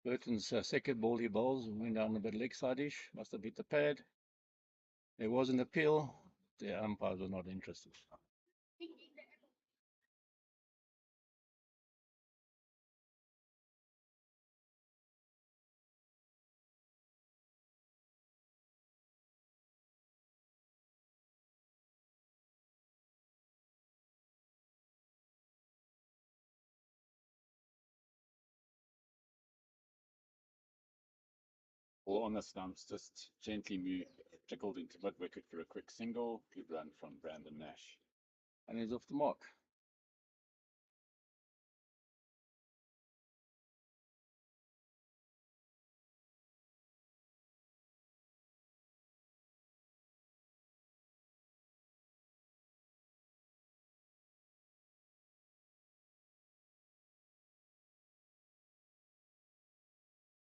Burton's second ball he bowls went down a bit leg side-ish, must have hit the pad. There was an appeal. The umpires were not interested. Or on the stumps, just gently move, trickled into mid wicket for a quick single. Good run from Brandon Nash. And he's off the mark.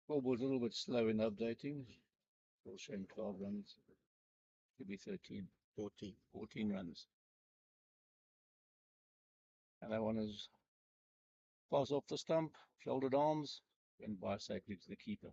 Scoreboard's a little bit slow in updating. Still showing 12 runs. Could be 13. 14 runs. And that one is pass off the stump, shouldered arms, and by safely to the keeper.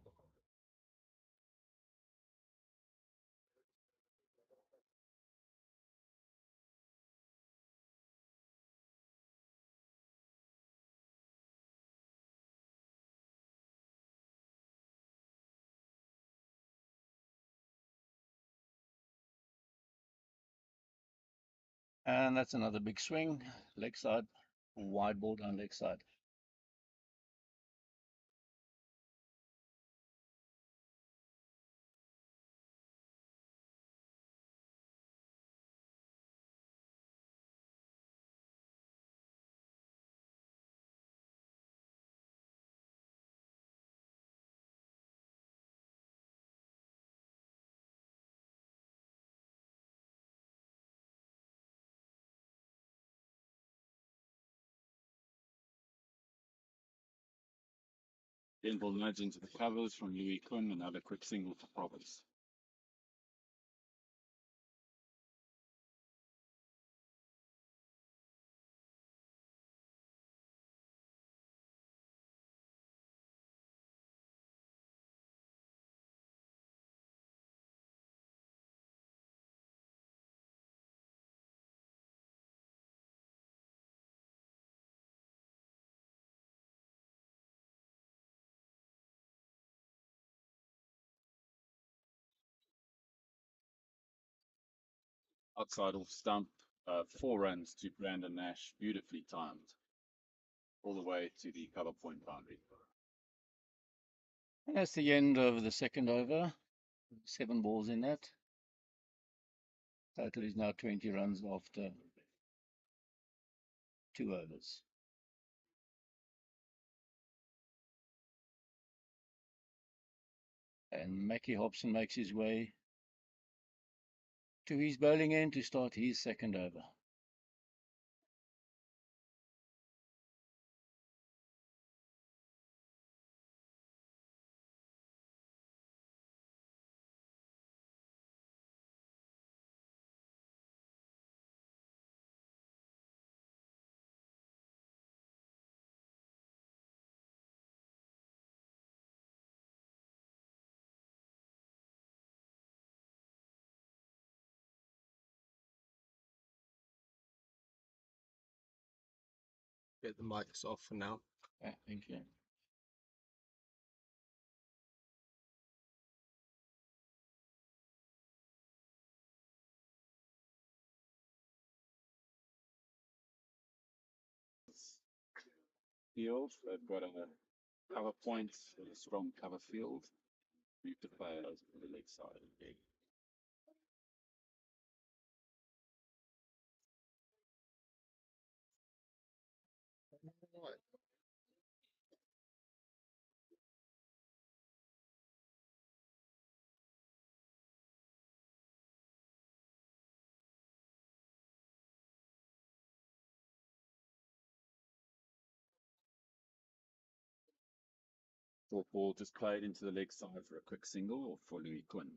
And that's another big swing, leg side, wide ball down leg side. Gentle nudge into the covers from Louis Kuhn. Another quick single for Province. Outside off stump, 4 runs to Brandon Nash, beautifully timed, all the way to the cover point boundary. And that's the end of the second over. 7 balls in that. Total is now 20 runs after 2 overs. And Mackie Hobson makes his way to his bowling end to start his second over. Get the mics off for now. Yeah, thank you. Field, they've got a cover point, a strong cover field. Move the players to the leg side. Right. Short ball just played into the leg side for a quick single or for Louis Kuhn.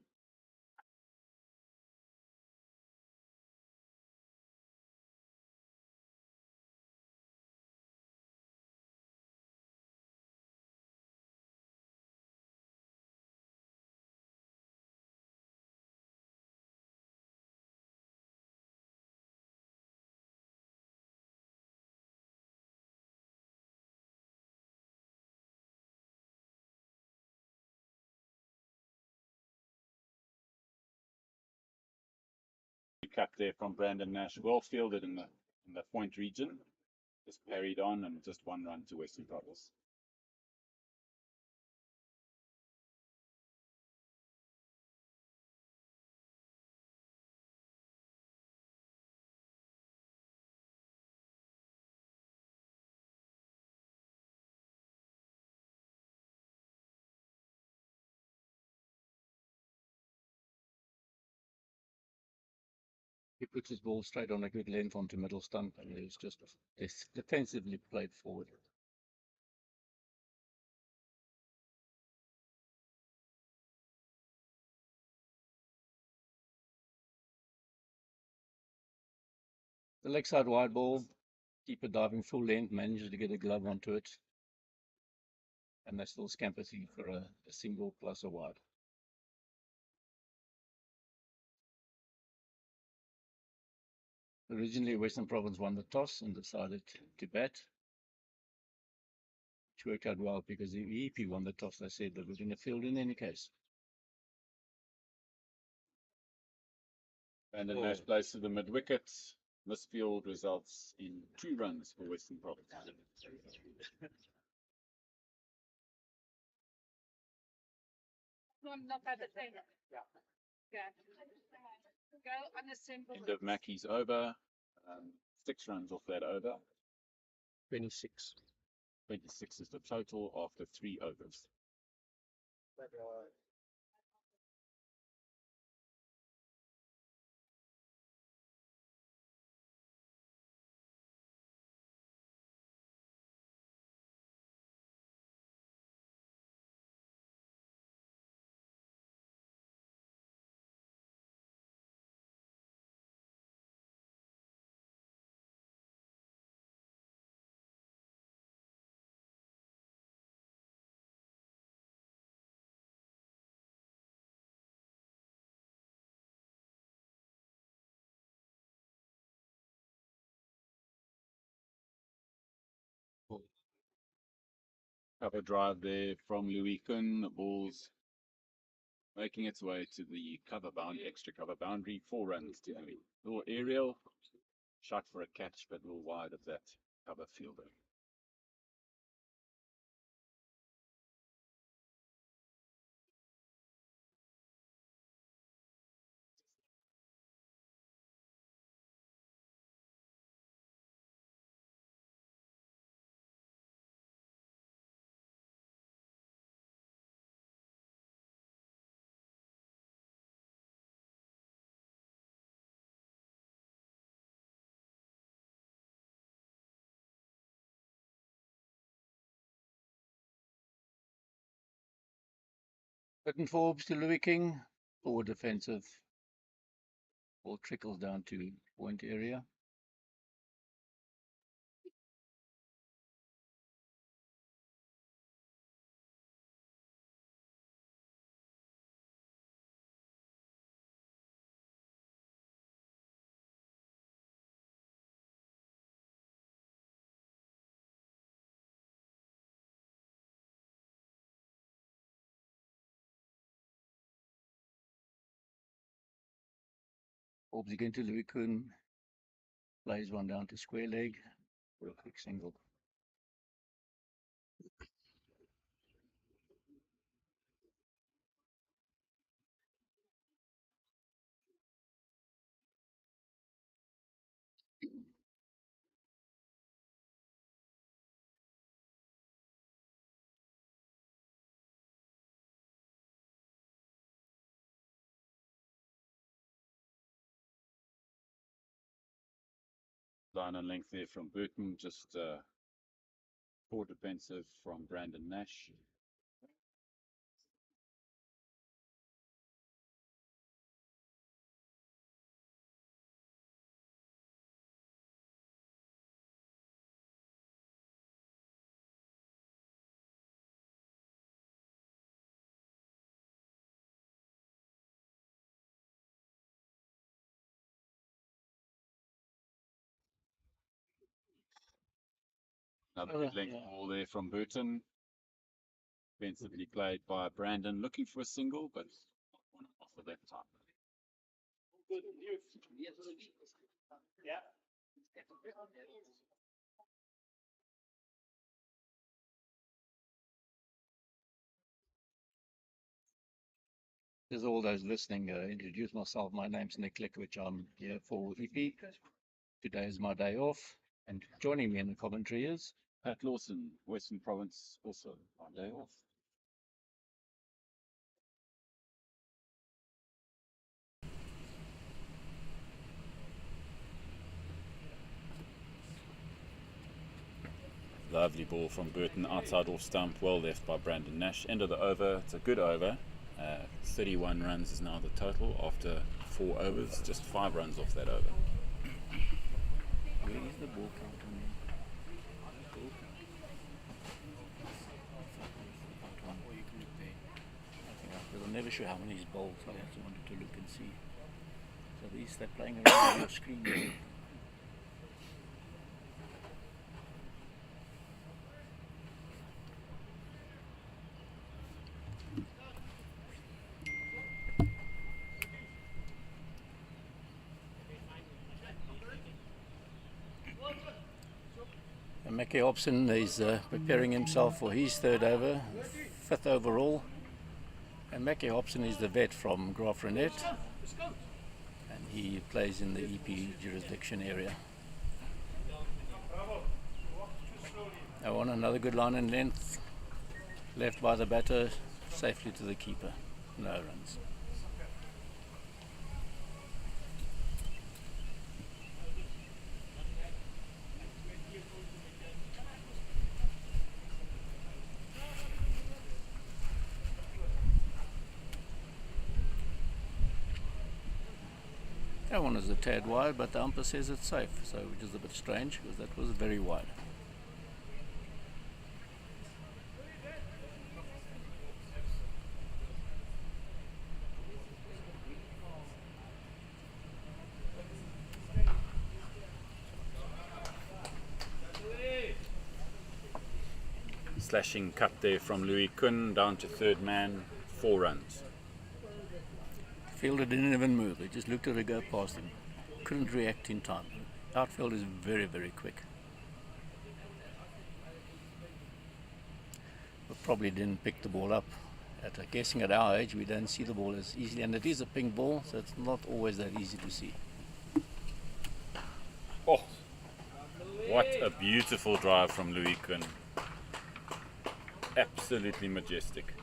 cut there from Brandon Nash, well fielded in the point region. Just parried on and just one run to Western Province. He puts his ball straight on a good length onto middle stump, and he's just defensively played forward. The leg side wide ball, keeper diving full length, manages to get a glove onto it, and they still scamper through for a single plus a wide. Originally, Western Province won the toss and decided to bat, which worked out well because the EP won the toss. They said they were going to field in any case. Brandon Nash plays to the mid wicket. Misfield results in 2 runs for Western Province. End of Mackey's over. 6 runs off that over. 26. 26 is the total after 3 overs. Cover drive there from Louis Kuhn. The ball's making its way to the extra cover boundary. 4 runs to Louis. Little aerial, shot for a catch, but a little wide of that cover fielder. Burton Forbes to Louis King, forward defensive. Ball trickles down to point area. Forbes again to Louis Kuhn, plays one down to square leg for a quick single. Line and length there from Burton, just poor defensive from Brandon Nash. Another mid-length ball there from Burton. Defensively played by Brandon, looking for a single, but not one off of that time. There's all those listening. Introduce myself. My name's Nick Lickowich. I'm here for EP. Today is my day off, and joining me in the commentary is Pat Lawson, Western Province, also on day off. Lovely ball from Burton, outside off stump, well left by Brandon Nash. End of the over, it's a good over. 31 runs is now the total after 4 overs, just 5 runs off that over. where is the ball count on there? Or you can look there. It'll never show how many he's bowled, so I just wanted to look and see. So they're playing around on your screen there. And Mackie Hobson is preparing himself for his third over, 5th overall. And Mackie Hobson is the vet from Graaff-Reinet, and he plays in the EP jurisdiction area. Now on another good line and length, left by the batter, safely to the keeper, no runs. That one is a tad wide, but the umpire says it's safe, so which is a bit strange because that was very wide. Slashing cut there from Louis Kun, down to third man, 4 runs. Fielder didn't even move, he just looked at it go past him. Couldn't react in time. Outfield is very, very quick. But probably didn't pick the ball up. Guessing at our age, we don't see the ball as easily, and it is a pink ball, so it's not always that easy to see. Oh, what a beautiful drive from Louis Kun. Absolutely majestic.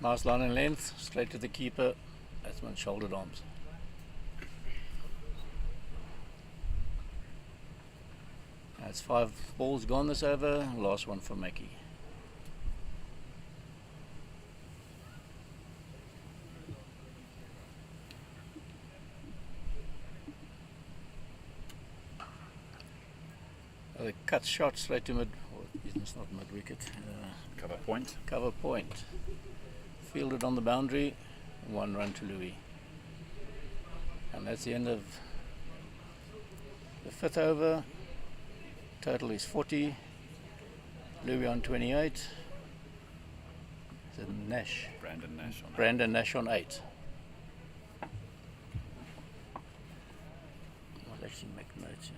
Nice line and length, straight to the keeper. That's one shouldered arms. That's 5 balls gone this over. Last one for Mackie. The cut shot straight to mid. Well, it's not mid wicket. Cover point. Cover point. Fielded on the boundary, 1 run to Louis. And that's the end of the 5th over. Total is 40. Louis on 28. Is it Nash? Brandon Nash on Brandon Nash on 8. I'll actually make notes here.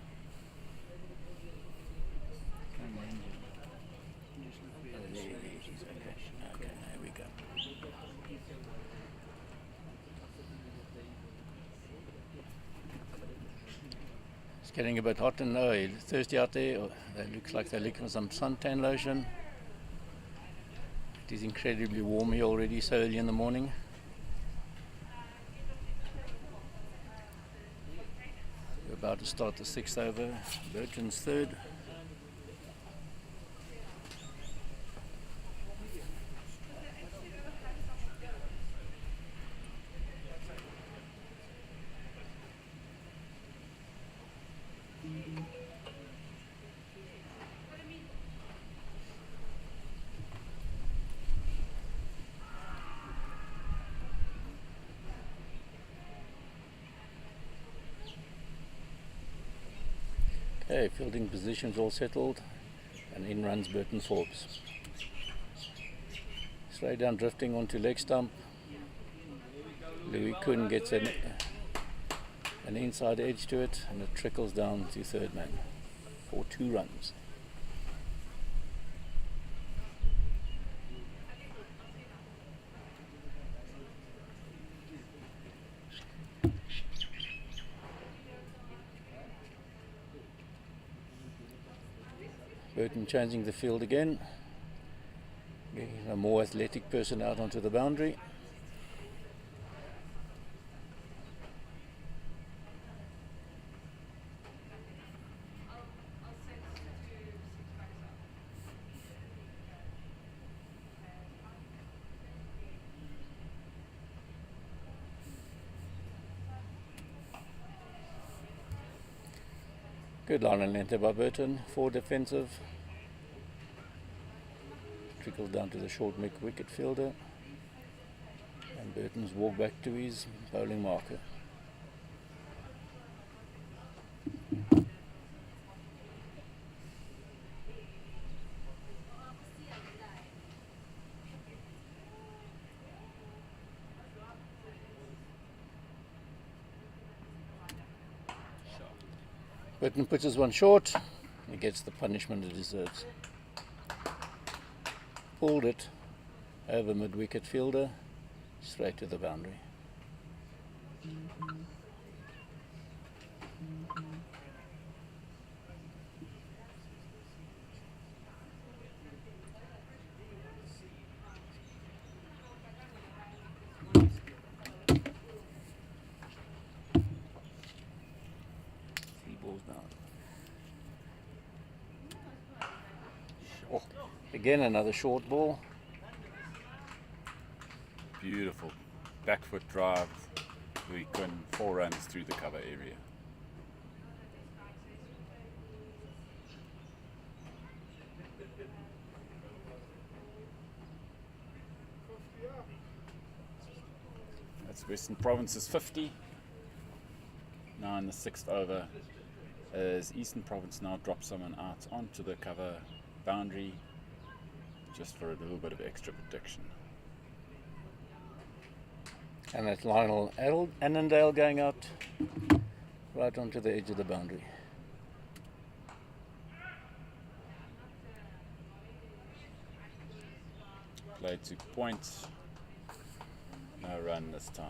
Okay, there we go. It's getting a bit hot and thirsty out there. It looks like they're looking for some suntan lotion. It is incredibly warm here already, so early in the morning. We're about to start the 6th over. Burton's 3rd. Okay, fielding positions all settled, and in runs Burton Forbes. Straight down drifting onto leg stump. Louis Kuhn gets an inside edge to it, and it trickles down to third man for 2 runs. Burton changing the field again, getting a more athletic person out onto the boundary. Good line and length by Burton, 4 defensive. Trickles down to the short mid wicket fielder, and Burton's walk back to his bowling marker. Burton pitches one short, he gets the punishment it deserves. Pulled it over mid wicket fielder, straight to the boundary. Oh, again another short ball. Beautiful back foot drive. We can 4 runs through the cover area. That's Western Province's 50. Now in the 6th over, as Eastern Province now drops someone out onto the cover boundary just for a little bit of extra protection. And that's Lionel Annandale going out right onto the edge of the boundary. Played to point. No run this time.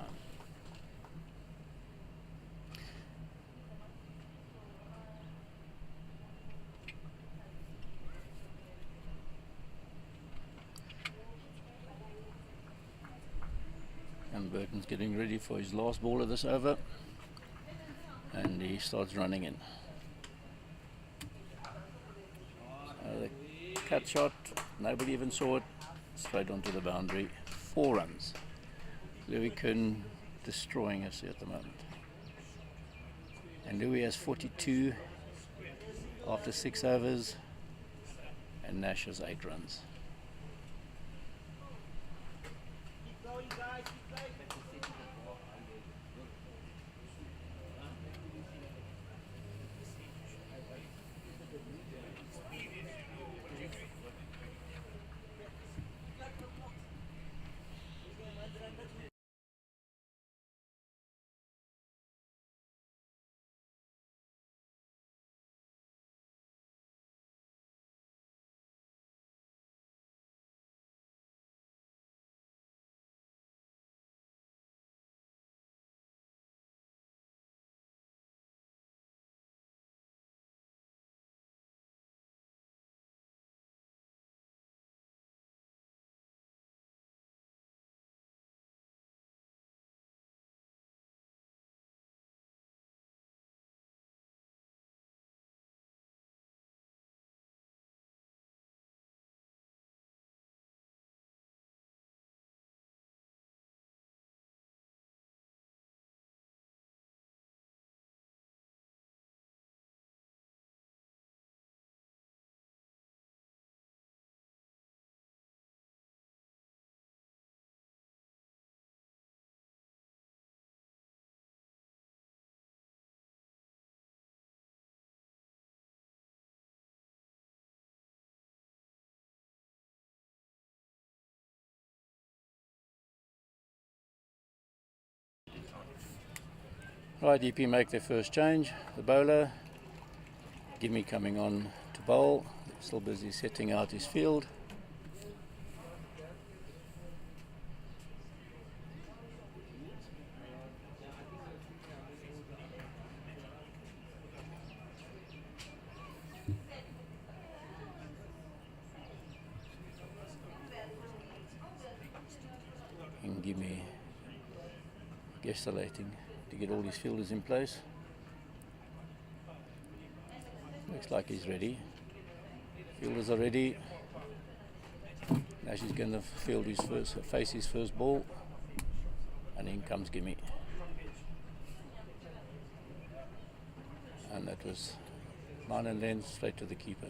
And Burton's getting ready for his last ball of this over, and he starts running in. The cut shot, nobody even saw it, straight onto the boundary. 4 runs. Louis Kuhn destroying us at the moment. And Louis has 42 after 6 overs, and Nash has 8 runs. Right, EP make their first change. The bowler, Gimme coming on to bowl, still busy setting out his field. And Gimme gesticulating to get all his fielders in place. Looks like he's ready. Fielders are ready. Nash is going to face his first ball, and in comes Gimme. And that was line and length straight to the keeper.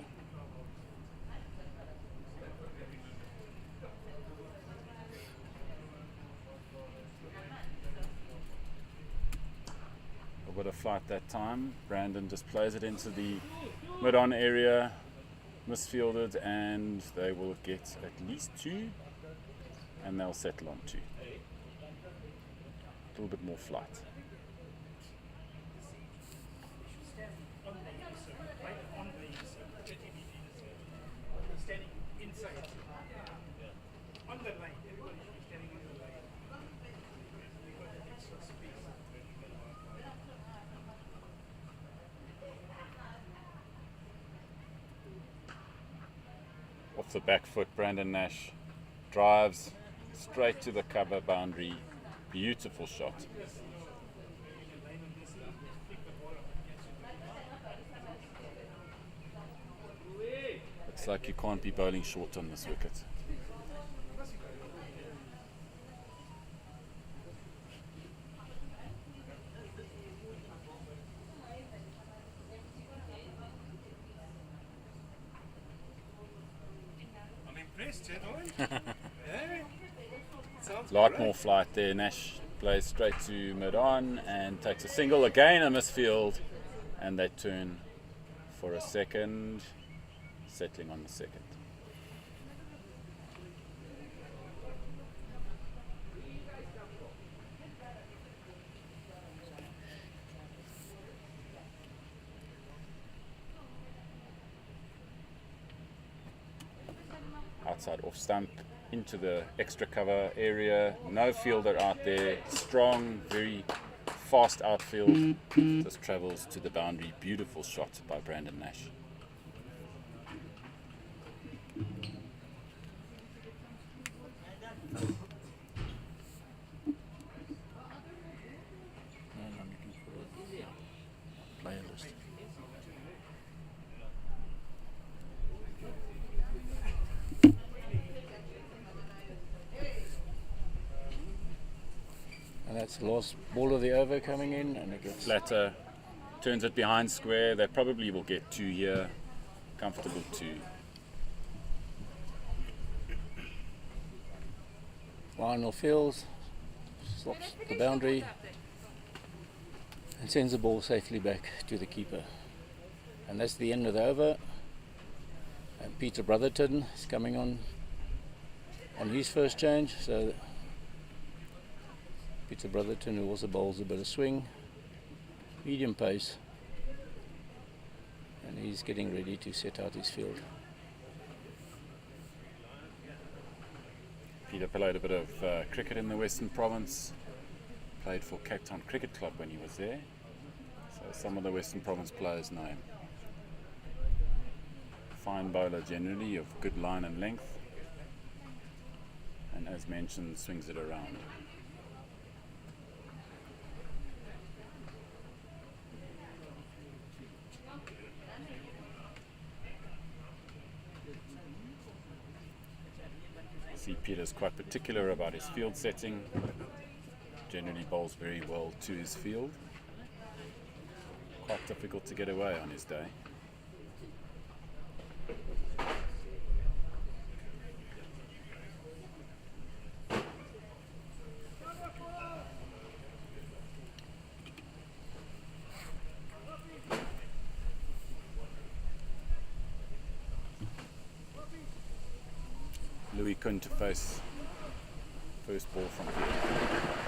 A bit of flight that time. Brandon just plays it into the mid-on area, misfielded, and they will get at least 2, and they'll settle on 2. A little bit more flight. Off the back foot, Brandon Nash drives straight to the cover boundary. Beautiful shot. Looks like you can't be bowling short on this wicket. Lot more flight there. Nash plays straight to mid-on and takes a single. Again a misfield, and they turn for a second, settling on the second. Outside off stump into the extra cover area. No fielder out there. Strong, very fast outfield. Just travels to the boundary. Beautiful shot by Brandon Nash. Player list. And that's the last ball of the over coming in, and it gets Flatter turns it behind square. They probably will get 2 here. Comfortable 2. Lionel fields, slops the boundary, and sends the ball safely back to the keeper. And that's the end of the over. And Peter Brotherton is coming on his first change. So Peter Brotherton, who also bowls a bit of swing, medium pace, and he's getting ready to set out his field. Peter played a bit of cricket in the Western Province. Played for Cape Town Cricket Club when he was there. So some of the Western Province players know him. Fine bowler generally, of good line and length. And as mentioned, swings it around. See Peter's quite particular about his field setting. Generally bowls very well to his field. Quite difficult to get away on his day. Louis Kuhn to face first ball from here.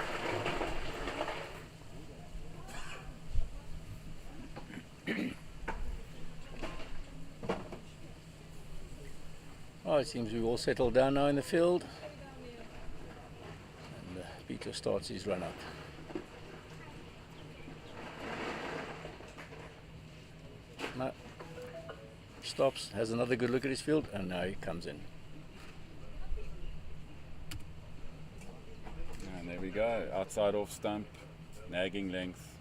Oh, it seems we've all settled down now in the field. And Peter starts his run up. No. Stops, has another good look at his field, and now he comes in. And there we go. Outside off stump, nagging length.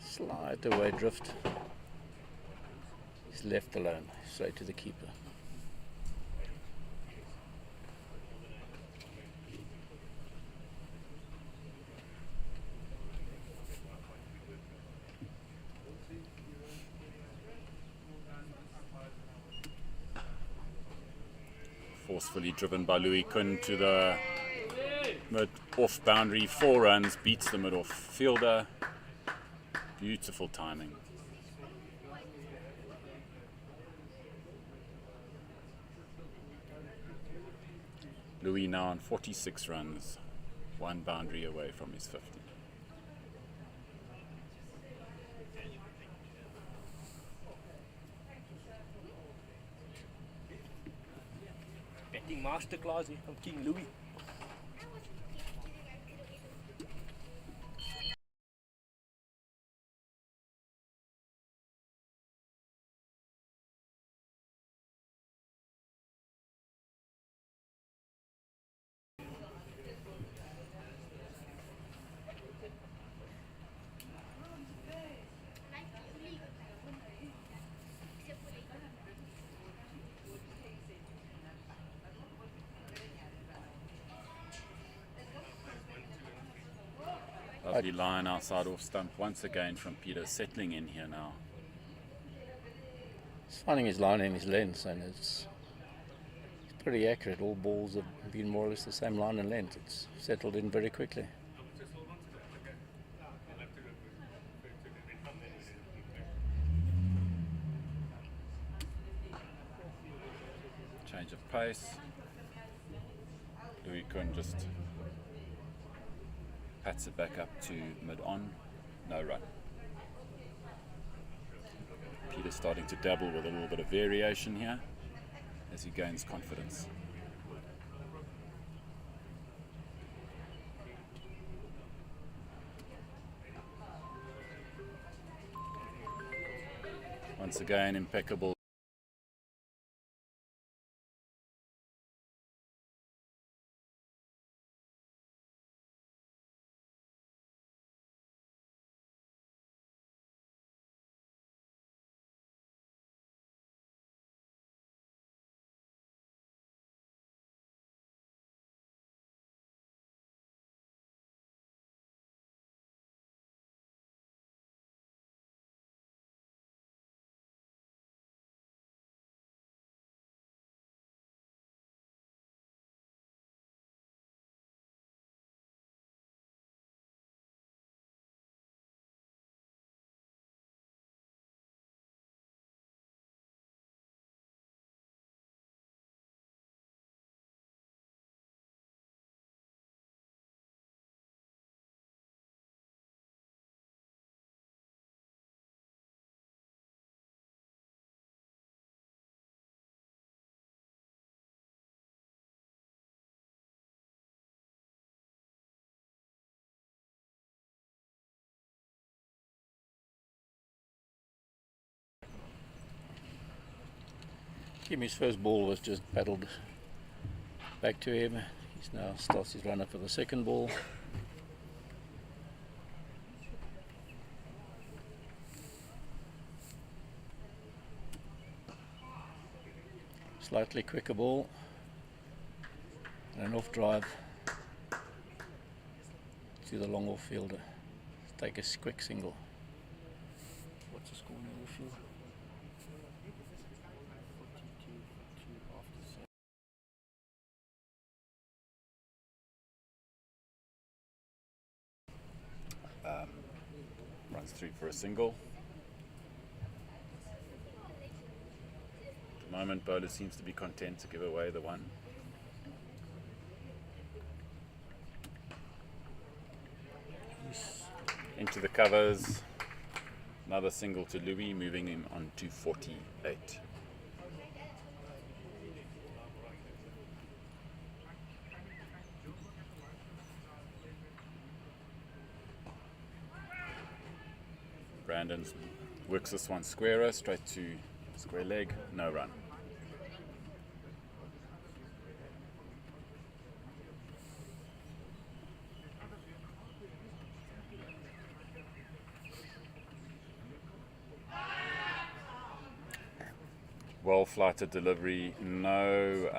Slide away drift. He's left alone, straight to the keeper. Forcefully driven by Louis Kun to the mid off boundary, 4 runs, beats the mid off fielder. Beautiful timing. Louis now on 46 runs, 1 boundary away from his 50. Betting masterclass here from King Louis. Lovely line outside off stump once again from Peter, settling in here now. He's finding his line in his length, and it's pretty accurate. All balls have been more or less the same line and length. It's settled in very quickly. Change of pace. Louis Kun just pats it back up to mid-on, no run. Peter's starting to dabble with a little bit of variation here as he gains confidence. Once again, impeccable. Kimmy's first ball was just paddled back to him. He's now starts his run up for the second ball. Slightly quicker ball and an off drive to the long off fielder. Take a quick single. What's the score in the field? 42 after 7. Runs through for a single. At the moment, bowler seems to be content to give away the one. Into the covers. Another single to Louis, moving him on to 48. Brandon works this one squarer, straight to square leg, no run. Well flighted delivery, no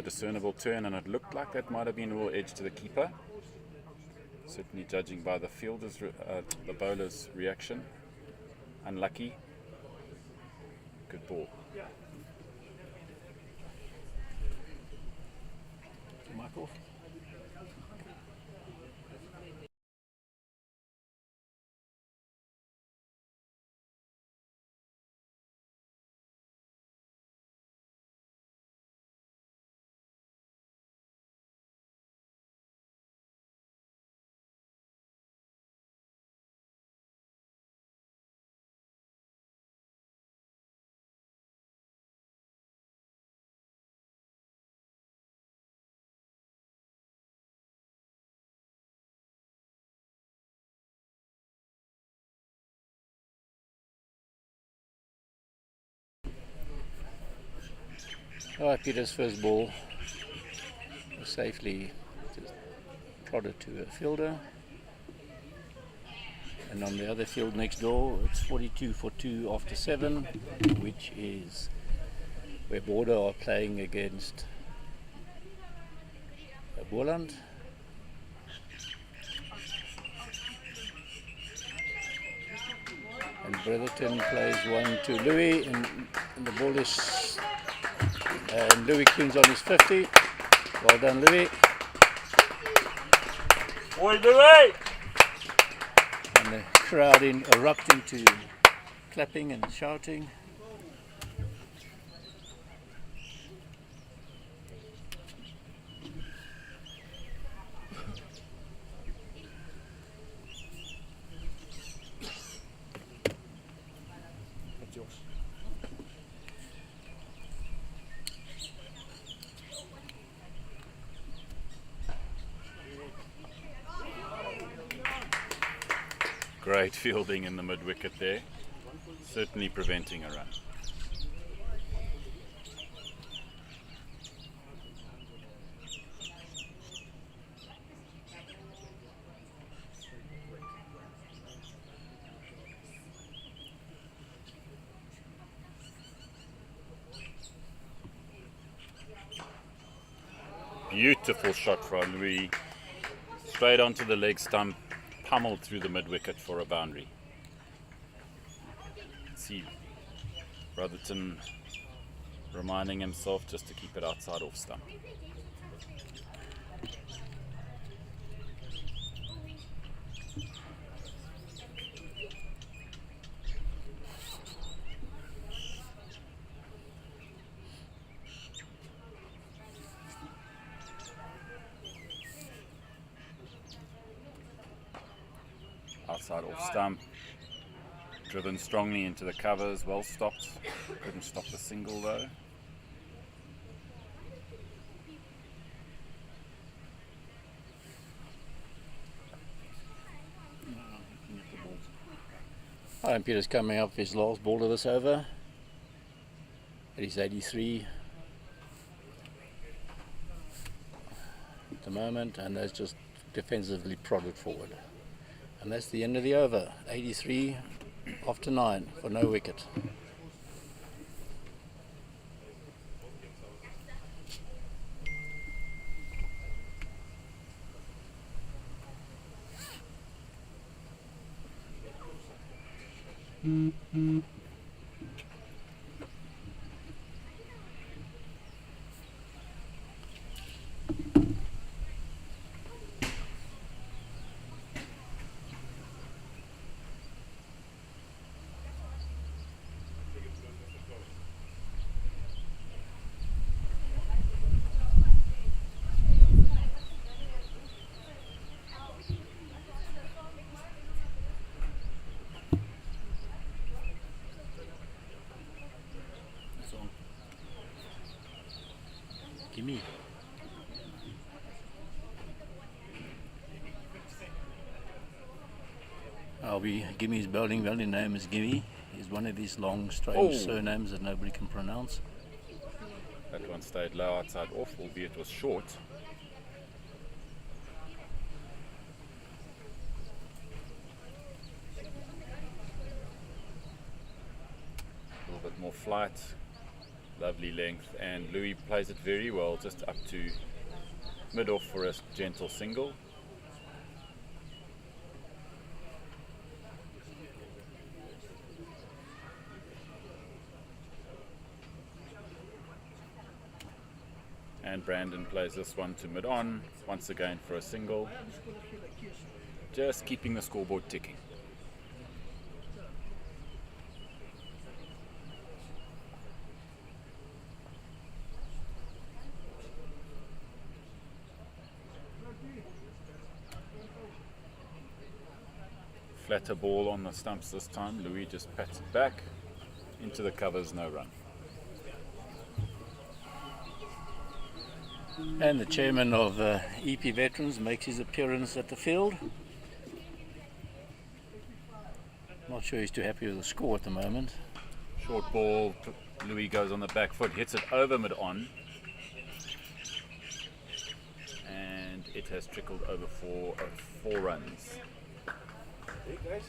discernible turn, and it looked like that might have been a little edge to the keeper. Certainly judging by the fielder's, the bowler's reaction. Unlucky. Good ball. Michael. Alright, Peter's first ball was safely just prodded to a fielder. And on the other field next door, it's 42 for 2 after 7, which is where Border are playing against Boland. And Brotherton plays 1 to Louis, and the ball is and Louis Queen's on his 50. Well done, Louis. Oi, Louis! And the crowd erupt into clapping and shouting. That's yours. Great fielding in the mid wicket there, certainly preventing a run. Beautiful shot from Louis, straight onto the leg stump, pummeled through the mid wicket for a boundary. See Brotherton reminding himself just to keep it outside off stump. Outside off stump, driven strongly into the covers, well stopped, couldn't stop the single though. And Peter's coming up his last ball of this over. It is 83 at the moment, and that's just defensively prodded forward. And that's the end of the over. 83 after 9 for no wicket. Gimme. Gimmy's bowling value name is Gimmy. He's one of these long, strange surnames that nobody can pronounce. That one stayed low outside off, albeit was short. A little bit more flight, lovely length, and Louis plays it very well, just up to mid-off for a gentle single. And Brandon plays this one to mid-on, once again for a single. Just keeping the scoreboard ticking. Flatter ball on the stumps this time. Louis just pats it back into the covers, no run. And the chairman of EP Veterans makes his appearance at the field. Not sure he's too happy with the score at the moment. Short ball, Louis goes on the back foot, hits it over mid-on. And it has trickled over for 4 runs. Hey guys.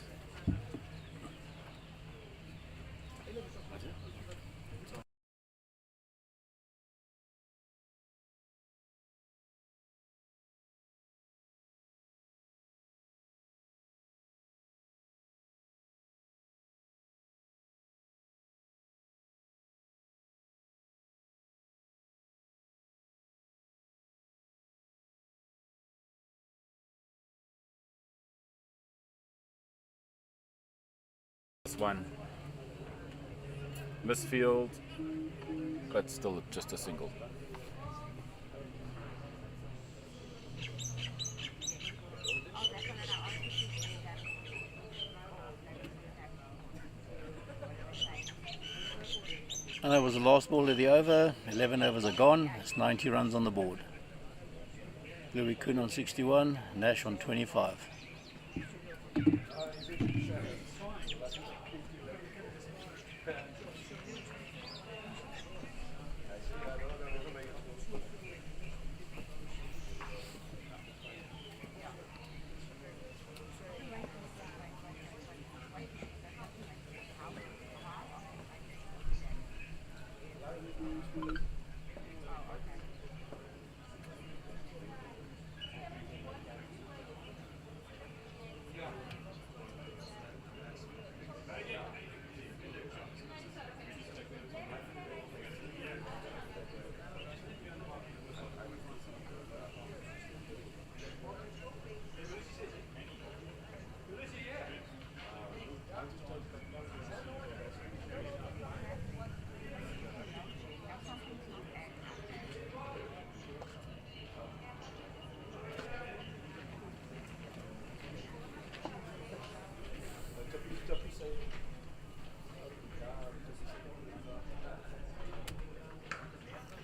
This one misfield, but still just a single. And that was the last ball of the over. 11 overs are gone. It's 90 runs on the board. Louis Kuhn on 61, Nash on 25.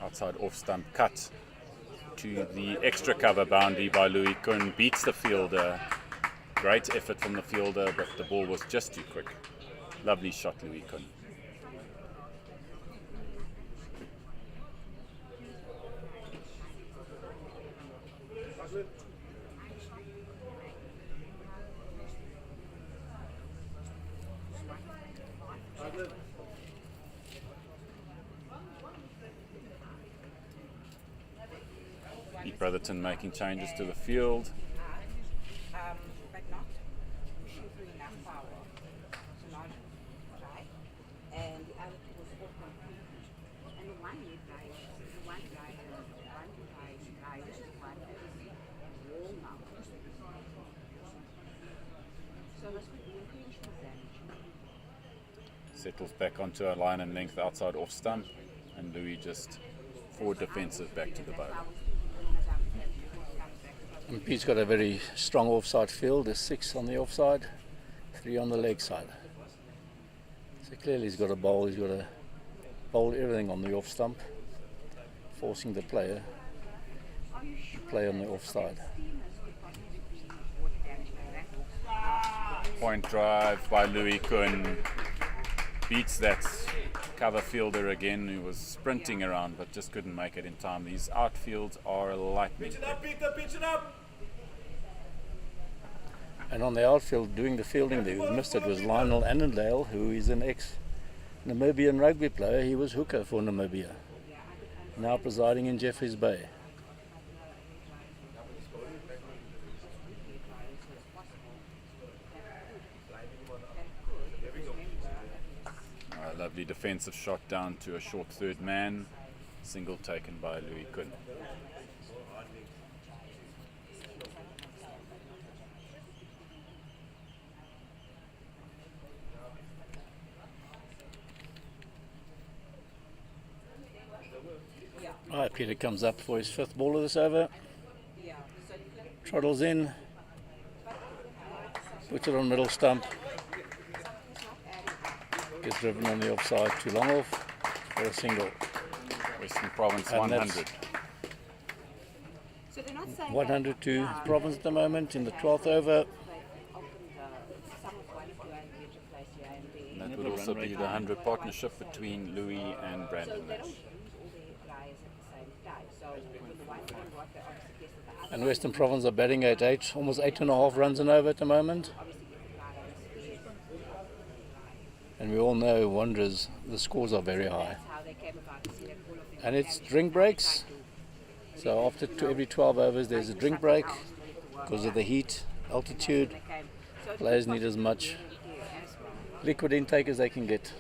Outside off stump cut to the extra cover boundary by Louis Kuhn, beats the fielder. Great effort from the fielder, but the ball was just too quick. Lovely shot, Louis Kuhn. Brotherton making changes to the field. But not pushing through enough power to not try. And the other two was all complete. And one guy wall now. So this could be intentional damage. Settles back onto a line and length outside off stump, and Louis just forward defensive back to the bowler. And Pete's got a very strong offside field. There's 6 on the offside, 3 on the leg side. So clearly he's got to bowl. He's got to bowl everything on the off stump, forcing the player to play on the offside. point drive by Louis Kuhn beats that cover fielder again, who was sprinting around but just couldn't make it in time. These outfields are lightning. Pitch it up, Peter, pitch it up. And on the outfield doing the fielding there, who missed it was Lionel Annandale, who is an ex-Namibian rugby player. He was hooker for Namibia, now presiding in Jeffreys Bay. A lovely defensive shot down to a short third man. Single taken by Louis Kuhn. Right, Peter comes up for his fifth ball of this over. Trottles in. Puts it on middle stump. Gets driven on the offside too long off for a single. Western Province And 100. So they're not saying 100 to Province at the moment in the 12th over. And that would also be the 100 partnership between Louis and Brandon Nash. And Western Province are batting at almost 8.5 runs and over at the moment. And we all know Wanderers, the scores are very high. And it's drink breaks. So after every 12 overs there's a drink break because of the heat, altitude. Players need as much liquid intake as they can get.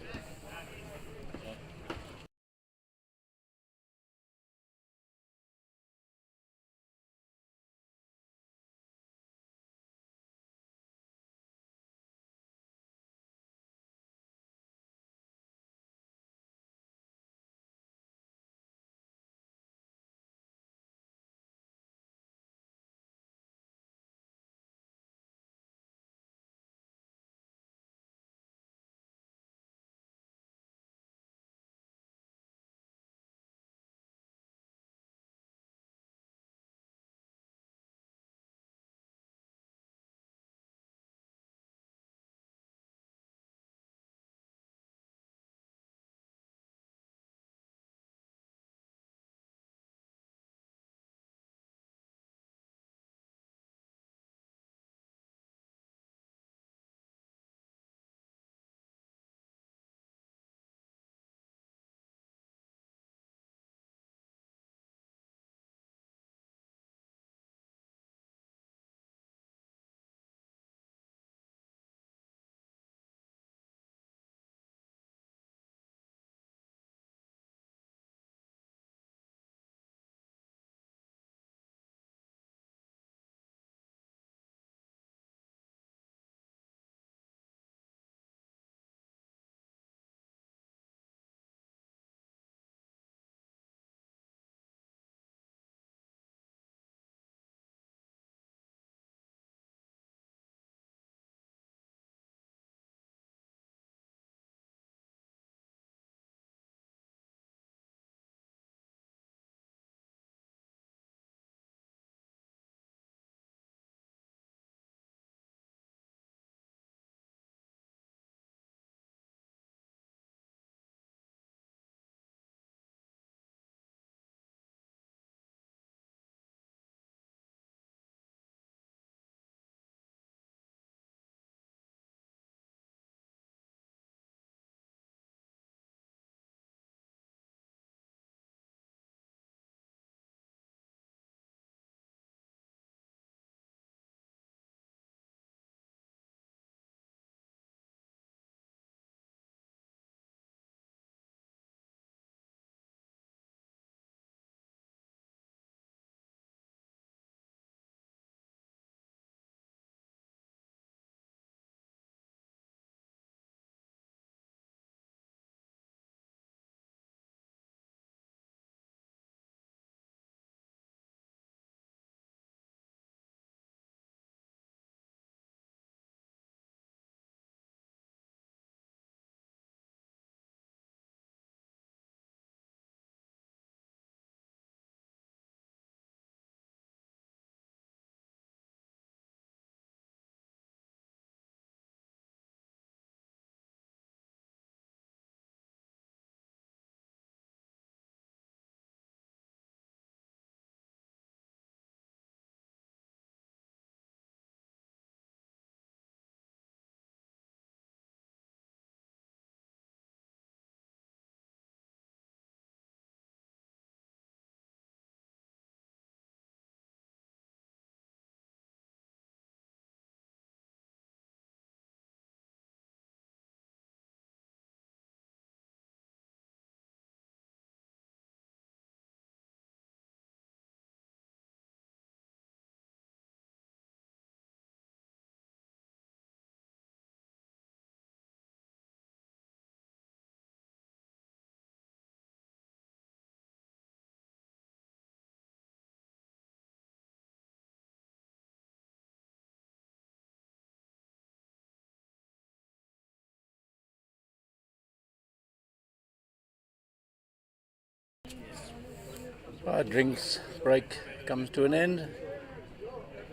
Our drinks break comes to an end.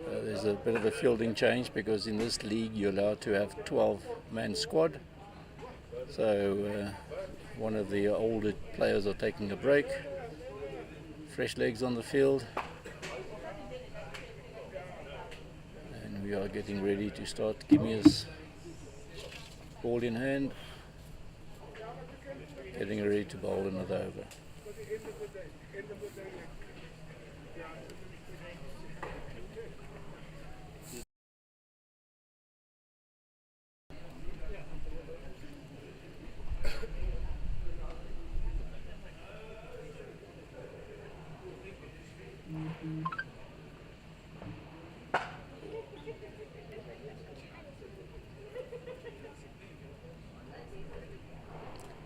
There's a bit of a fielding change because in this league you're allowed to have 12-man squad. So one of the older players are taking a break. Fresh legs on the field. And we are getting ready to start. Gimi's ball in hand. Getting ready to bowl another over.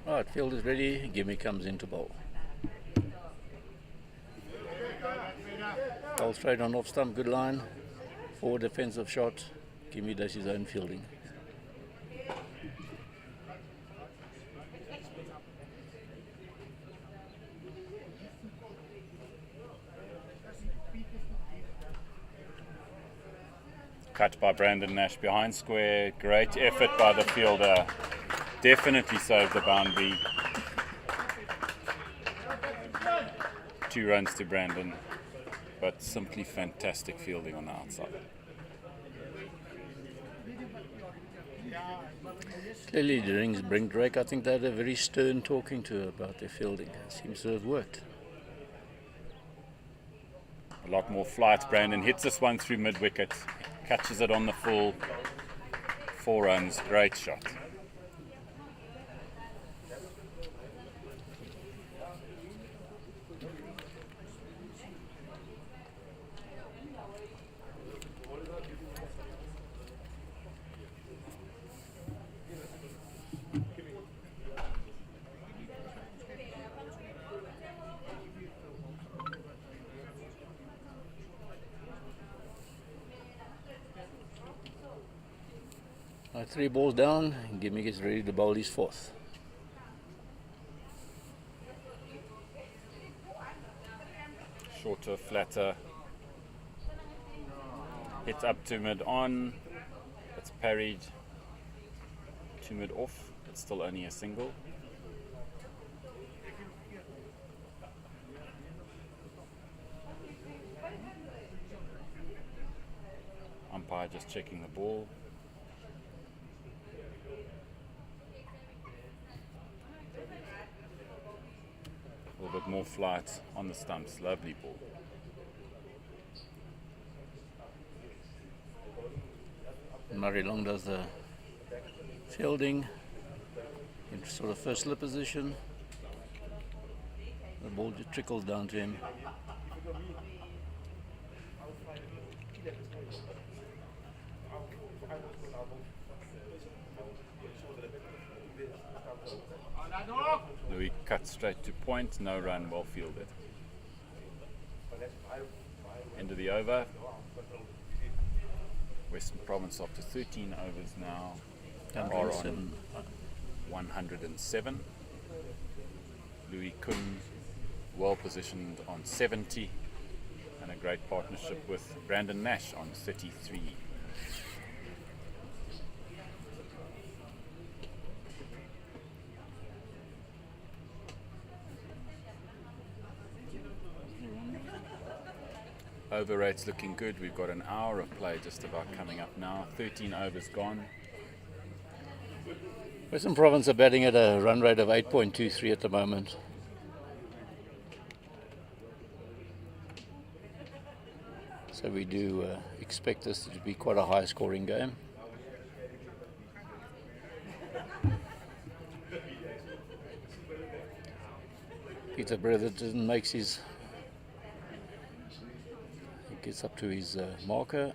Right, field is ready. Gimme comes into bowl. Bowl straight on off stump, good line. Forward defensive shot. Gimme does his own fielding. Cut by Brandon Nash behind square. Great effort by the fielder. Definitely saved the boundary. 2 runs to Brandon, but simply fantastic fielding on the outside. Clearly during spring break, I think they had a very stern talking to about their fielding. It seems to have worked. A lot more flight. Brandon hits this one through mid-wicket. Catches it on the full. 4 runs. Great shot. Right, 3 balls down. Gimme gets ready to bowl his 4th. Shorter, flatter. Hits up to mid on. It's parried to mid off. It's still only a single. Umpire just checking the ball. A little bit more flight on the stumps. Lovely ball. Murray Long does the fielding in sort of first slip position. The ball just trickles down to him. Louis cuts straight to point, no run, well fielded. End of the over. Western Province after 13 overs now are on 107. Louis Kun well positioned on 70, and a great partnership with Brandon Nash on 33. Over rate's looking good. We've got an hour of play just about coming up now. 13 overs gone. Western Province are batting at a run rate of 8.23 at the moment. So we do expect this to be quite a high scoring game. Peter Bretherton makes his, he gets up to his marker.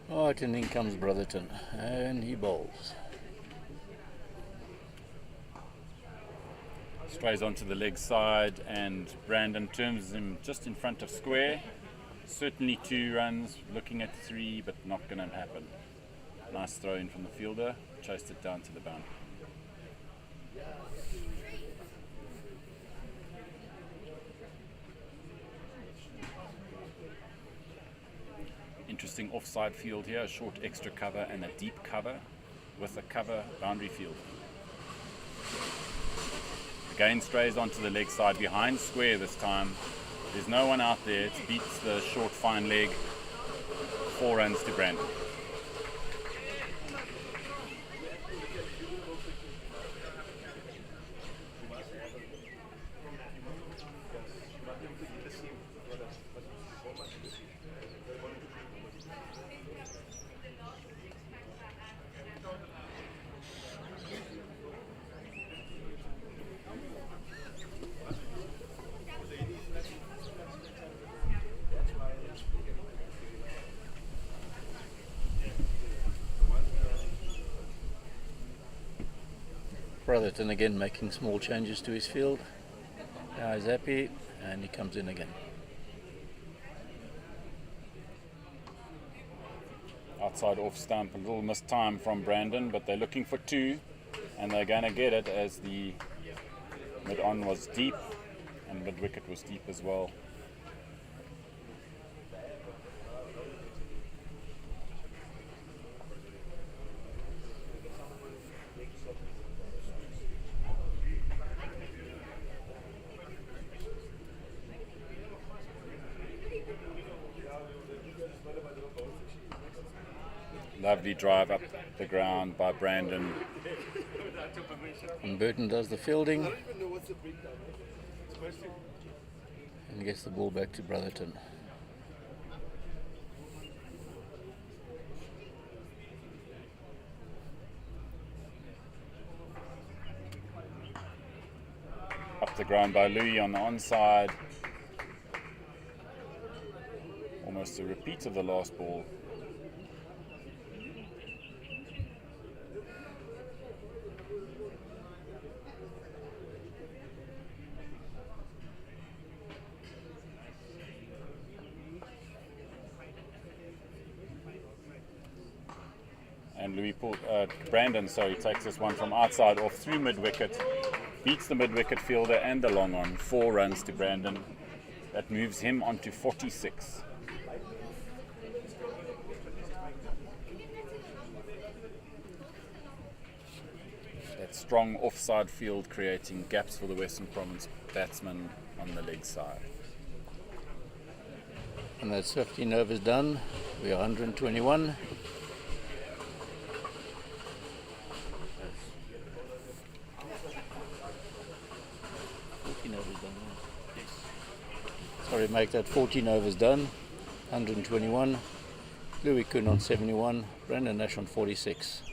Right, and in comes Brotherton, and he bowls. Strays onto the leg side, and Brandon turns him just in front of square. Certainly 2 runs, looking at 3, but not going to happen. Nice throw in from the fielder, chased it down to the boundary. Interesting offside field here, a short extra cover and a deep cover with a cover boundary field. Again strays onto the leg side behind square this time. There's no one out there. It beats the short fine leg. 4 runs to Brandon. Brotherton again making small changes to his field. Now he's happy and he comes in again. Outside off stump, a little missed time from Brandon, but they're looking for 2 and they're going to get it as the mid-on was deep and mid-wicket was deep as well. Lovely drive up the ground by Brandon. And Burton does the fielding and gets the ball back to Brotherton. Up the ground by Louis on the onside. Almost a repeat of the last ball. And Brandon takes this one from outside off through mid-wicket, beats the mid-wicket fielder and the long on. 4 runs to Brandon. That moves him on to 46. That strong offside field creating gaps for the Western Province batsman on the leg side. And that's 15 overs done. We are 121. Sorry, make that 14 overs done. 121. Louis Kuhn on 71. Brandon Nash on 46.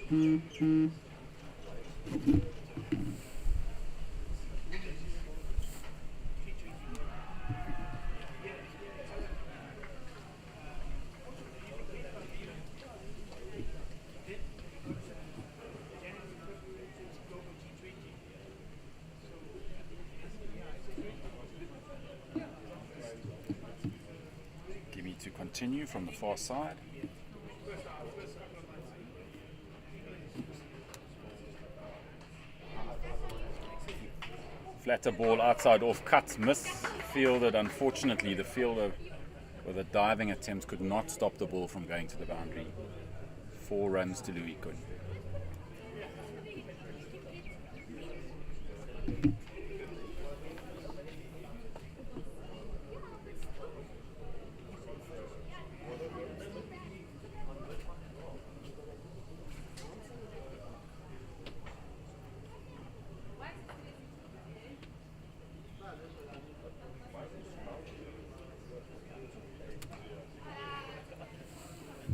To continue from the far side. Flatter ball outside off cut, miss, fielded. Unfortunately, the fielder with a diving attempt could not stop the ball from going to the boundary. 4 runs to Louis Kuhn.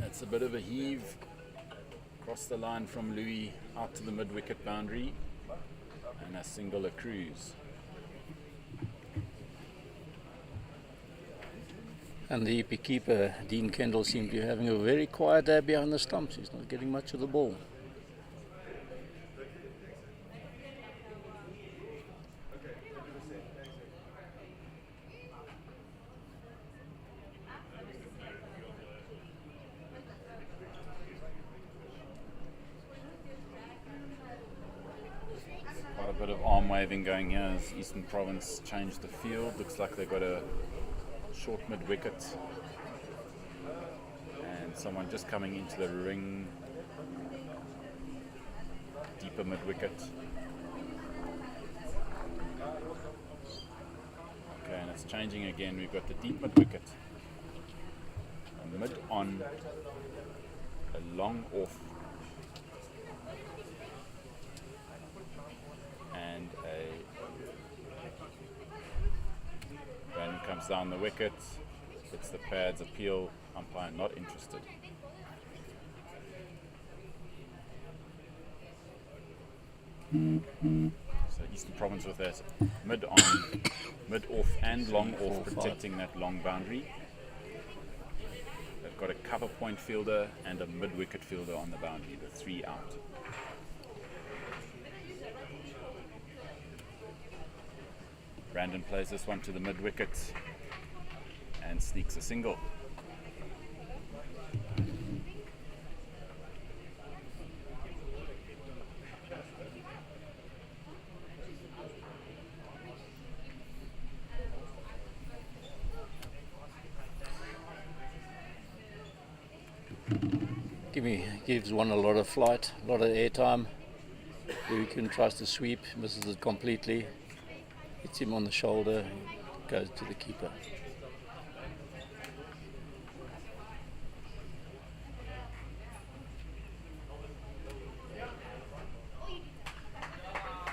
That's a bit of a heave across the line from Louis out to the mid-wicket boundary, and a single accrues. And the EP keeper, Dean Kendall, seemed to be having a very quiet day behind the stumps. He's not getting much of the ball. Bit of arm waving going here as Eastern Province changed the field. Looks like they've got a short mid wicket and someone just coming into the ring, deeper mid wicket. Okay, and it's changing again. We've got the deep mid wicket, a mid on, a long off, and a random comes down the wicket, hits the pads, appeal, umpire not interested. So Eastern Province with that mid on, mid off and long off, protecting that long boundary. They've got a cover point fielder and a mid wicket fielder on the boundary, the 3 out. Brandon plays this one to the mid wicket and sneaks a single. Gives one a lot of flight, a lot of airtime. Lucan tries to sweep, misses it completely. Hits him on the shoulder, goes to the keeper.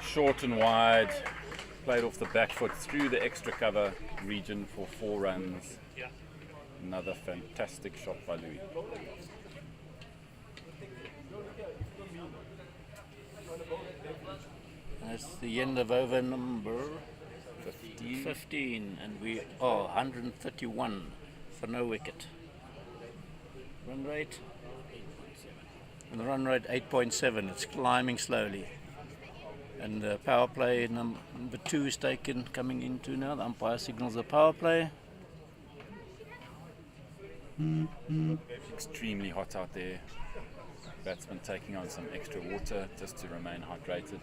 Short and wide, played off the back foot through the extra cover region for 4 runs. Another fantastic shot by Louis. That's the end of over number 15, and we are 131 for no wicket. Run rate? And the run rate 8.7, it's climbing slowly. And the power play number 2 is coming into now. The umpire signals the power play. Extremely hot out there. Batsman taking on some extra water just to remain hydrated.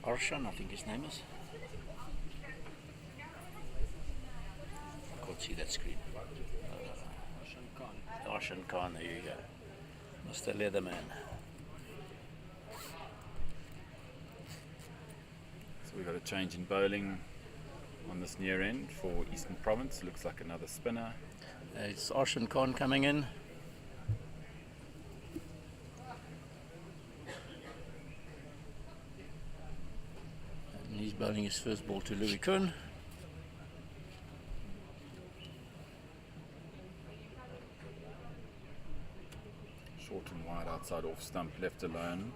Arshan, I think his name is. I can't see that screen. Arshan Khan, there you go. Mr. Leatherman. So we've got a change in bowling on this near end for Eastern Province. Looks like another spinner. It's Arshan Khan coming in. And he's bowling his first ball to Louis Kuhn. Short and wide outside off stump, left alone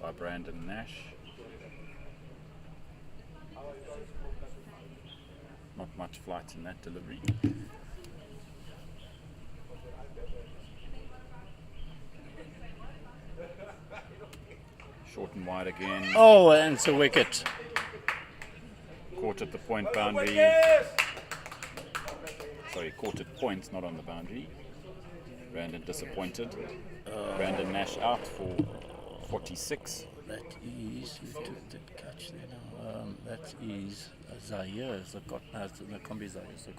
by Brandon Nash. Not much flight in that delivery. Short and wide again. Oh, and it's a wicket. Caught at the point boundary. Sorry, caught at point, not on the boundary. Brandon disappointed. Brandon Nash out for 46. That is, who took the catch there now? That is Zaire. No, it can't be Zaire. It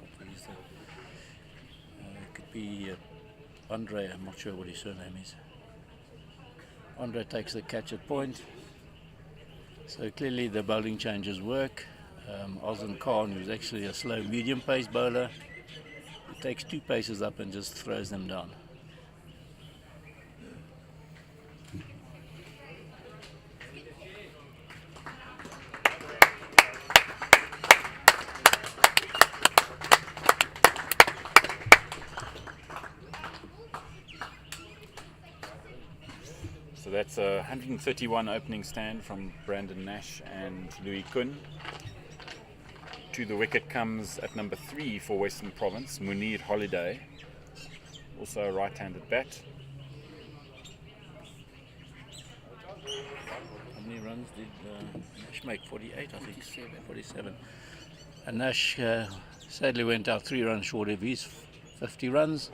could be Andre. I'm not sure what his surname is. Andre takes the catch at point. So clearly the bowling changes work. Ozan Khan, who's actually a slow medium pace bowler, he takes 2 paces up and just throws them down. It's a 131 opening stand from Brandon Nash and Louis Kuhn. To the wicket comes at number 3 for Western Province, Munir Holiday, also a right-handed bat. How many runs did Nash make? 48, I think. 47. And Nash sadly went out 3 runs short of his 50 runs.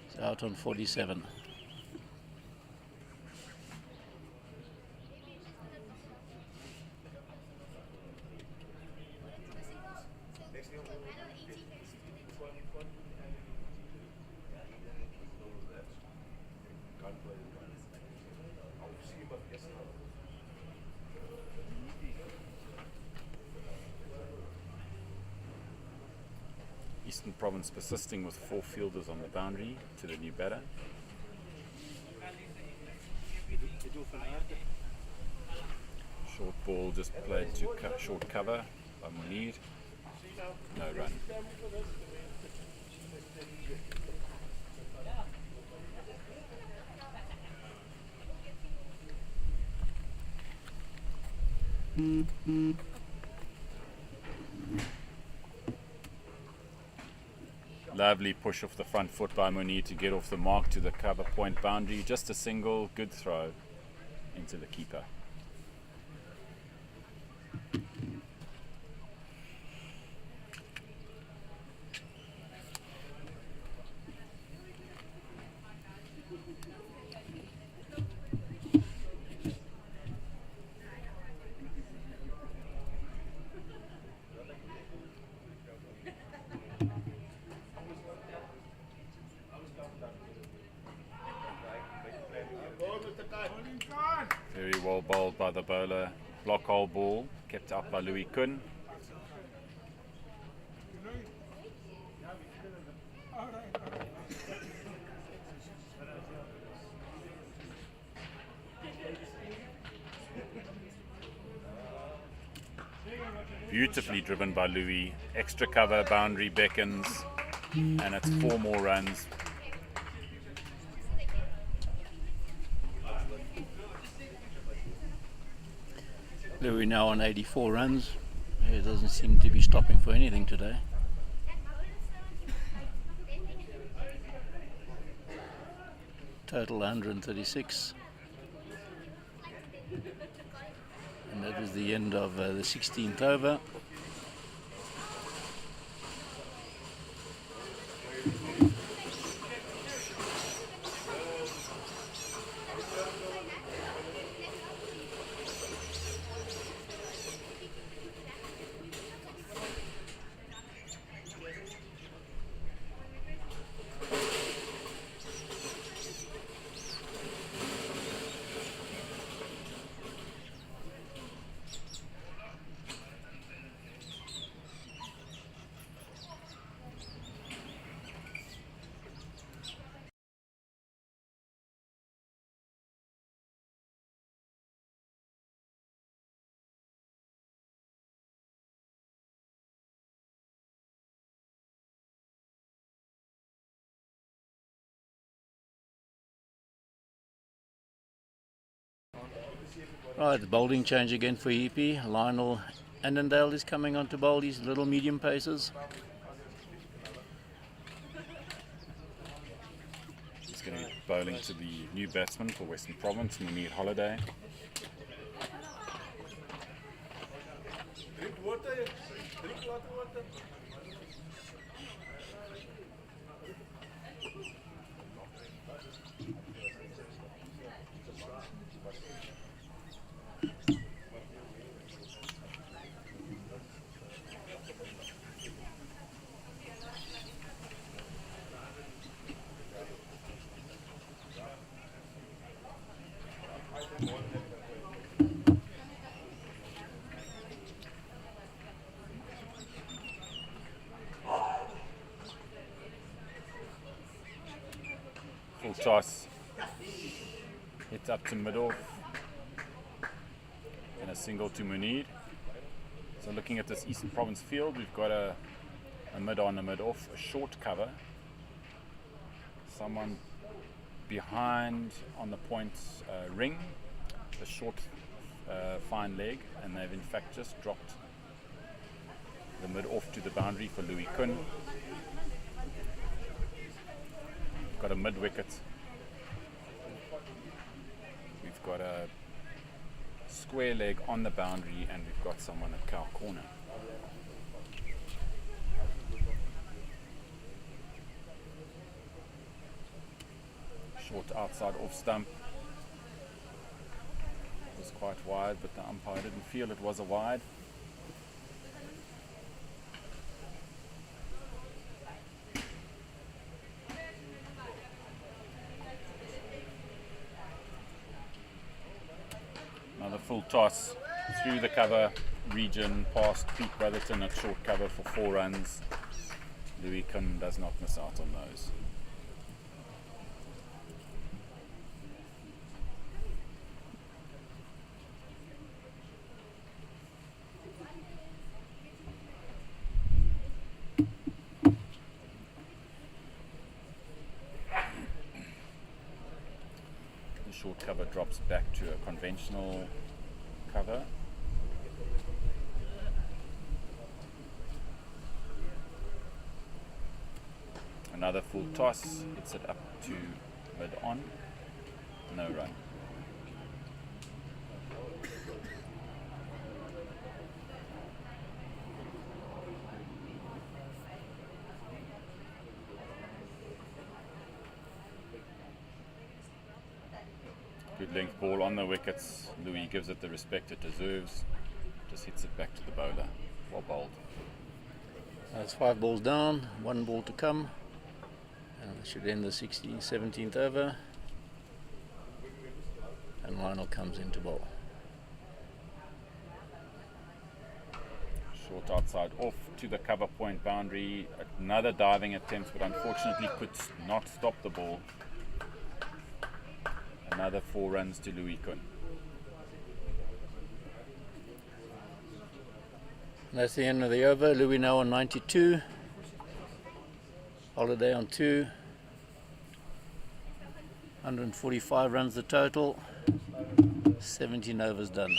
He's out on 47. Eastern Province persisting with 4 fielders on the boundary to the new batter. Short ball just played to short cover by Munir. No run. Lovely push off the front foot by Munir to get off the mark to the cover point boundary. Just a single, good throw into the keeper. Very well bowled by the bowler. Block hole ball kept up by Louis Kuhn. Beautifully driven by Louis. Extra cover, boundary beckons, and it's 4 more runs. Louis now on 84 runs. He doesn't seem to be stopping for anything today. Total 136. And that is the end of the 16th over. Right, the bowling change again for EP. Lionel Annandale is coming on to bowl these little medium paces. He's going to be bowling to the new batsman for Western Province, Munir Holiday. Drink water. Drink a lot of water. Full toss. Hits up to mid-off. And a single to Munir. So looking at this Eastern Province field, we've got a mid-on, a mid-off, a short cover. Someone behind on the point ring, the short fine leg, and they've in fact just dropped the mid off to the boundary for Louis Kun. Got a mid wicket. We've got a square leg on the boundary, and we've got someone at cow corner. Short outside off stump. It was quite wide, but the umpire didn't feel it was a wide. Another full toss through the cover region past Pete Brotherton at short cover for 4 runs. Louis Kun does not miss out on those. The short cover drops back to a conventional cover. Another full toss, hits it up to mid on, no run. Good length ball on the wickets. Louis gives it the respect it deserves. Just hits it back to the bowler. Well bowled. That's 5 balls down, 1 ball to come. And we should end the 17th over. And Lionel comes into bowl. Short outside off to the cover point boundary. Another diving attempt, but unfortunately could not stop the ball. Another 4 runs to Louis Kun. That's the end of the over. Louis now on 92. Holiday on 2. 145 runs the total. 17 overs done.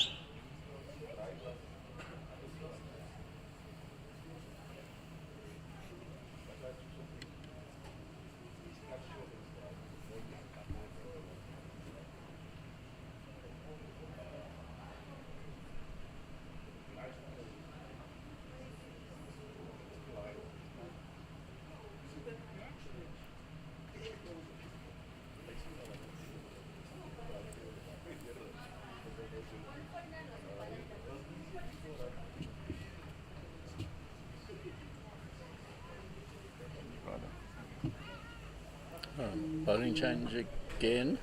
Bowling change again.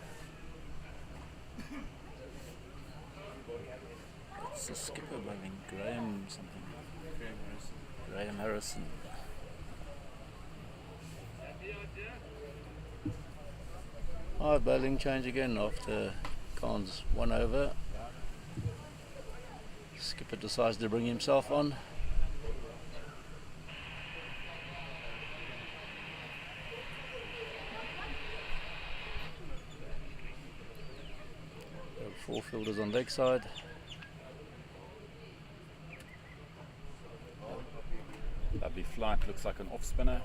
What's the skipper bowling? Graham something. Graham Harrison. Bowling change again after Khan's 1 over. Skipper decides to bring himself on. There are 4 fielders on leg side. Lovely flight, looks like an off spinner.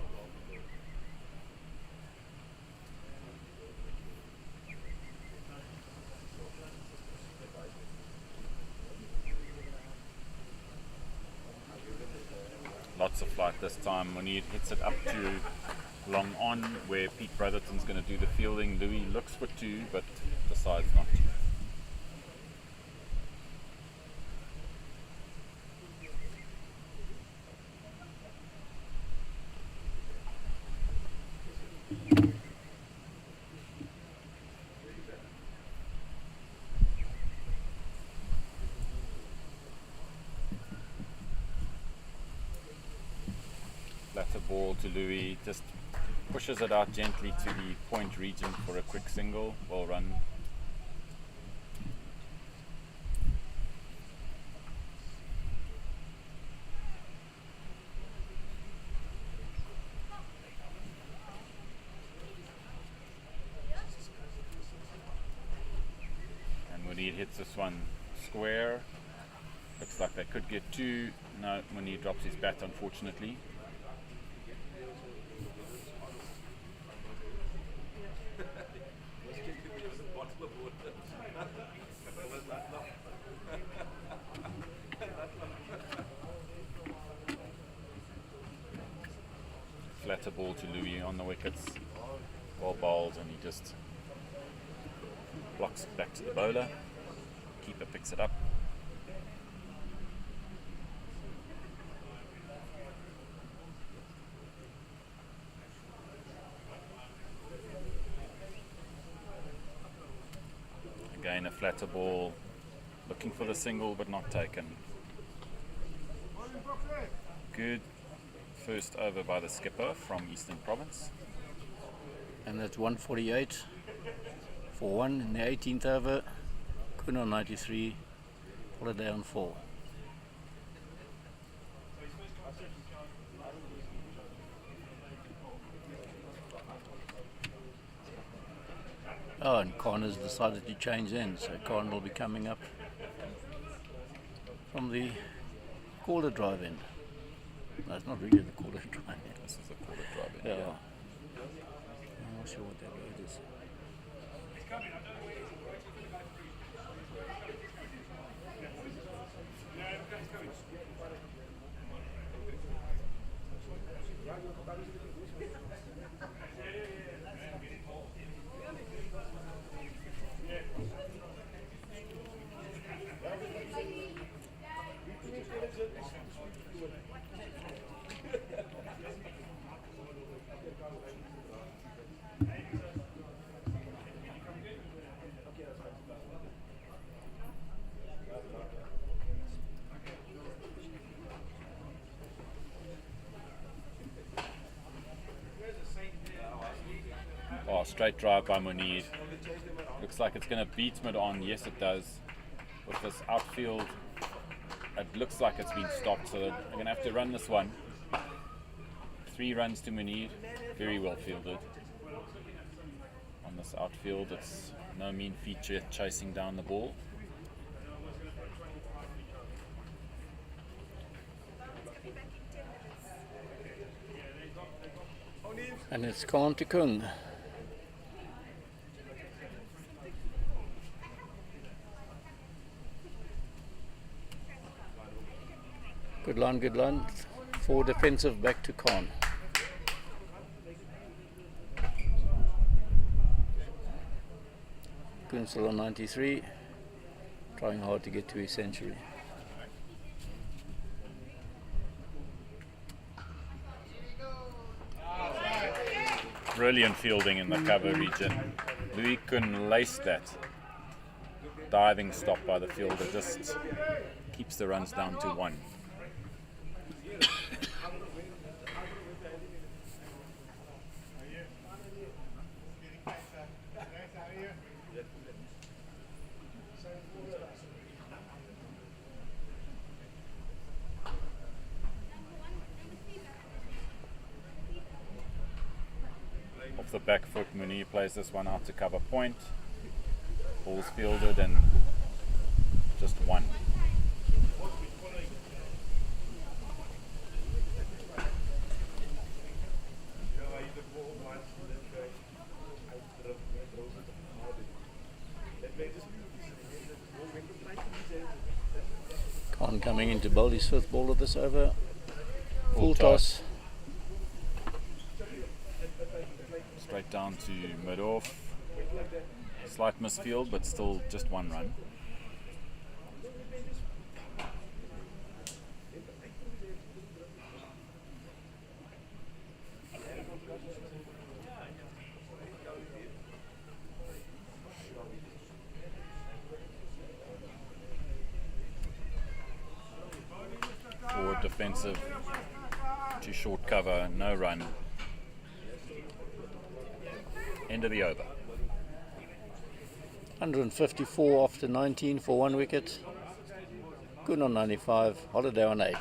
Lots of flight this time. When he hits it up to long on, where Pete Brotherton's going to do the fielding, Louis looks for 2 but decides not to. Flatter ball to Louis, just pushes it out gently to the point region for a quick single. Well run. Munir hits this one square. Looks like they could get 2. No, Munir drops his bat, unfortunately. Flatter ball to Louis on the wickets. Well bowled, and he just blocks it back to the bowler. Keeper picks it up. Again, a flatter ball, looking for the single but not taken. Good first over by the skipper from Eastern Province. And that's 148 for 1 in the 18th over. Kun on 93, Holiday on 4. Oh, and Khan has decided to change ends, so Khan will be coming up from the quarter drive end. No, it's not really the quarter drive end. This is the quarter drive in. Yeah. I'm not sure what that road is. Oh, straight drive by Munir. Looks like it's going to beat mid on. Yes, it does. With this outfield, it looks like it's been stopped, so they're going to have to run this one. 3 runs to Munir. Very well fielded. On this outfield, it's no mean feat chasing down the ball. And it's Khan to Kung. Good line, good line. 4 defensive, back to Khan. Kun still on 93, trying hard to get to his century. Brilliant fielding in the cover region. Louis Kun laced that. Diving stop by the fielder just keeps the runs down to 1. Off the back foot, Munir plays this one out to cover point. Ball's fielded and just 1. Khan coming in to bowl his 5th ball of this over. Full toss. Straight down to mid-off. Slight misfield, but still just 1 run. Forward defensive to short cover, no run. End of the over. 154 after 19 for 1 wicket. Good on 95, Holiday on 8.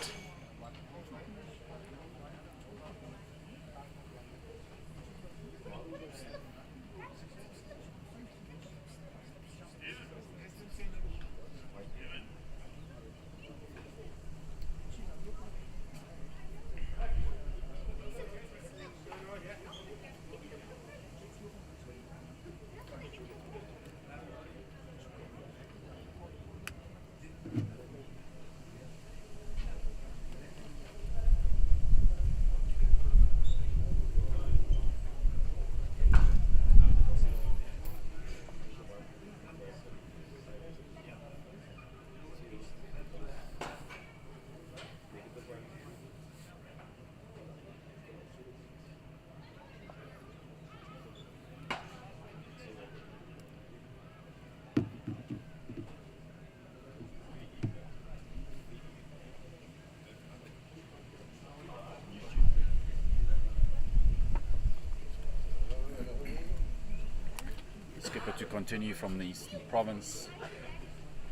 But to continue from the Eastern Province,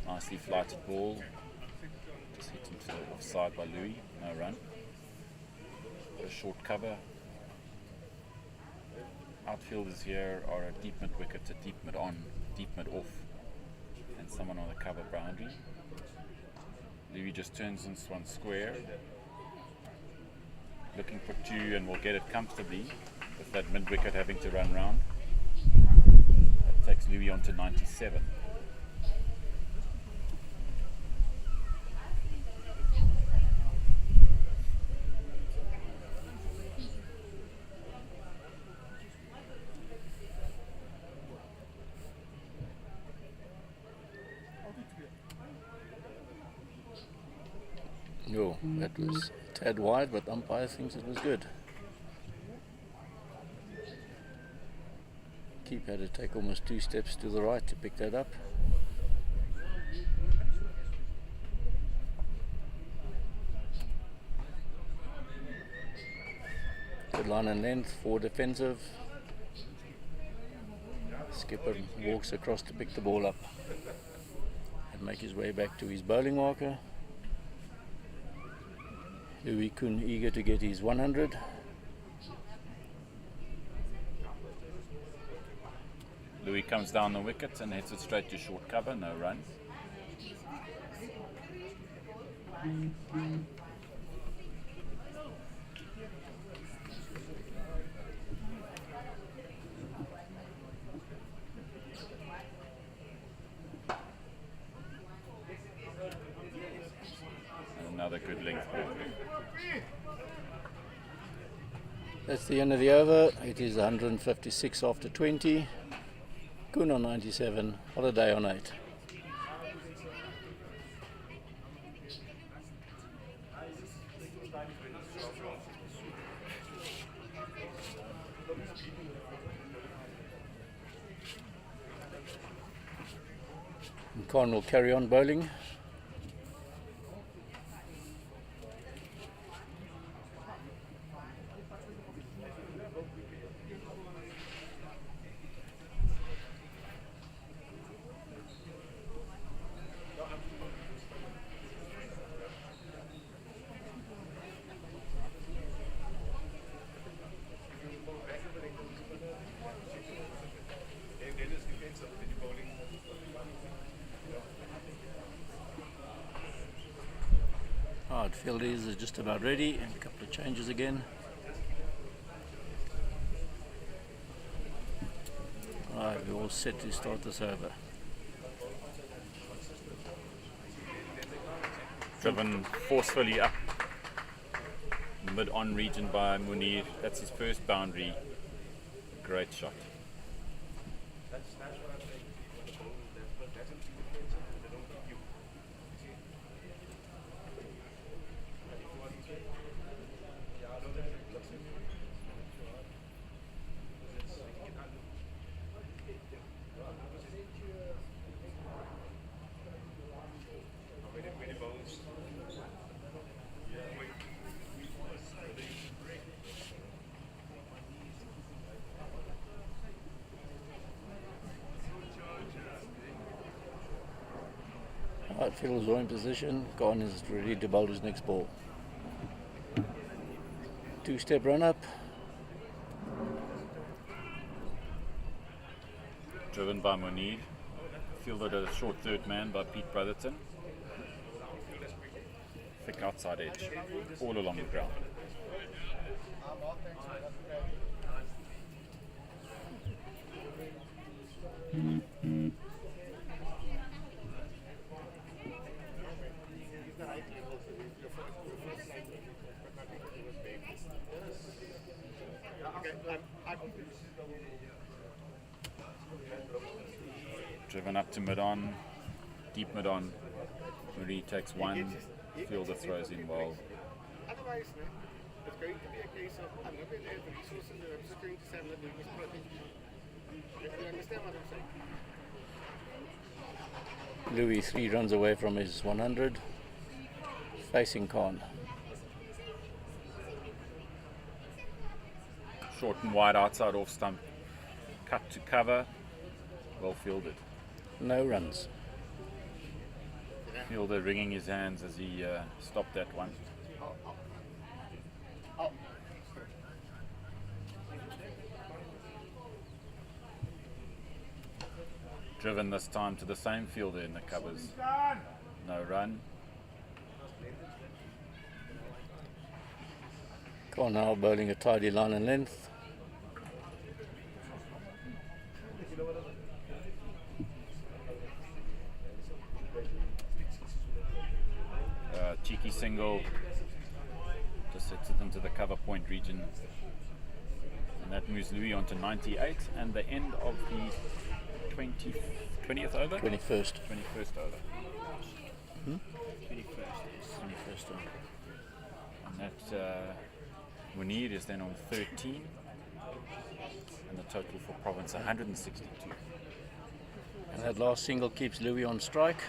nicely flighted ball, just hit into the offside by Louis, no run. A short cover. Outfielders here are a deep mid wicket, a deep mid on, deep mid off, and someone on the cover boundary. Louis just turns into one square, looking for two, and will get it comfortably with that mid wicket having to run round. That takes Louis on to 97. Oh, that was a tad wide, but umpire thinks it was good. Keeper had to take almost 2 steps to the right to pick that up. Good line and length, 4 defensive. Skipper walks across to pick the ball up and make his way back to his bowling marker. Louis Kuhn eager to get his 100. Louis comes down the wicket and hits it straight to short cover, no runs. And another good length ball. That's the end of the over. It is 156 after 20. Kuhn on 97, Holiday on 8. And Khan will carry on bowling. Outfielders are just about ready, and a couple of changes again. Alright, we're all set to start this over. Driven forcefully up mid-on region by Munir. That's his first boundary. Great shot. Outfielders are in position. Khan is ready to bowl his next ball. 2-step run up. Driven by Munir. Fielded at a short third man by Pete Brotherton. Thick outside edge. All along the ground. Driven up to mid-on, deep mid-on. Marie takes one, fielder throws in well. Otherwise, it's going to be a case of I'm not going to have the resources and I'm just going to say I'm not doing this project. You understand what I'm saying? Louis 3 runs away from his 100. Facing Khan. Short and wide outside off stump. Cut to cover. Well fielded. No runs. Fielder wringing his hands as he stopped that one. Driven this time to the same fielder in the covers. No run. Cornell bowling a tidy line and length. Cheeky single. Just sets it into the cover point region. And that moves Louis on to 98 and the end of the 20th over? 21st. 21st over. 21st. And that Munir is then on 13. And the total for Province 162. And that last single keeps Louis on strike.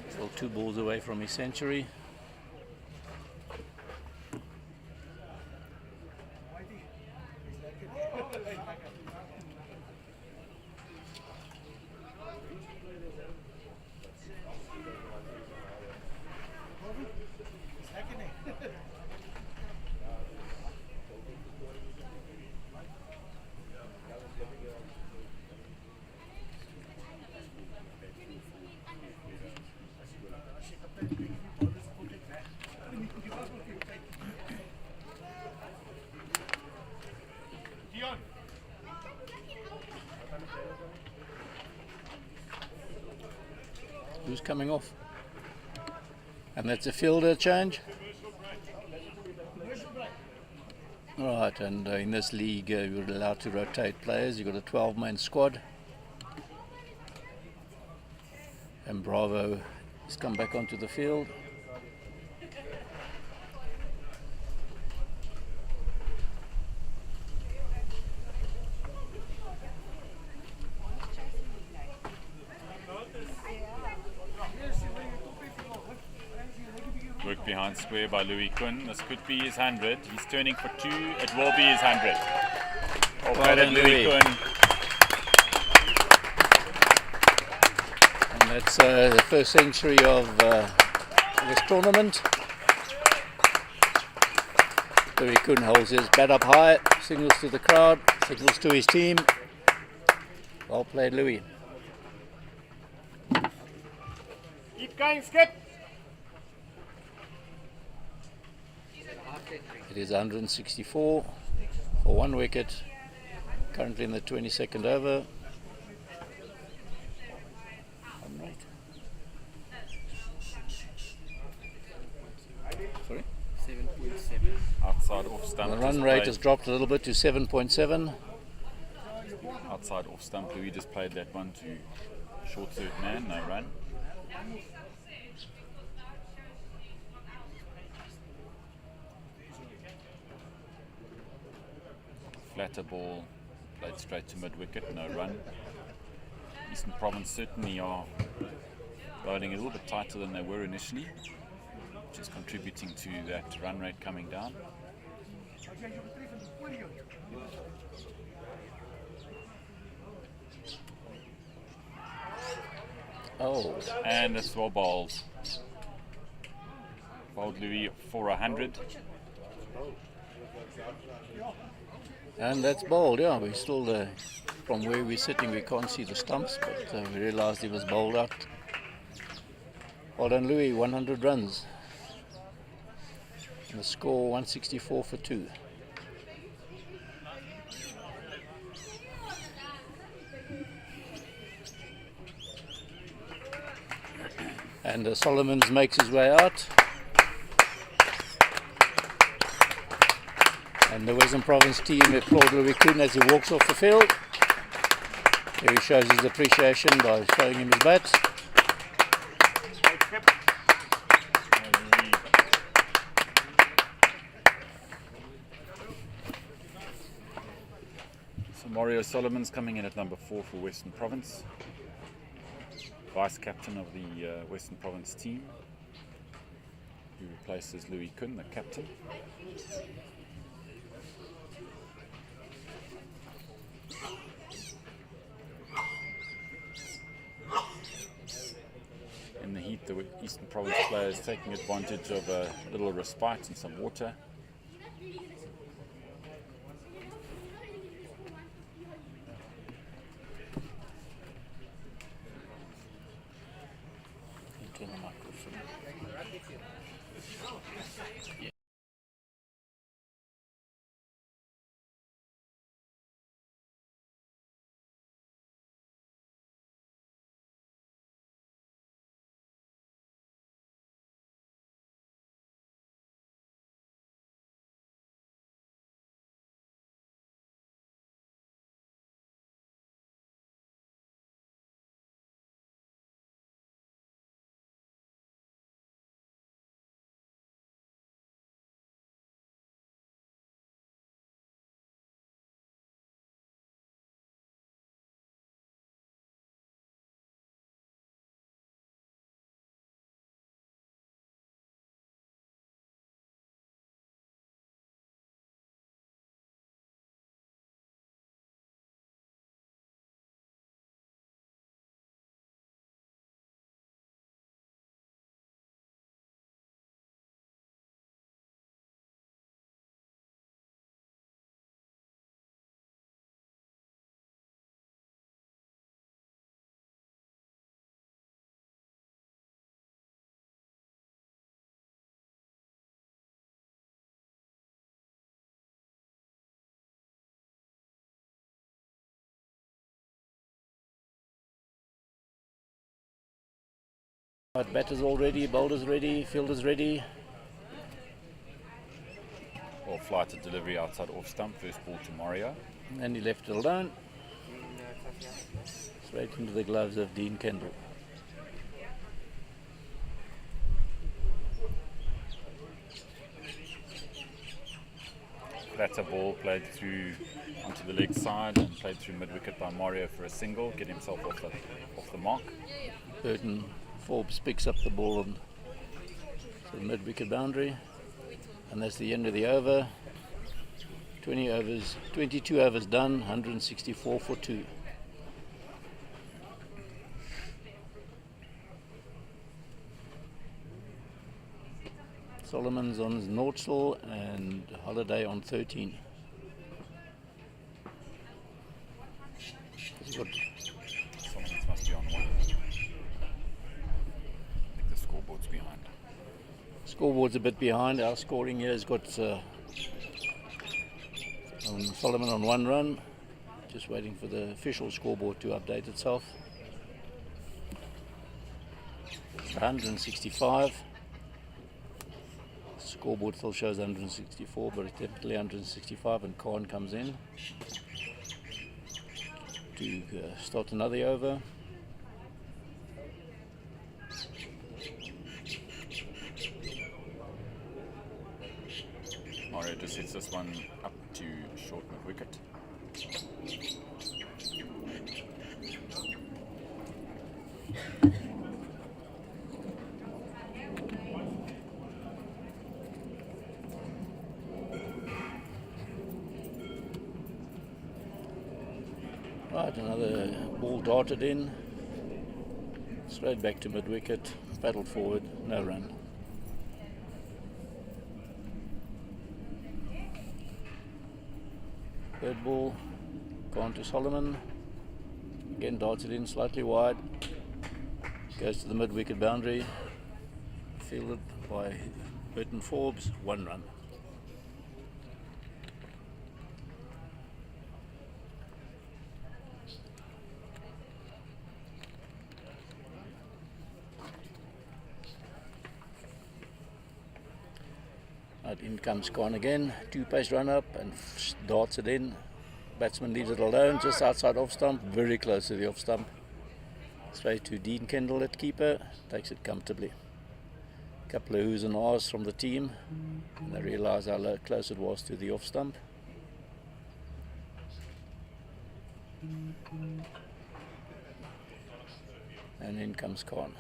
Still 2 balls away from his century. Who's coming off? And that's a fielder change. Right, and in this league you're allowed to rotate players. You've got a 12-man squad. And Bravo has come back onto the field. Work behind square by Louis Kun. This could be his 100. He's turning for 2. It will be his 100. Well done, Louis. Kun. And that's the first century of this tournament. Louis Kun holds his bat up high, signals to the crowd, signals to his team. Well played, Louis. Keep going, Skip. It is 164 for 1 wicket, currently in the 22nd over. Sorry? 7.7. Outside off stump. The run rate has dropped a little bit to 7.7. Outside off stump. Louis just played that one to short third man. No run. Flatter ball, played straight to mid wicket, no run. Eastern Province certainly are bowling a little bit tighter than they were initially, which is contributing to that run rate coming down. Oh, And it's well bowled. Bowled Louis for 100. and that's bowled, yeah. We still, from where we're sitting, we can't see the stumps, but we realized he was bowled out. Well done, Louis, 100 runs. And the score 164 for 2. And Solomons makes his way out. And the Western Province team applaud Louis Kun as he walks off the field. Here he shows his appreciation by showing him his bat. So Mario Solomon's coming in at number 4 for Western Province. Vice captain of the Western Province team, who replaces Louis Kun, the captain. think the Eastern Province players taking advantage of a little respite and some water. Turn the microphone. Right, batters all ready, bowlers ready, fielders ready. Or flight of delivery outside off stump, first ball to Mario. And he left it alone. Straight into the gloves of Dean Kendall. That's a ball played through onto the leg side and played through mid-wicket by Mario for a single, get himself off the mark. Burton Forbes picks up the ball on the mid-wicket boundary, and that's the end of the over. 22 overs done, 164 for 2. Solomon's on his Nordsel and Holiday on 13. He's got Solomons must be on 1. I think the scoreboard's behind. scoreboard's a bit behind. Our scoring here has got Solomon on 1 run. Just waiting for the official scoreboard to update itself. 165. Scoreboard still shows 164, but it's definitely 165, and Khan comes in to start another over. Mario just hits this one up to short mid-wicket. Right, another ball darted in, straight back to mid-wicket, paddled forward, no run. Third ball, gone to Solomon, again darted in slightly wide, goes to the mid-wicket boundary, fielded by Burton Forbes, 1 run. In comes Khan again, 2-pace run up and darts it in. Batsman leaves it alone, just outside off stump, very close to the off stump. Straight to Dean Kendall at keeper, takes it comfortably. Couple of who's and ahs from the team, and they realise how close it was to the off stump. And in comes Khan.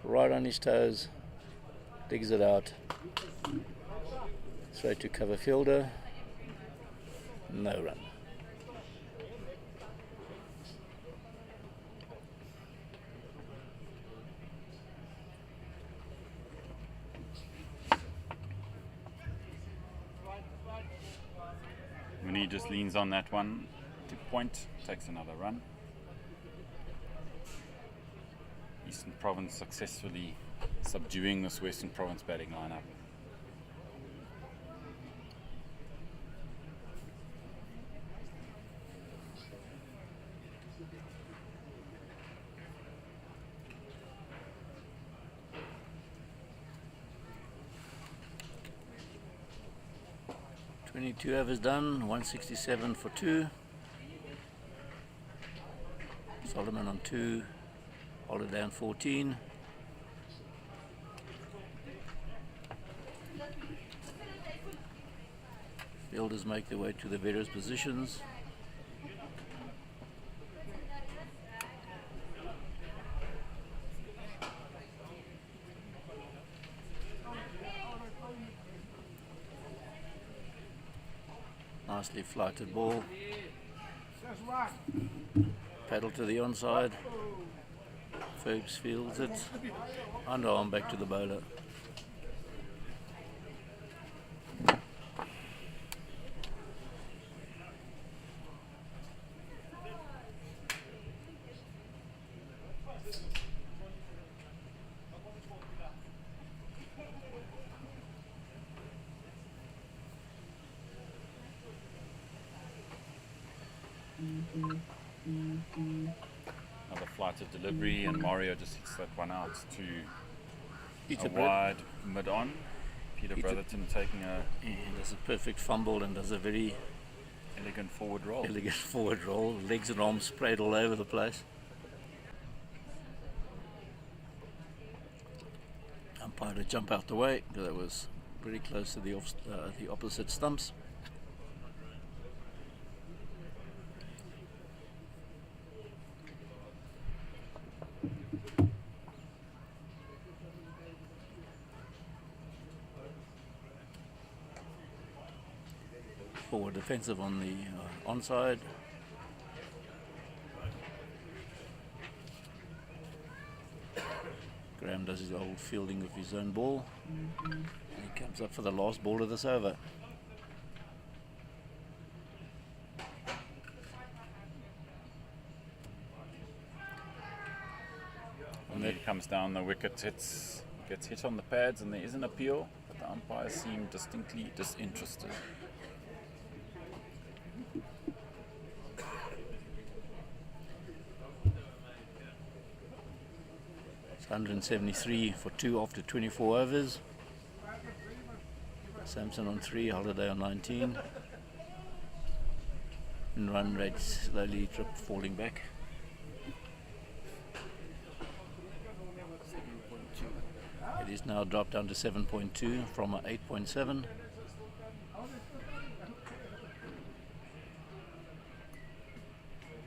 Right on his toes, digs it out. Straight to cover fielder, no run. just leans on that one to point, takes another run. Eastern Province successfully subduing this Western Province batting lineup. Two overs done, 167 for 2. Solomon on 2, Holiday on 14. Fielders make their way to the various positions. Nicely flighted ball. Paddle to the onside. Fergs fields it. Underarm back to the bowler. Another flighted delivery, and Mario just hits that one out to Peter a wide mid-on. Peter Brotherton taking a does a perfect fumble and does a very elegant forward roll. Legs and arms sprayed all over the place. Umpire to jump out the way because that was pretty close to the opposite stumps. Forward defensive on the onside. Graham does his old fielding of his own ball. And he comes up for the last ball of this over. And he comes down the wicket, gets hit on the pads, and there is an appeal, but the umpires seem distinctly disinterested. It's 173 for 2 after 24 overs. Sampson on 3, Holiday on 19. And run rate slowly falling back. It is now dropped down to 7.2 from 8.7.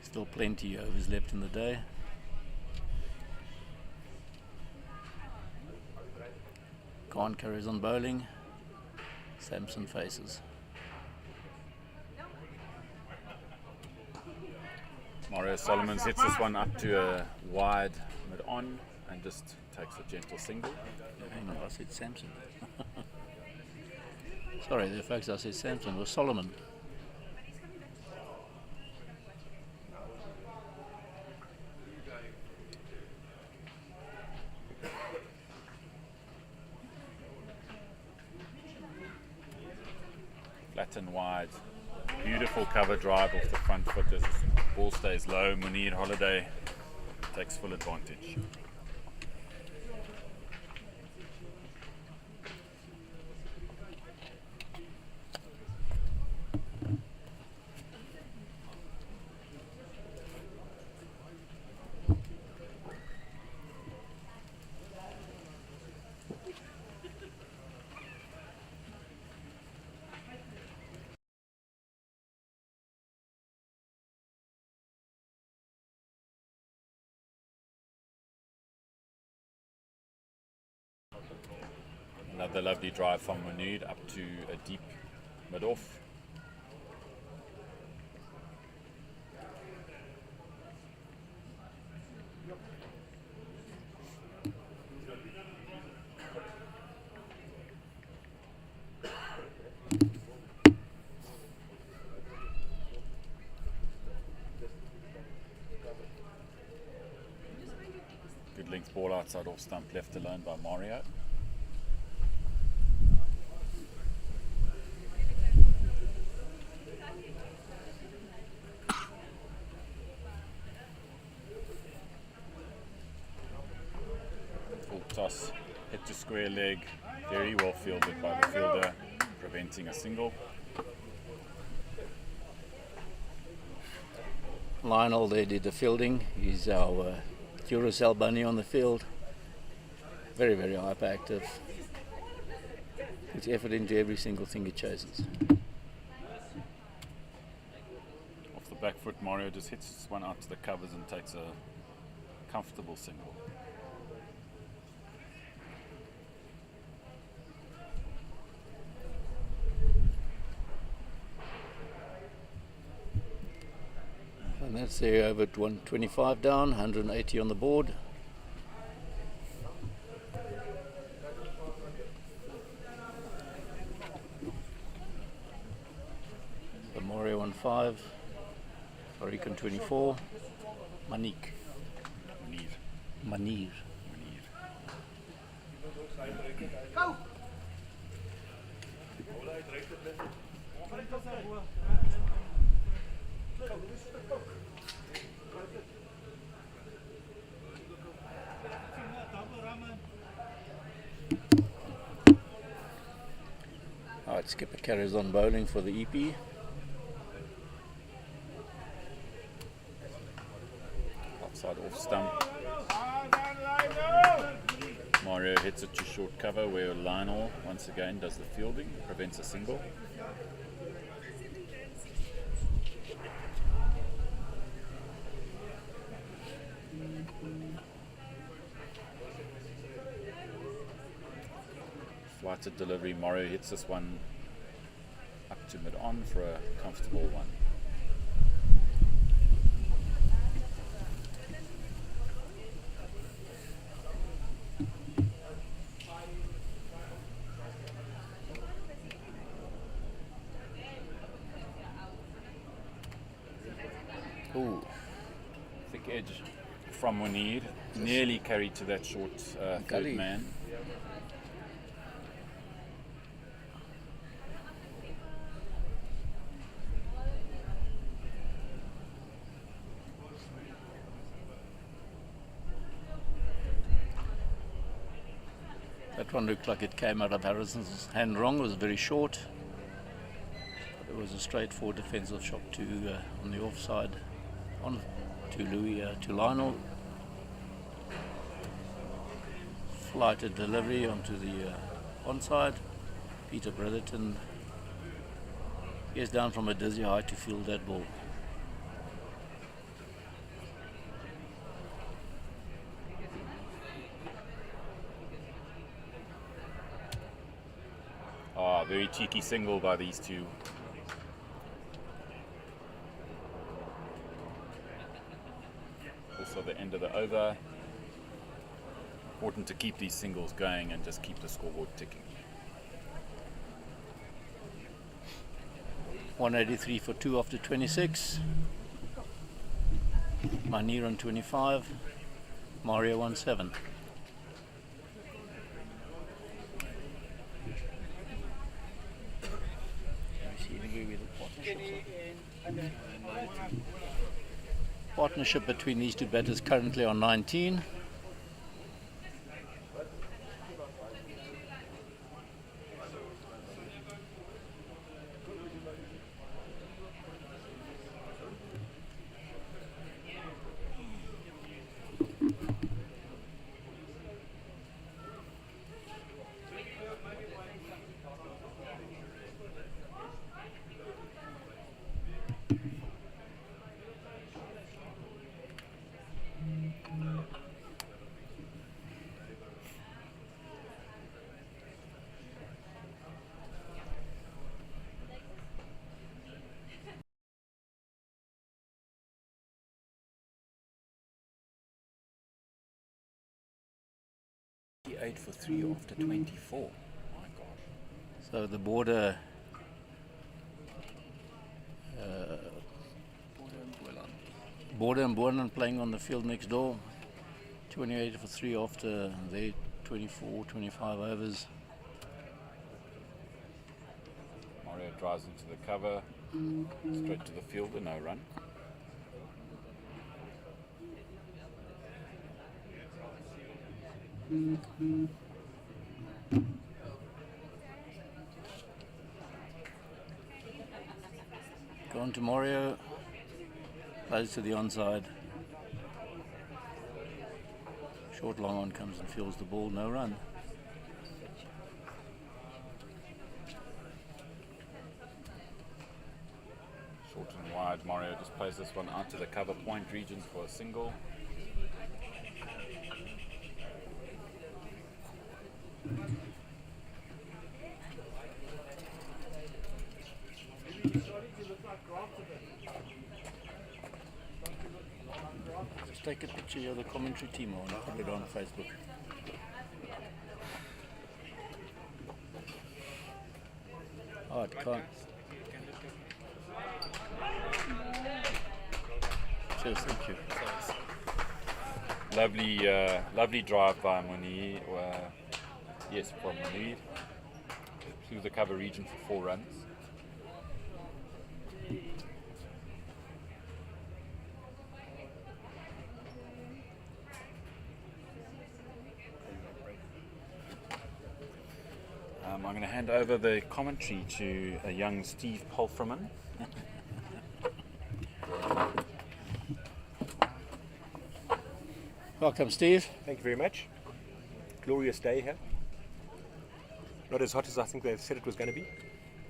Still plenty overs left in the day. Khan carries on bowling. Sampson faces. Mario Solomon hits this one up to a wide mid-on and just takes a gentle single. Hang on, I said Sampson. Sorry there folks, I said Sampson. It was Solomon. Flat and wide. Beautiful cover drive off the front foot as ball stays low. Munir Holiday takes full advantage. Another lovely drive from Munir up to a deep mid-off. outside off stump left alone by Mario. Full toss, hit to square leg, very well fielded by the fielder, preventing a single. Lionel there did the fielding. He's our Duracell bunny on the field. Very, very hyperactive. Puts effort into every single thing he chases. Off the back foot, Mario just hits this one out to the covers and takes a comfortable single. And that's there over at 125 down, 180 on the board. The Morio on 5, Orican 24, Manik, Manir. Alright, Skipper carries on bowling for the EP. Outside off stump. Mario hits it to short cover where Lionel once again does the fielding, prevents a single. Flighted delivery, Mario hits this one up to mid-on for a comfortable one. Ooh, Thick edge from Munir, nearly carried to that short third Gully. man. that one looked like it came out of Harrison's hand wrong. It was very short. It was a straightforward defensive shot to on the offside, on to Louis, to Lionel. Flighted delivery onto the onside. Peter Brotherton is down from a dizzy height to field that ball. Ah, very cheeky single by these two. Also the end of the over. Important to keep these singles going and just keep the scoreboard ticking. 183 for 2 after 26. Manir on 25. Mario on 7. Partnership between these two batters currently on 19. Eight for 3 after 24. My gosh. So the border Border and Bourne playing on the field next door. 28 for 3 after their 24, 25 overs. Mario drives into the cover, straight to the fielder, no run. Gone to Mario, plays to the onside. Short long on comes and fields the ball, no run. Short and wide, Mario just plays this one out to the cover point regions for a single. Just take a picture of the commentary team and put it on Facebook. Oh, it can't. Cheers, thank you. Lovely drive by Moni. Yes, from Moni through the cover region for 4 runs. I'm going to hand over the commentary to a young Steve Polframan. Welcome, Steve. Thank you very much. Glorious day here. Not as hot as I think they've said it was going to be.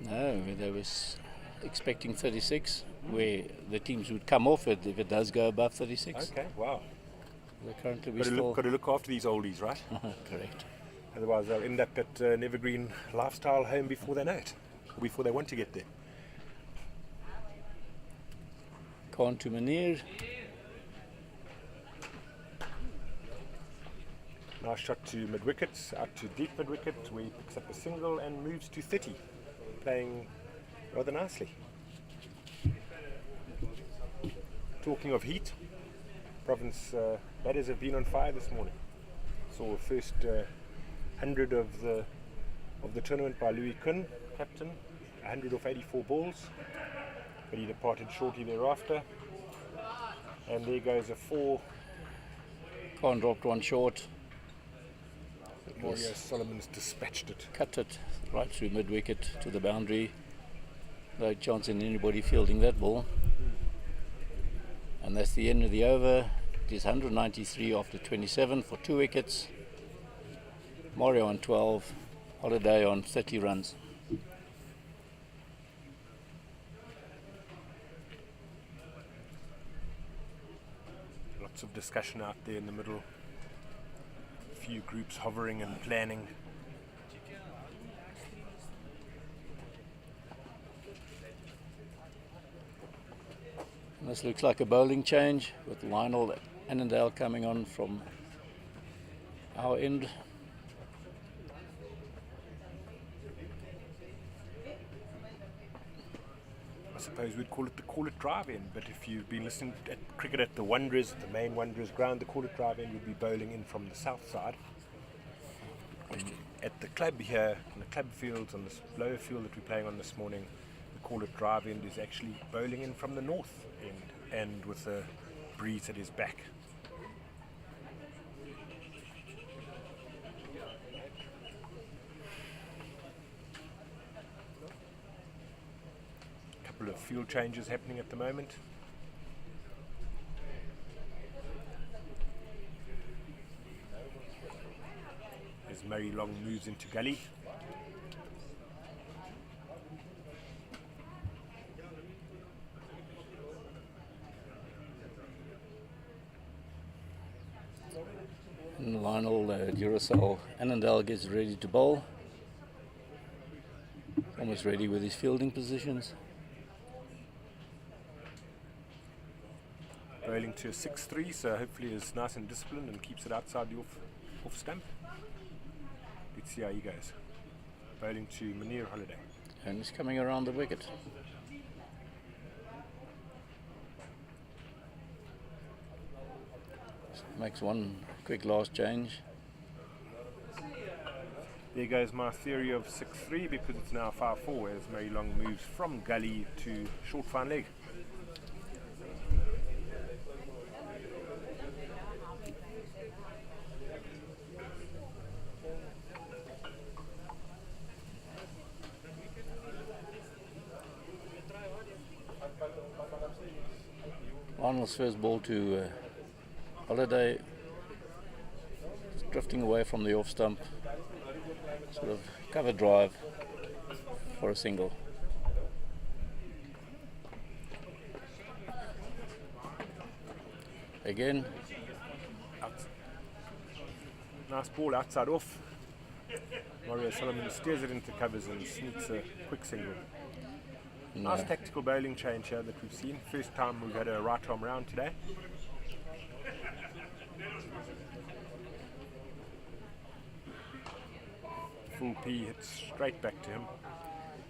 No, they was expecting 36, where the teams would come off it if it does go above 36. Okay, wow. Currently we Got still... to look after these oldies, right? Correct. Otherwise they'll end up at an evergreen lifestyle home before they know it, or before they want to get there. Khan to Munir. Nice shot to mid-wicket, out to deep mid-wicket, where he picks up a single and moves to 30, playing rather nicely. Talking of heat, Province batters have been on fire this morning. Saw the first 100 of the tournament by Louis Kuhn, captain, 100 off 84 balls, but he departed shortly thereafter. And there goes a 4. Khan dropped one short. Mario Solomon's dispatched it. Cut it right through mid-wicket to the boundary. No chance in anybody fielding that ball. And that's the end of the over. It is 193 after 27 for 2 wickets. Mario on 12, Holiday on 30 runs. Lots of discussion out there in the middle. Few groups hovering and planning. And this looks like a bowling change with Lionel Annandale coming on from our end. I suppose we'd call it drive-in, but if you've been listening at cricket at the Wanderers, the main Wanderers ground, the call it drive-in would be bowling in from the south side. At the club here, on the club fields, on this lower field that we're playing on this morning, the call it drive-in is actually bowling in from the north end, and with a breeze at his back. Couple of field changes happening at the moment. As Murray Long moves into gully. And Lionel Duracell Annandale gets ready to bowl. Almost ready with his fielding positions. Bowling to a 6-3, so hopefully is nice and disciplined and keeps it outside the off stump. Let's see how he goes. Bowling to Munir Holiday. And he's coming around the wicket. makes one quick last change. There goes my theory of 6-3 because it's now 5-4 as Mary Long moves from gully to short fine leg. Lionel's first ball to Holiday, drifting away from the off stump, sort of cover drive for a single. Again, nice ball outside off. Mario Solomon steers it into covers and sneaks a quick single. Nice tactical bowling change here that we've seen. First time we've had a right arm round today. Full P hits straight back to him.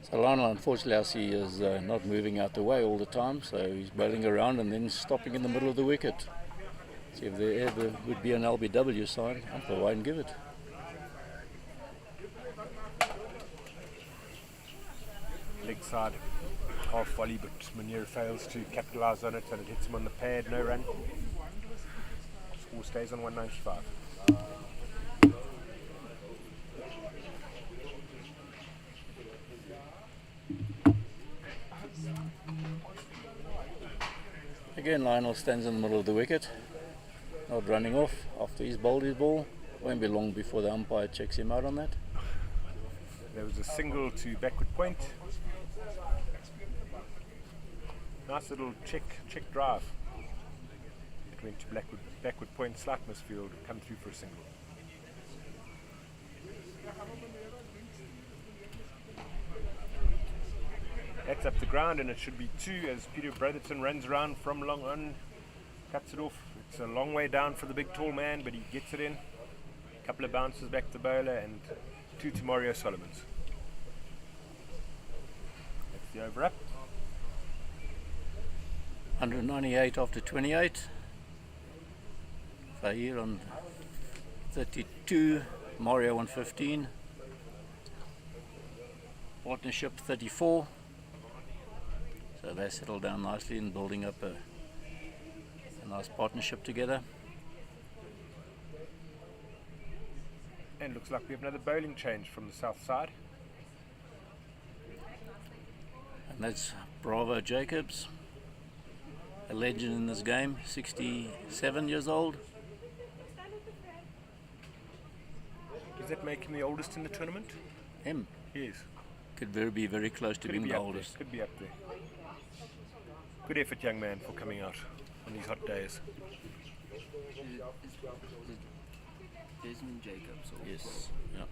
So Lionel, unfortunately, I see is not moving out the way all the time, so he's bowling around and then stopping in the middle of the wicket. See if there ever would be an LBW sign, umpire won't give it. Leg side, half volley, but Munir fails to capitalise on it and it hits him on the pad, no run. Score stays on 195. Again, Lionel stands in the middle of the wicket, not running off after he's bowled his ball. Won't be long before the umpire checks him out on that. There was a single to backward point. Nice little check drive. It went to backward point, slight misfield, come through for a single. That's up the ground and it should be 2 as Peter Brotherton runs around from long on, cuts it off. It's a long way down for the big tall man, but he gets it in. A couple of bounces back to bowler and 2 to Mario Solomons. That's the over up. 198 after 28. Fahir on 32, Mario on 15. Partnership 34. So they settle down nicely in building up a nice partnership together. And looks like we have another bowling change from the south side. And that's Bravo Jacobs, a legend in this game, 67 years old. Does that make him the oldest in the tournament? Him Yes. could be very close to being the oldest. Could be up there. Good effort, young man, for coming out on these hot days. Desmond Jacobs. Or Yes. Yeah.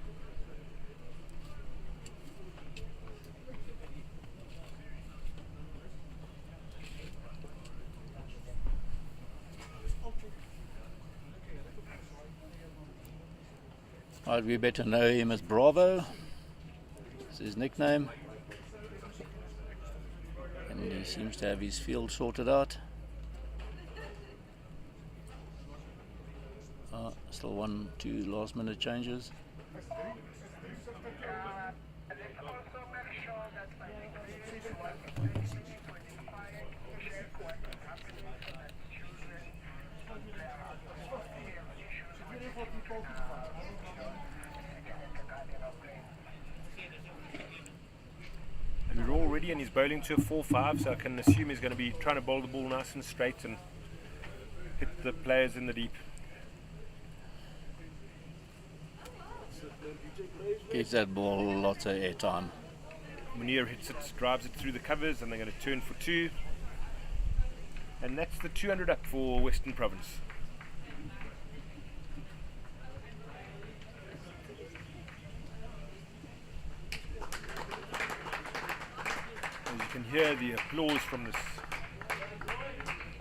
Right, we better know him as Bravo. That's his nickname. And he seems to have his field sorted out. Still 1-2 last minute changes. And we're all ready and he's bowling to a 4-5, so I can assume he's going to be trying to bowl the ball nice and straight and hit the players in the deep. Gives that ball lots of airtime. Munir hits it, drives it through the covers, and they're going to turn for 2. And that's the 200 up for Western Province. As you can hear the applause from this,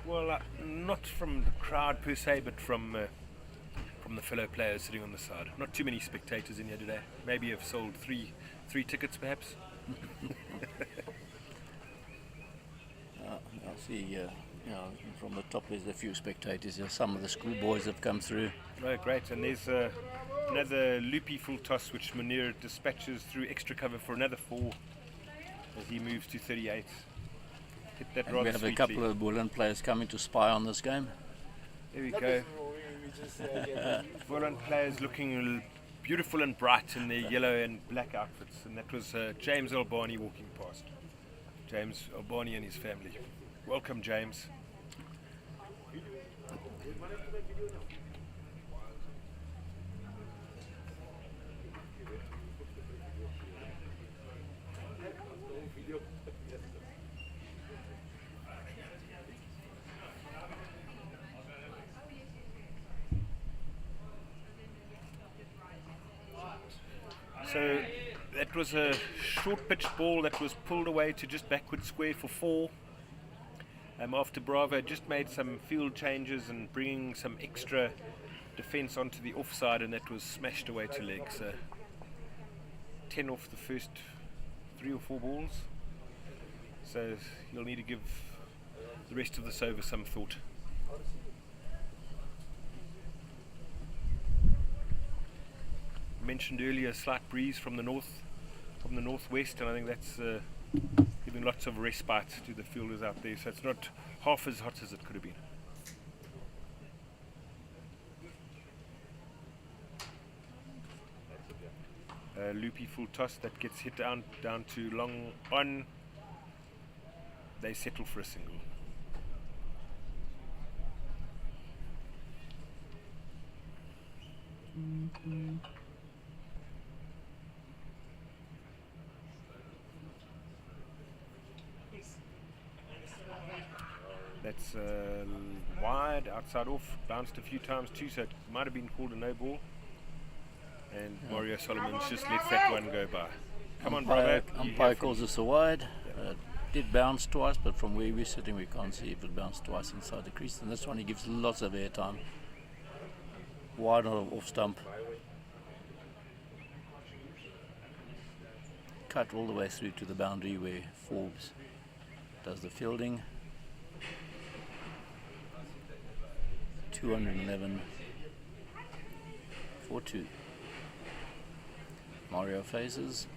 well, not from the crowd per se, but from the fellow players sitting on the side. Not too many spectators in here today. Maybe have sold three tickets perhaps. I see from the top there's a few spectators here. Some of the schoolboys have come through. Oh, great. And there's another loopy full toss which Munir dispatches through extra cover for another 4 as he moves to 38. Hit that And rather we have sweetly. a couple of Bullen players coming to spy on this game. There we go. Volant players looking beautiful and bright in their yellow and black outfits, and that was James Albani walking past. James Albani and his family. Welcome, James. So that was a short pitched ball that was pulled away to just backward square for 4. After Bravo just made some field changes and bringing some extra defence onto the offside, and that was smashed away to leg. So 10 off the first 3 or 4 balls. So you'll need to give the rest of this over some thought. Mentioned earlier, a slight breeze from the northwest, and I think that's giving lots of respite to the fielders out there, so it's not half as hot as it could have been. Loopy full toss that gets hit down to long on. They settle for a single. That's wide, outside off, bounced a few times too, so it might have been called a no ball. And Mario Solomons just lets that one go by. Come on, Bravo. Umpire calls us a wide. Did bounce twice, but from where we're sitting, we can't see if it bounced twice inside the crease. And this one, he gives lots of air time. Wide off stump. Cut all the way through to the boundary where Forbes does the fielding. 211 for 2. Mario faces.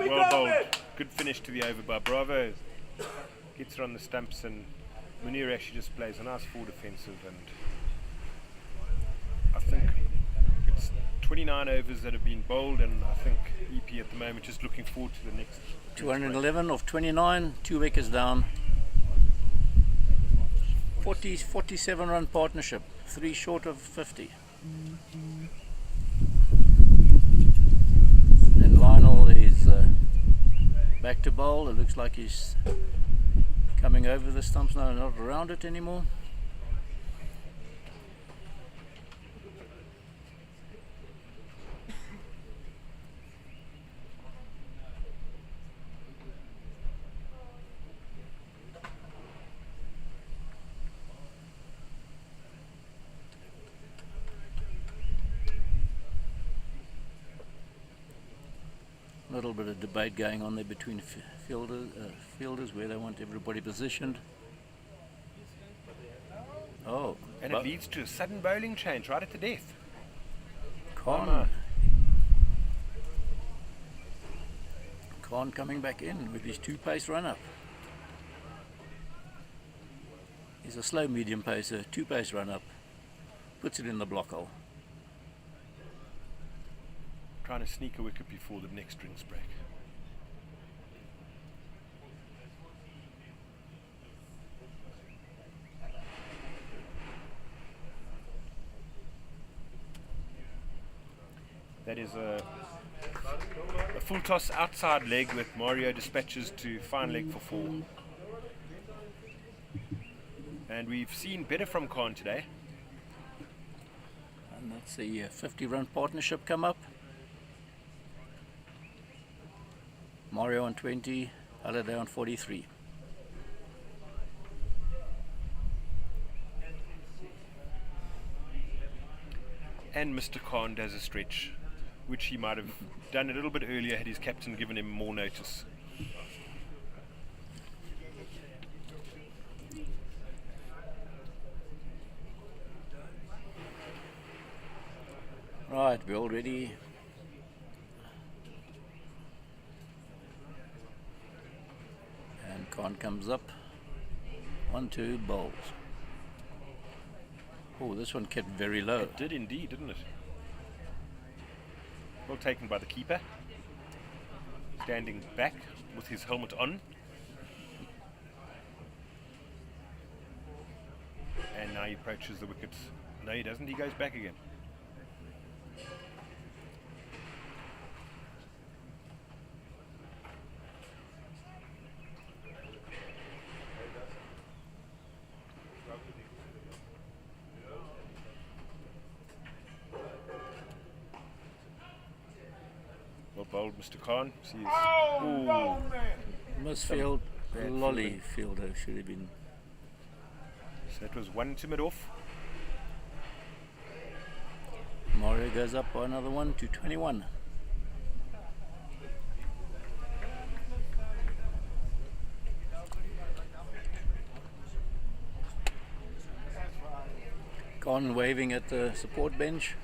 Well bowled. Good finish to the over by Bravo. Gets it on the stumps, and Munir actually just plays a nice 4 defensive, and I think it's 29 overs that have been bowled, and I think EP at the moment just looking forward to the next 211 of 29, 2 wickets down. 47 run partnership, 3 short of 50. And Lionel is back to bowl. It looks like he's coming over the stumps now, not around it anymore. Little bit of debate going on there between fielders where they want everybody positioned. Oh, and it leads to a sudden bowling change right at the death. Khan coming back in with his 2 pace run up. He's a slow medium pacer, 2 pace run up, puts it in the block hole. Trying to sneak a wicket before the next drinks break. That is a full toss outside leg with Mario dispatches to fine leg for 4. And we've seen better from Khan today. And that's the 50 run partnership come up. Mario on 20, Halliday on 43. And Mr. Khan does a stretch which he might have done a little bit earlier had his captain given him more notice. Right, we're all ready. And Khan comes up. 1-2, bowls. Oh, this one kept very low. It did indeed, didn't it? Well taken by the keeper. Standing back with his helmet on. And now he approaches the wickets. No, he doesn't. He goes back again. Well bowled, Mr. Khan. Misfield, lolly fielder should have been. So that was one to mid-off. Mario goes up by another one to 21. Khan waving at the support bench.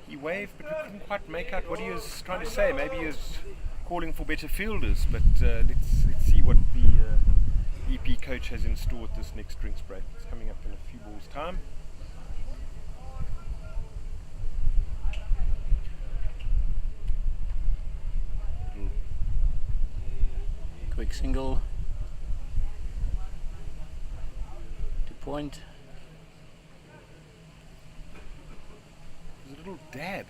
He waved, but we couldn't quite make out what he was trying to say. Maybe he was calling for better fielders, but let's see what the EP coach has in store at this next drinks break. It's coming up in a few balls' time. Quick single to point. There's a little dab.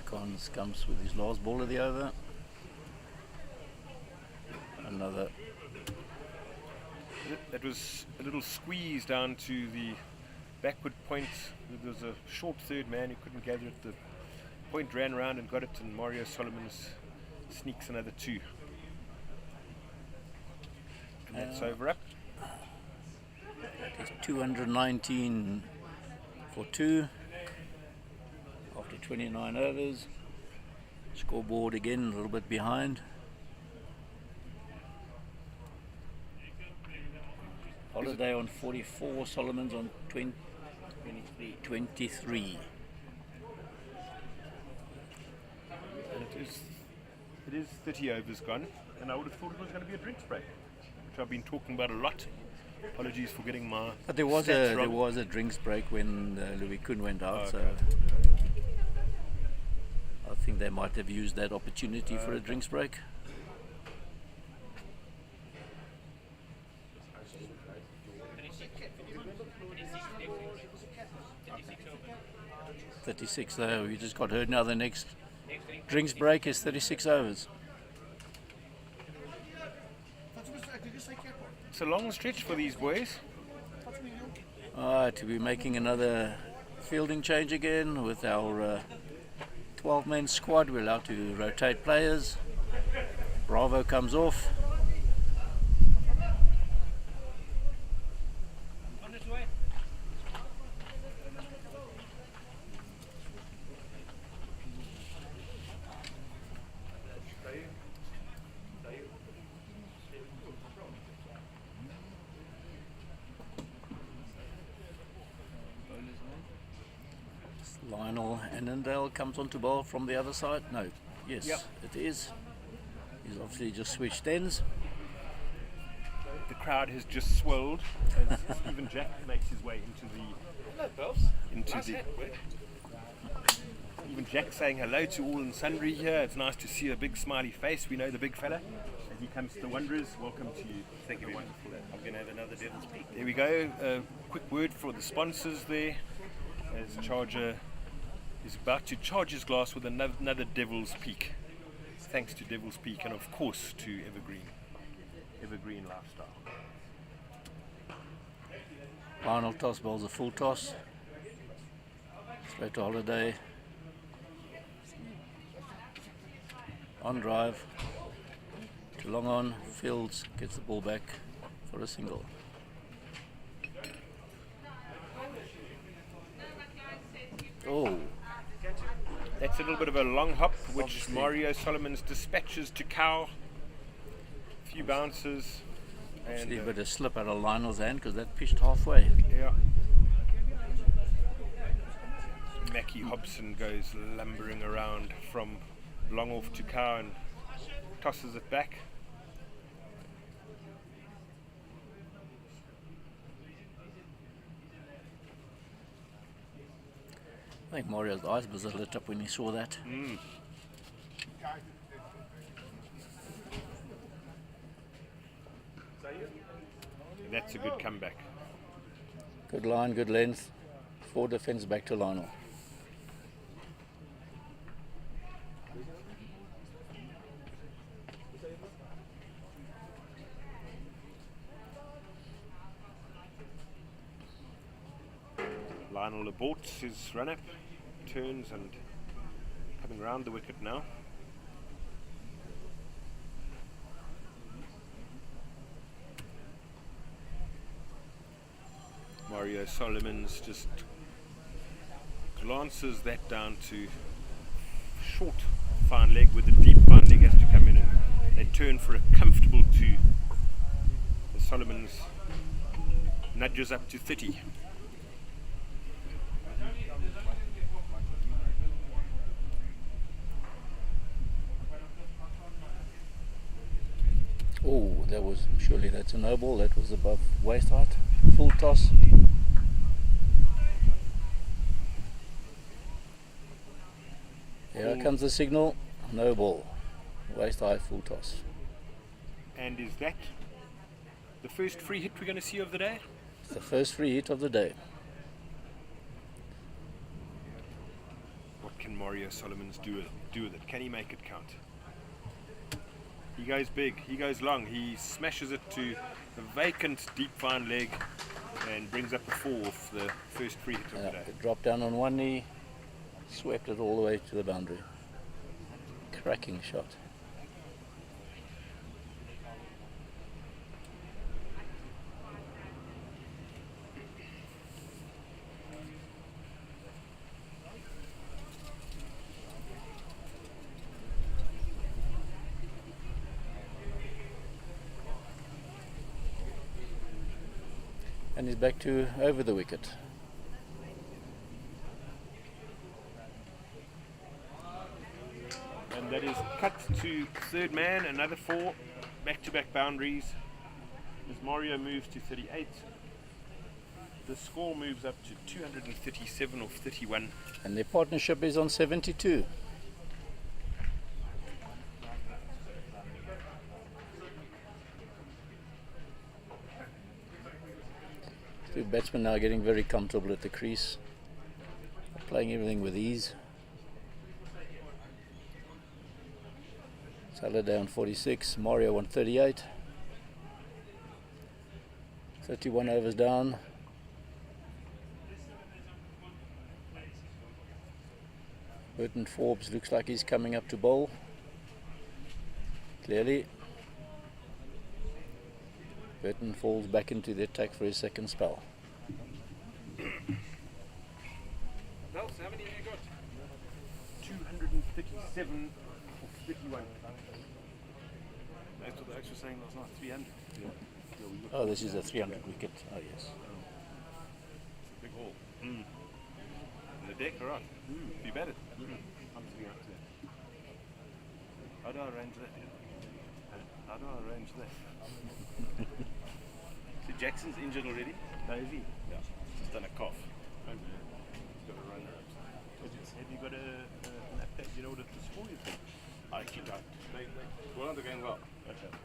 Khan comes with his last ball of the over. Another. That was a little squeeze down to the backward point. There was a short third man who couldn't gather it. The point ran around and got it, and Mario Solomons sneaks another two. And that's over up. It's 219 for 2 after 29 overs. Scoreboard again a little bit behind. Holiday on 44, Solomons on 23. And it is 30 overs gone, and I would have thought it was going to be a drinks break, which I've been talking about a lot. Apologies for getting my But there was stats a wrong. there was a drinks break when Louis Kuhn went out, Okay. so I think they might have used that opportunity for a drinks break. .36 though, we just got heard now the next drinks break is 36 overs. It's a long stretch for these boys. To be making another fielding change again with our 12-man squad. We're allowed to rotate players. Bravo comes off. Lionel Annandale comes onto bowl from the other side. No, yes, Yep. it is. He's obviously just switched ends. The crowd has just swelled as Stephen Jack makes his way into the even Jack saying hello to all and sundry here. It's nice to see a big smiley face. We know the big fella as he comes to the Wanderers. Welcome to you. Thank you very much. I'm going to have another Devil's Peak. There we go. A quick word for the sponsors there, as Charger is about to charge his glass with another Devil's Peak. Thanks to Devil's Peak and of course to Evergreen Lifestyle. Final toss bowls a full toss. Straight to Holiday. On drive. to long on. Fields gets the ball back for a single. Oh, That's a little bit of a long hop, which Obviously. Mario Solomons dispatches to Cow. A few bounces. actually a And bit of slip out of Lionel's hand because that pitched halfway. yeah. Mackie Hobson goes lumbering around from long off to Cow and tosses it back. I think Mario's eyes was lit up when he saw that. That's a good comeback. Good line, good length. 4 defence back to Lionel. Lionel aborts his run up, turns and coming round the wicket now. Mario Solomons just glances that down to short fine leg, with the deep fine leg has to come in, and they turn for a comfortable 2. The Solomons nudges up to 30. Oh, that was, surely that's a no ball. That was above waist height. Full toss. Here comes the signal. No ball. Waist high, full toss. And is that the first free hit we're going to see of the day? It's the first free hit of the day. What can Mario Solomons do with it? Can he make it count? He goes big, he goes long, he smashes it to the vacant deep fine leg and brings up a 4 off the first free hit of the day. Dropped down on one knee, swept it all the way to the boundary. Cracking shot. And he's back to over the wicket. And that is cut to third man, another 4 back-to-back boundaries as Mario moves to 38. The score moves up to 237 off 31. And their partnership is on 72. Two batsmen now getting very comfortable at the crease, playing everything with ease. Saturday on 46, Mario on 38. 31 overs down. Burton Forbes looks like he's coming up to bowl. Clearly. Burton falls back into the attack for his second spell. Nels, how many have you got? 237 off 31. That's what the extra saying last night, 300. Oh, this is a 300 wicket. Oh, yes. Big haul. And the deck, alright. Be better. I'm sitting out there. How do I arrange that? How do I arrange that? So Jackson's injured already? No, is he? Yeah. Just done a cough. He's got a run. Have you got an update? Do you know what the score is? I actually don't. Well, they're going well. Okay.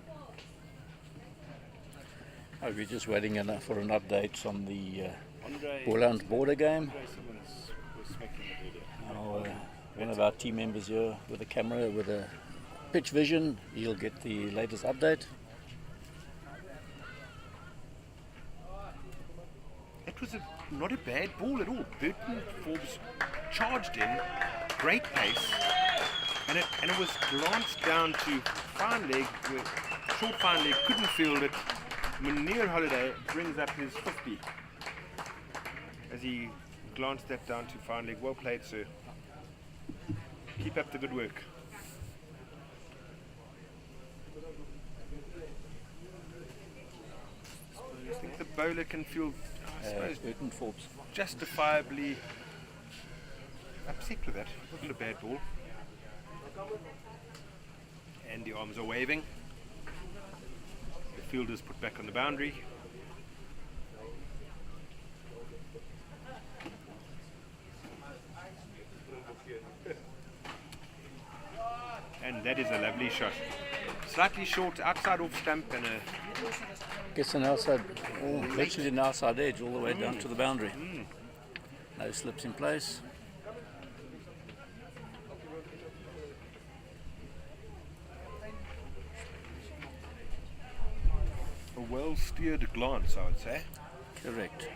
Oh, we're just waiting for an update on the Andre Boland border game. Simmons was smacking it earlier. One of our team members here with a camera, with a pitch vision, he'll get the latest update. It was not a bad ball at all. Burton Forbes charged in, great pace, and it was glanced down to fine leg, short fine leg, couldn't field it. Munir Holiday brings up his 50 as he glanced that down to fine leg. Well played, sir. Keep up the good work. I think the bowler can feel, I suppose, Burton Forbes. justifiably upset with that. It wasn't a bad ball. And the arms are waving. The fielder's put back on the boundary. And that is a lovely shot. Slightly short, outside off stump, and a Gets an outside, literally an outside edge all the way down to the boundary. No slips in place. well steered glance, I would say. Correct.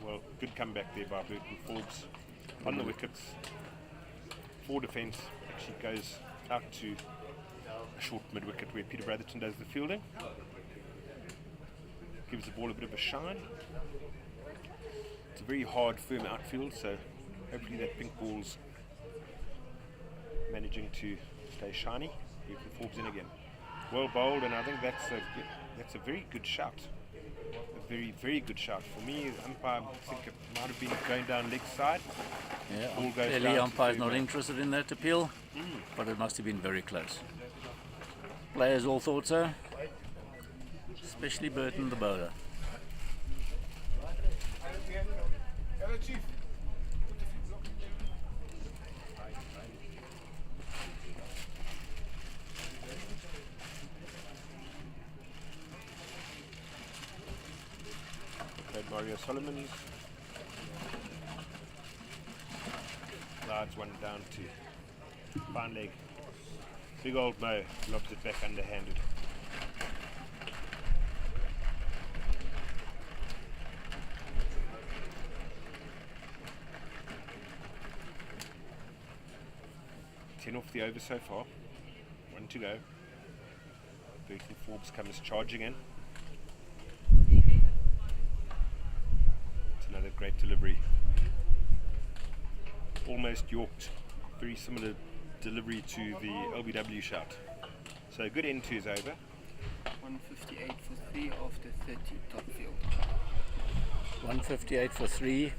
Well, good comeback there by Burton Forbes on the wickets. For defence, actually goes out to a short mid wicket where Peter Brotherton does the fielding. Gives the ball a bit of a shine. It's a very hard, firm outfield, so hopefully that pink ball's managing to stay shiny. Burton Forbes in again. Well bowled, and I think that's a very good shout. A very, very good shout. For me, as umpire, I think it might have been going down leg side. Yeah, Ball goes clearly down to umpire's not favour. interested in that appeal, but it must have been very close. Players all thought so, especially Burton, the bowler. Played Mario Solomons. Large one down to fine leg. Big old Mo lobs it back underhanded. Ten off the over so far. One to go. Burton Forbes comes charging in. It's another great delivery. Almost yorked. Very similar delivery to the LBW shout. So good end to his over. 158 for 3 after 30 top field. 158 for 3,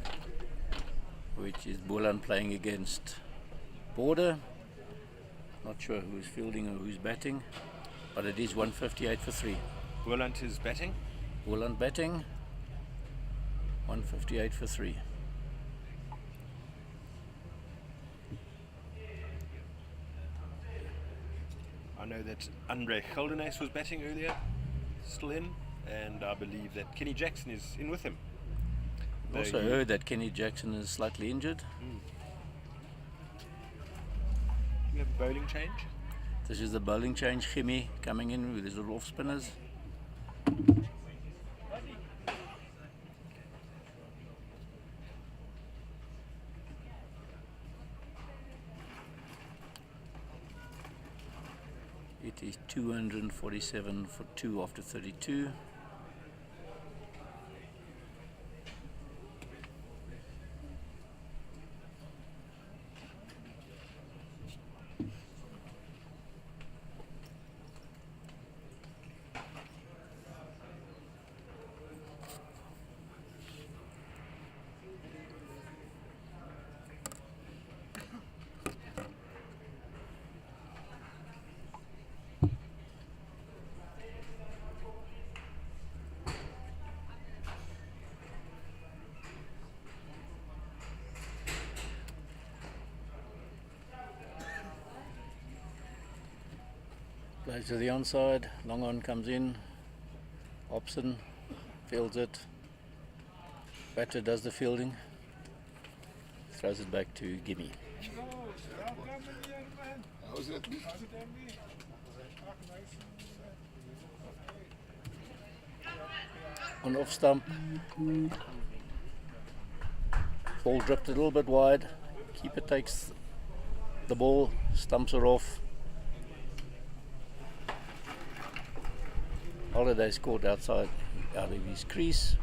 which is Bolan playing against Border. Not sure who's fielding or who's batting, but it is 158 for 3. Boland is batting. Bolan batting, 158 for 3. I know that Andre Geldenes was batting earlier, still in, and I believe that Kenny Jackson is in with him. Also heard that Kenny Jackson is slightly injured. We have a bowling change. This is the bowling change. Jimmy coming in with his little off spinners. It is 247 for 2 after 32. Plays to the onside, long on comes in, Hobson fields it, batter does the fielding, throws it back to Gimme. How's it? On off stump. Ball dripped a little bit wide. Keeper takes the ball, stumps her off. Holiday scored outside out of his crease.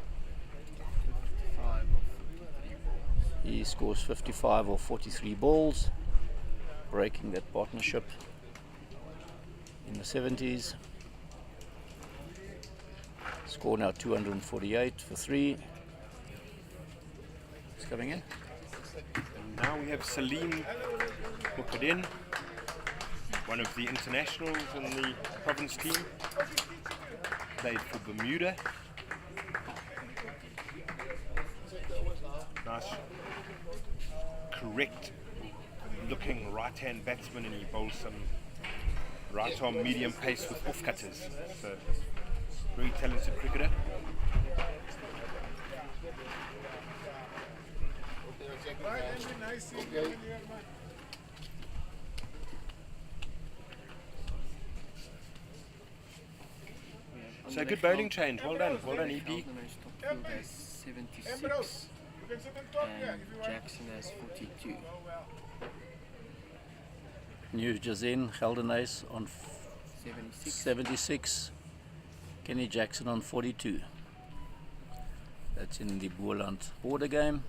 5 or 43 balls. He scores 55 or 43 balls, breaking that partnership in the 70s. Score now 248 for 3. It's coming in. And now we have Salim Mukadin, one of the internationals in the province team. Played for Bermuda. Nice, correct looking right hand batsman, and he bowls some right arm medium pace with off cutters. So, very talented cricketer. So good bowling change. Well done, EP. Sheldon Stockfield has 76 and Jackson has 42. New Jazin Geldenhuys on 76. 76. Kenny Jackson on 42. That's in the Boerland border game.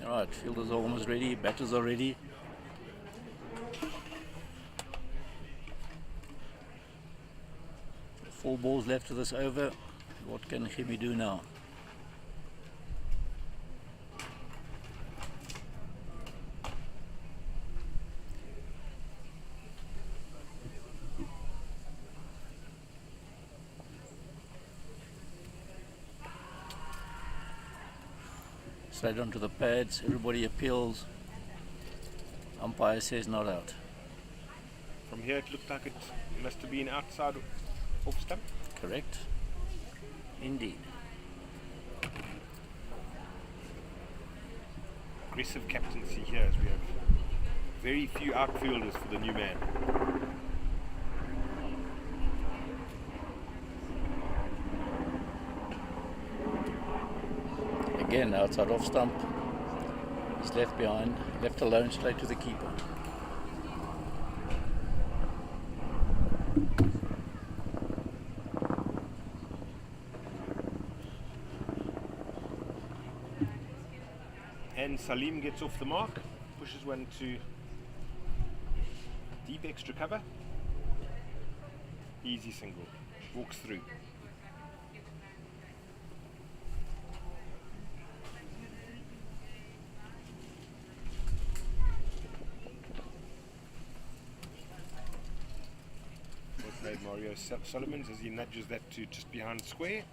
Alright, fielders are almost ready, batters are ready. Four balls left to this over. What can Jimmy do now? Straight onto the pads, everybody appeals. Umpire says not out. From here it looked like it must have been outside off stump. Correct? Indeed. Aggressive captaincy here as we have very few outfielders for the new man. Again, outside off stump. He's left behind, left alone, straight to the keeper. And Salim gets off the mark, pushes one to deep extra cover. Easy single, walks through. Well played Mario Solomons as he nudges that to just behind square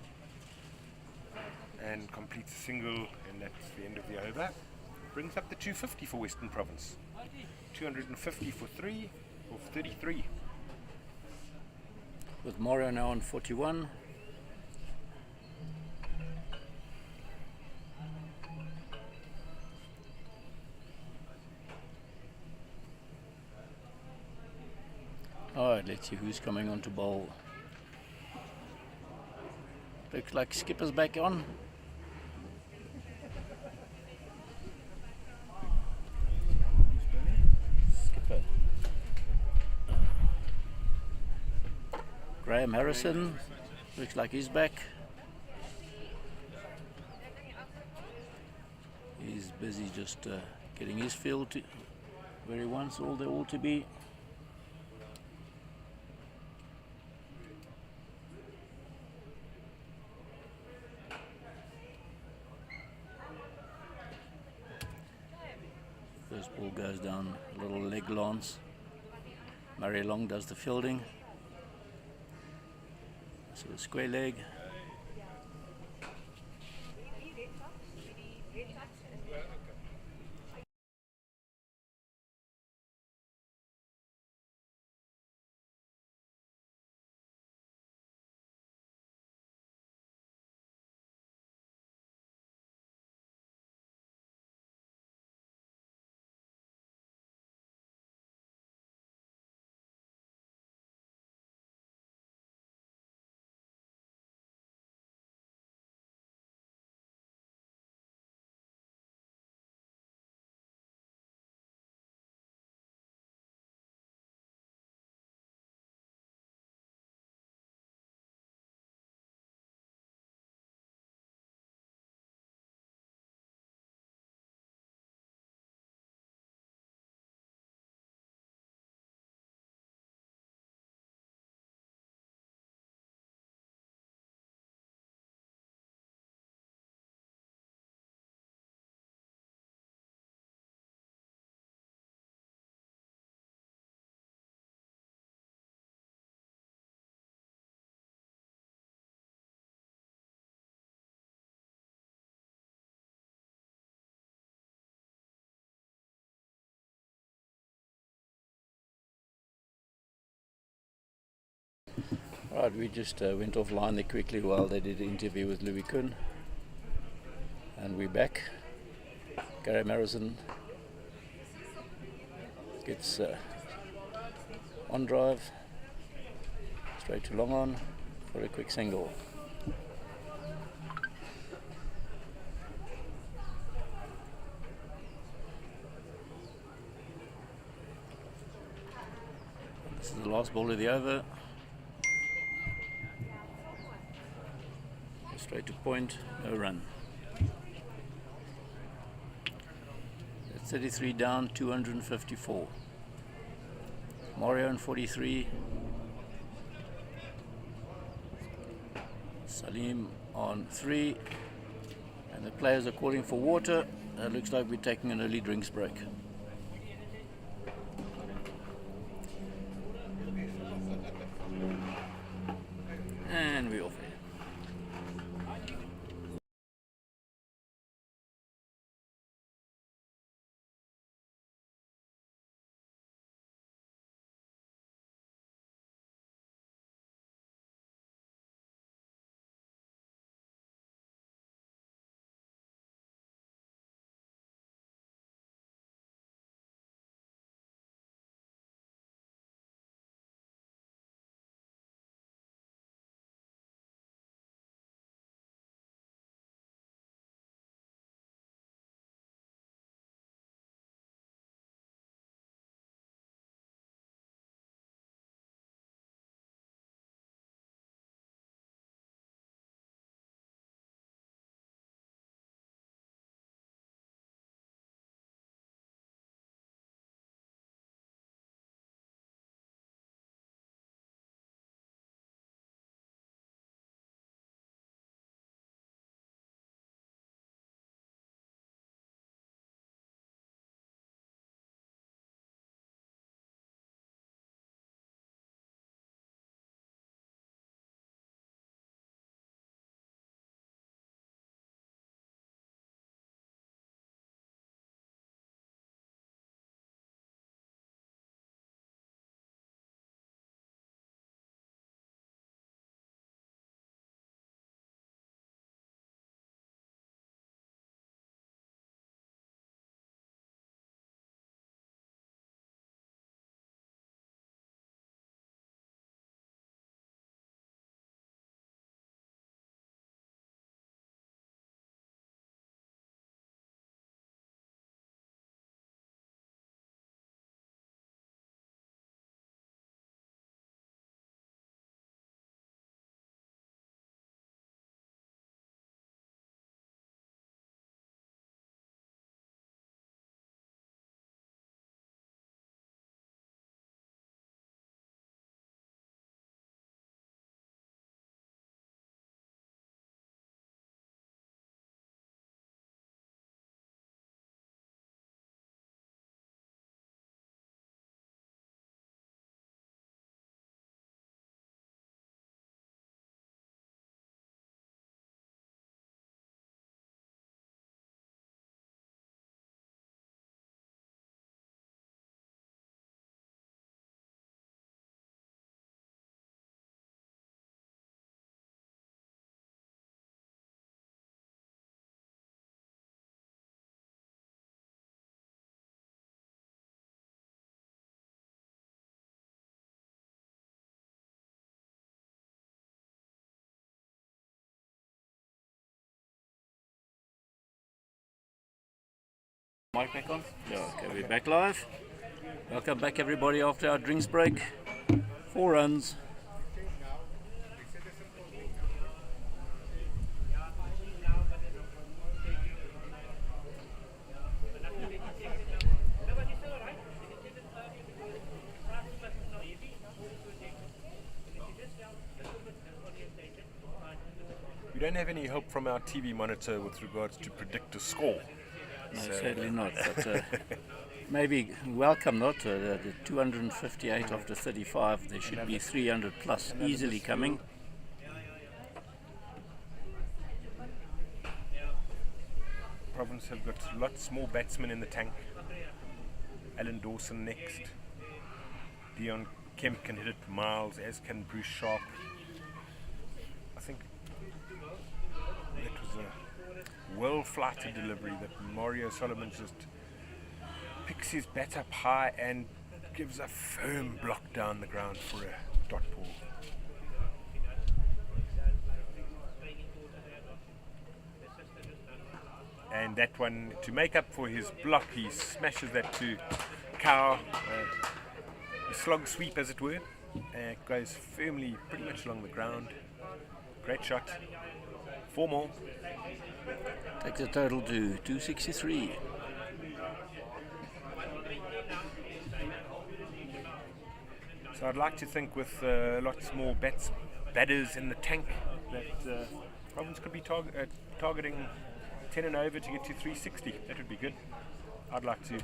and completes a single, and that's the end of the over. Brings up the 250 for Western Province. 250 for 3 or 33. With Mario now on 41. Alright, let's see who's coming on to bowl. Looks like Skipper's back on. Skipper. Graham Harrison. Looks like he's back. He's busy just getting his field to where he wants all they all to be. First ball goes down a little leg lance. Murray Long does the fielding. So a square leg. Right, we just went offline there quickly while they did the interview with Louis Kuhn. And we're back. Gary Marison gets on drive, straight to long on for a quick single. This is the last ball of the over. Straight to point, no run. 33 down, 254. Mario on 43. Salim on 3. And the players are calling for water. It looks like we're taking an early drinks break. And we're off here. Mic back on? Yeah, okay, we're back live. Welcome back everybody after our drinks break. 4 runs. We don't have any help from our TV monitor with regards to predict a score. No, certainly not. But maybe welcome not the 258 after 35. There should be 300 plus easily coming. Province have got lots more batsmen in the tank. Alan Dawson next. Dion Kemp can hit it miles, as can Bruce Sharp. well-flighted delivery that Mario Solomon just picks his bat up high and gives a firm block down the ground for a dot ball. And that one, to make up for his block, he smashes that to cow, a slog sweep as it were, and it goes firmly pretty much along the ground. Great shot. 4 more. Takes the total to 263. So I'd like to think with lots more batters in the tank that Province could be targeting 10 and over to get to 360. That would be good. I'd like to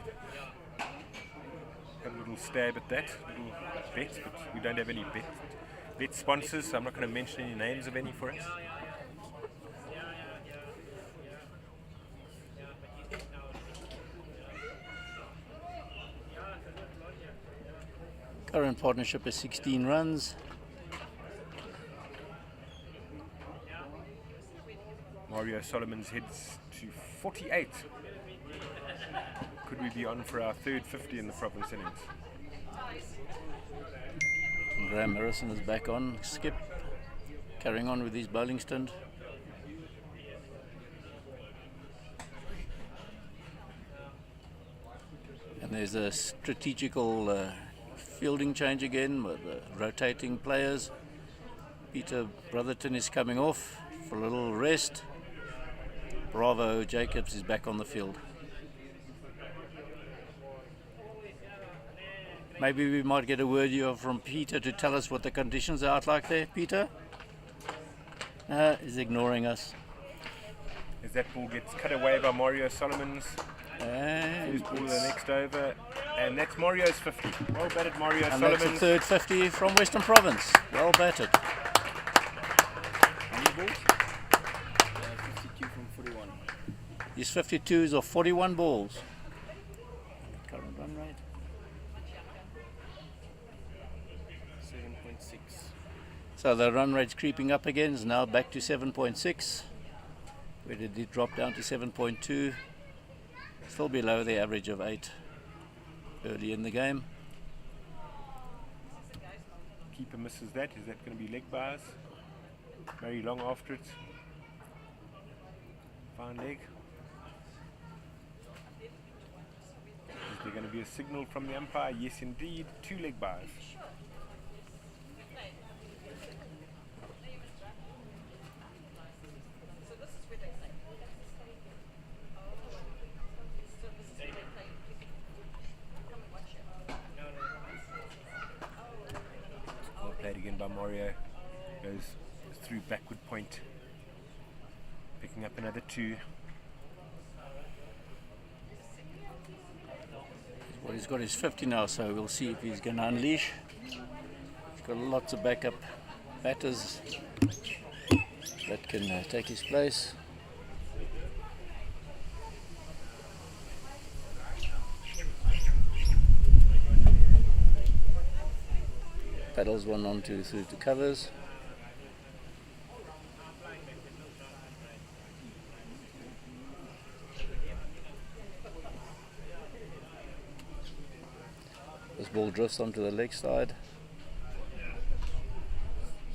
have a little stab at that, little bet, but we don't have any bet sponsors, so I'm not going to mention any names of any for us. Current partnership is 16 runs. Mario Solomon's heads to 48. Could we be on for our third 50 in the Province innings? And Graham Harrison is back on. Skip, carrying on with his bowling stint. And there's a strategical fielding change again with rotating players. Peter Brotherton is coming off for a little rest. Bravo Jacobs is back on the field. Maybe we might get a word here from Peter to tell us what the conditions are out like there. Peter? He's ignoring us. As that ball gets cut away by Mario Solomon's. And First ball of the next over. And that's Mario's 50. Well batted, Mario and Solomon. that's the third 50 from Western Province. Well batted. How many balls? 52 from 41. His 52s are 41 balls. Current run rate. 7.6. So the run rate's creeping up again. It's now back to 7.6. Where did it drop down to 7.2? Still below the average of 8 early in the game. Keeper misses that. Is that going to be leg bars? Very long after it. Fine leg. Is there going to be a signal from the umpire? Yes, indeed. 2 leg bars. Well played again by Mario. Goes through backward point. Picking up another 2. Well, he's got his 50 now, so we'll see if he's going to unleash. He's got lots of backup batters that can take his place. Paddles one on through to covers. This ball drifts onto the leg side.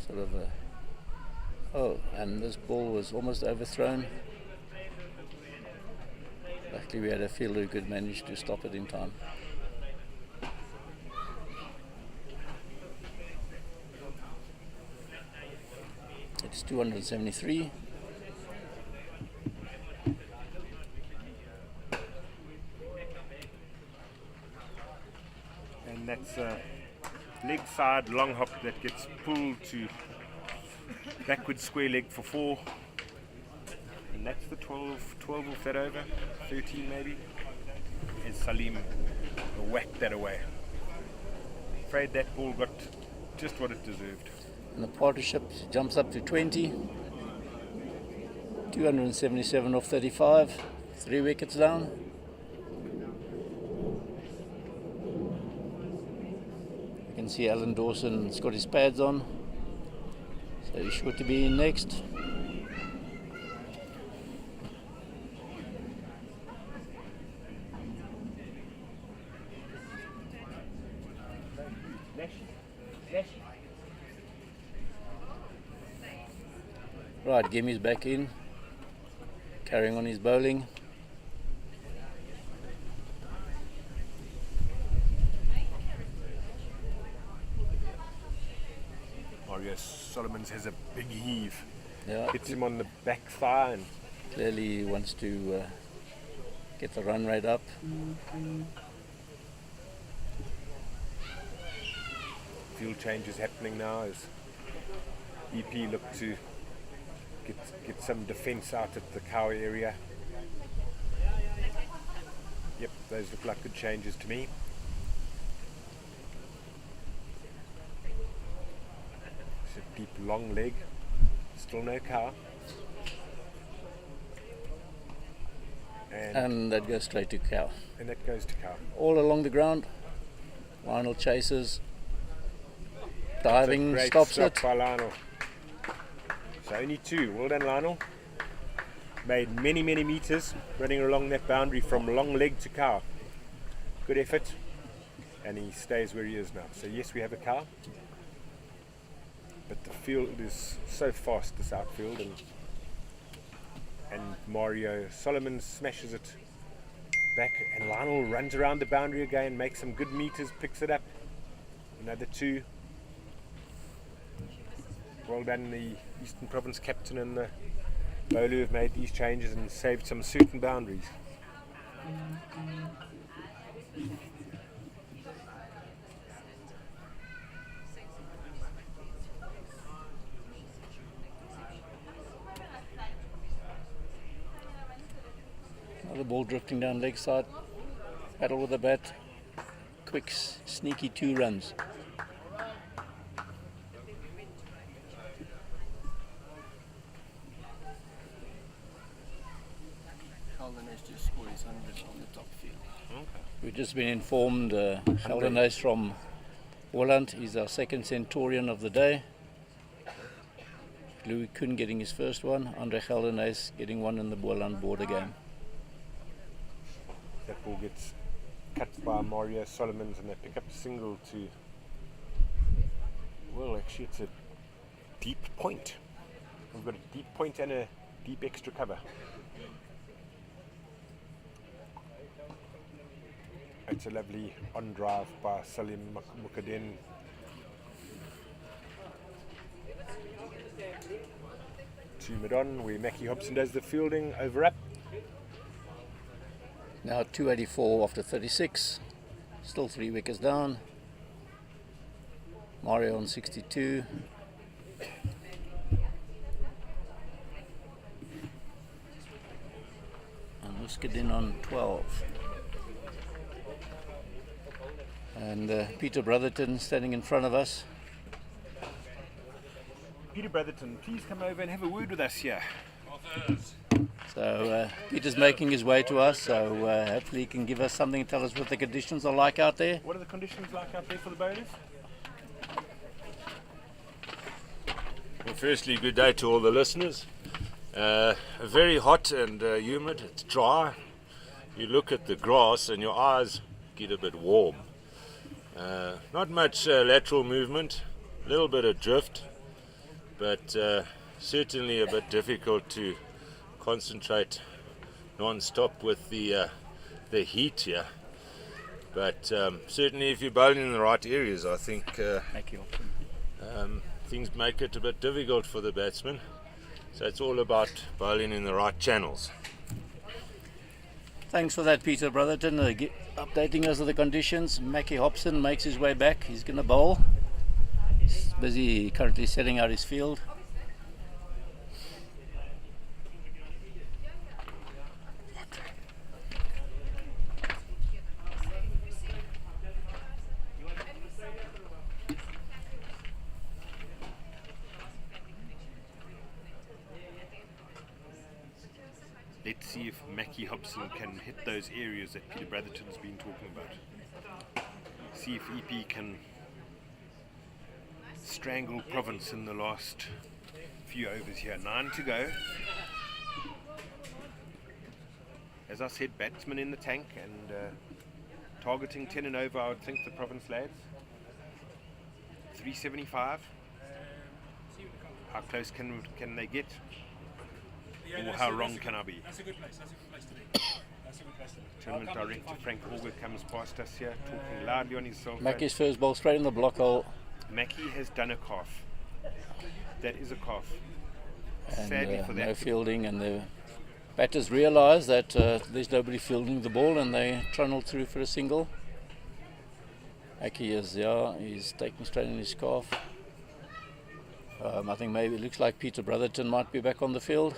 Sort of a... Oh, and this ball was almost overthrown. Luckily we had a fielder who could manage to stop it in time. It's 273. And that's a leg side long hop that gets pulled to backward square leg for 4. And that's the 12 off that over, 13 maybe. And Salim whacked that away. Afraid that ball got just what it deserved. And the partnership jumps up to 20. 277 off 35. 3 wickets down. You can see Alan Dawson's got his pads on. So he's sure to be in next. Right, Gimmy's back in, carrying on his bowling. Mario Solomons has a big heave. Yeah, Hits him on the back thigh and clearly he wants to get the run rate up. field changes happening now as EP look to get some defence out at the cow area. Yep, those look like good changes to me. It's a deep long leg, still no cow. And that goes straight to cow. And that goes to cow. All along the ground, Lionel chases, diving, Great stops stop it. by Lionel. So only two. Well done, Lionel. Made many meters running along that boundary from long leg to cow. Good effort. And he stays where he is now. So yes, we have a cow. But the field is so fast, this outfield, and Mario Solomon smashes it back, and Lionel runs around the boundary again, makes some good meters, picks it up. Another two. Well done, the Eastern Province captain and the bowler who have made these changes and saved some certain boundaries. Another ball drifting down leg side. Battle with the bat. Quick, sneaky 2 runs. Sheldon has just scored his 100 on the top field. We've just been informed Sheldon Ace from Walland is our second Centurion of the day. Louis Kuhn getting his first one. Andre Sheldon Ace getting one in the Walland border game. That ball gets cut by Mario Solomons and they pick up a single to, well, actually it's a deep point. We've got a deep point and a deep extra cover. It's a lovely on drive by Salim Mukadin. To mid-on, where Mackie Hobson does the fielding, over up. Now 284 after 36. Still 3 wickets down. Mario on 62. And Muskadin on 12. And Peter Brotherton standing in front of us. Peter Brotherton, please come over and have a word with us here. So Peter's making his way to us, so hopefully he can give us something, tell us what the conditions are like out there. What are the conditions like out there for the bowlers? Well, firstly, good day to all the listeners. Very hot and humid, it's dry. You look at the grass and your eyes get a bit warm. Not much lateral movement, a little bit of drift, but certainly a bit difficult to concentrate non-stop with the heat here. But certainly if you're bowling in the right areas, I think things make it a bit difficult for the batsman. So it's all about bowling in the right channels. Thanks for that, Peter Brotherton, updating us of the conditions. Mackie Hobson makes his way back. He's going to bowl. He's busy currently setting out his field. Let's see if Mackie Hobson can hit those areas that Peter Brotherton's been talking about. See if EP can strangle Province in the last few overs here. 9 to go. As I said, batsmen in the tank and targeting 10 and over, I would think, the Province lads. 375. How close can they get? Or how wrong can I be? That's a good place. That's a good place to be. That's a good place to be. Tournament director Frank Auger comes past us here, talking loudly on his cell phone. Mackie's first ball straight in the block hole. Mackie has done a calf. That is a calf. And Sadly for that. no fielding, and the batters realise that there's nobody fielding the ball, and they trundle through for a single. Mackie is, he's taking straight in his calf. I think maybe it looks like Peter Brotherton might be back on the field.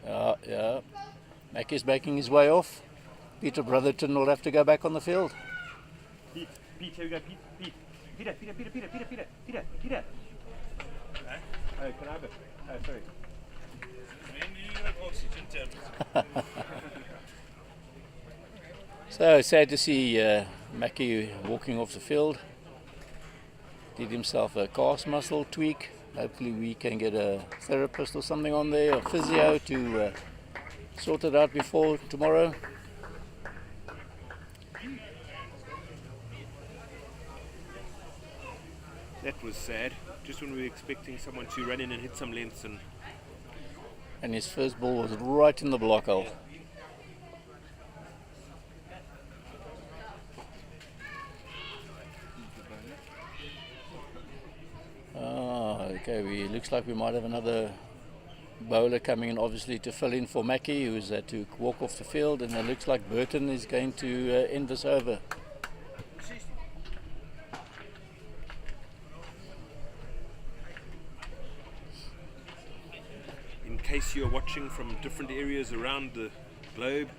Yeah. Mackie's making his way off. Peter Brotherton will have to go back on the field. Pete, here we go, Pete. Peter. Oh, can I have it? Oh, sorry. So sad to see Mackie walking off the field. Did himself a calf muscle tweak. Hopefully we can get a therapist or something on there, a physio, to sort it out before tomorrow. That was sad. Just when we were expecting someone to run in and hit some lengths, And his first ball was right in the block hole. Okay, looks like we might have another bowler coming in, obviously, to fill in for Mackie, who's had to walk off the field, and it looks like Burton is going to end this over. in case you're watching from different areas around the globe,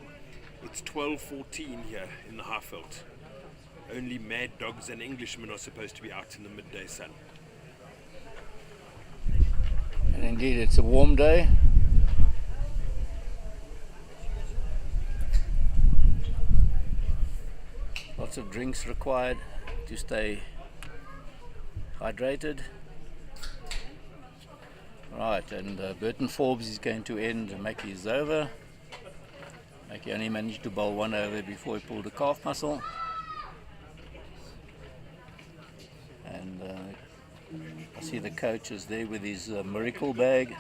it's 12:14 here in the Highveld. Only mad dogs and Englishmen are supposed to be out in the midday sun. And indeed, it's a warm day. Lots of drinks required to stay hydrated. Right, and Burton Forbes is going to end Mackie's over. Mackie only managed to bowl one over before he pulled a calf muscle. And I see the coach is there with his miracle bag.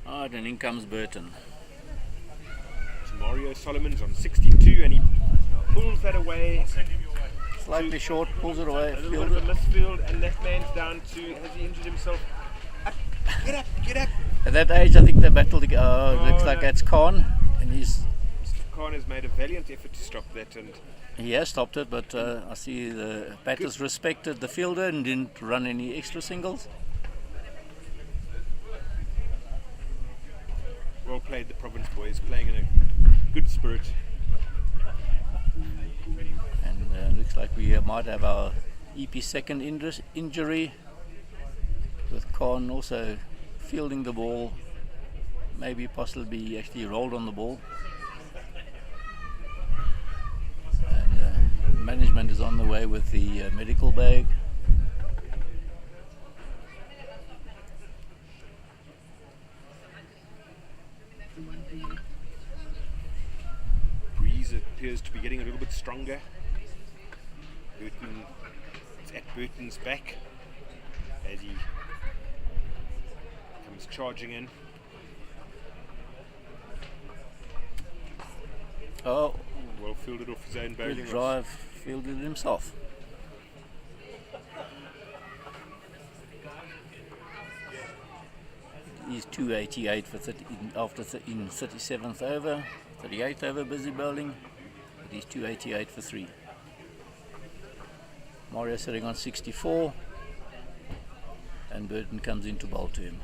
Alright, and in comes Burton. Mario Solomon's on 62 and he pulls that away. Slightly short, pulls it away. A little bit of a misfield, and that man's down to, has he injured himself? Up, get up. At that age, I think they battled. Looks like that's Khan, and Mr. Khan has made a valiant effort to stop that, and he has stopped it. But I see the batters respected the fielder and didn't run any extra singles. well played, the Province boys, playing in a good spirit. And looks like we might have our EP second injury, with Khan also fielding the ball, maybe possibly actually rolled on the ball. And management is on the way with the medical bag. Breeze appears to be getting a little bit stronger. It's at Burton's back as he comes charging in. Oh, well fielded off his own bowling. good drive, fielded himself. He's 288 for 30, in 37th over, 38th over busy bowling, but he's 288 for 3. Mario sitting on 64, and Burton comes in to bowl to him.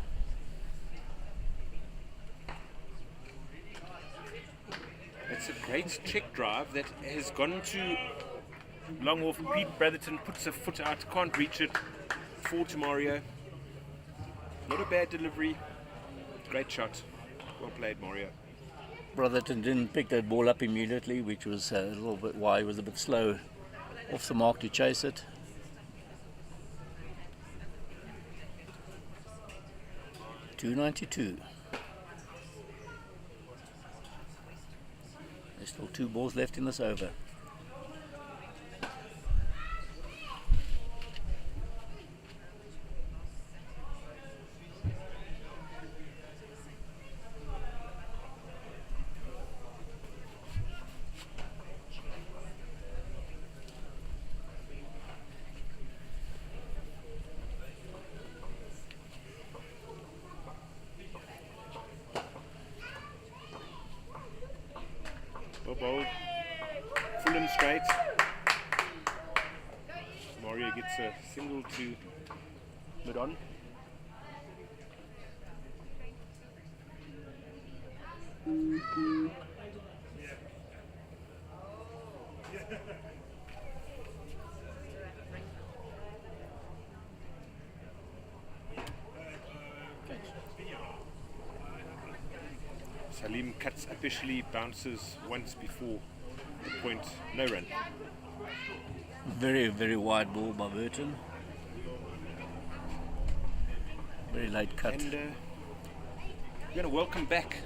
It's a great check drive that has gone to long off. Pete Brotherton puts a foot out, can't reach it. 4 to Mario. Not a bad delivery. Great shot. Well played, Mario. Brotherton didn't pick that ball up immediately, which was a little bit why he was a bit slow off the mark to chase it. .292. There's still 2 balls left in this over. Ball, full and straight. Mario gets a single to mid on. Salim cuts officially, bounces once before the point, no run. Very, very wide ball by Burton. Very late cut. And we're going to welcome back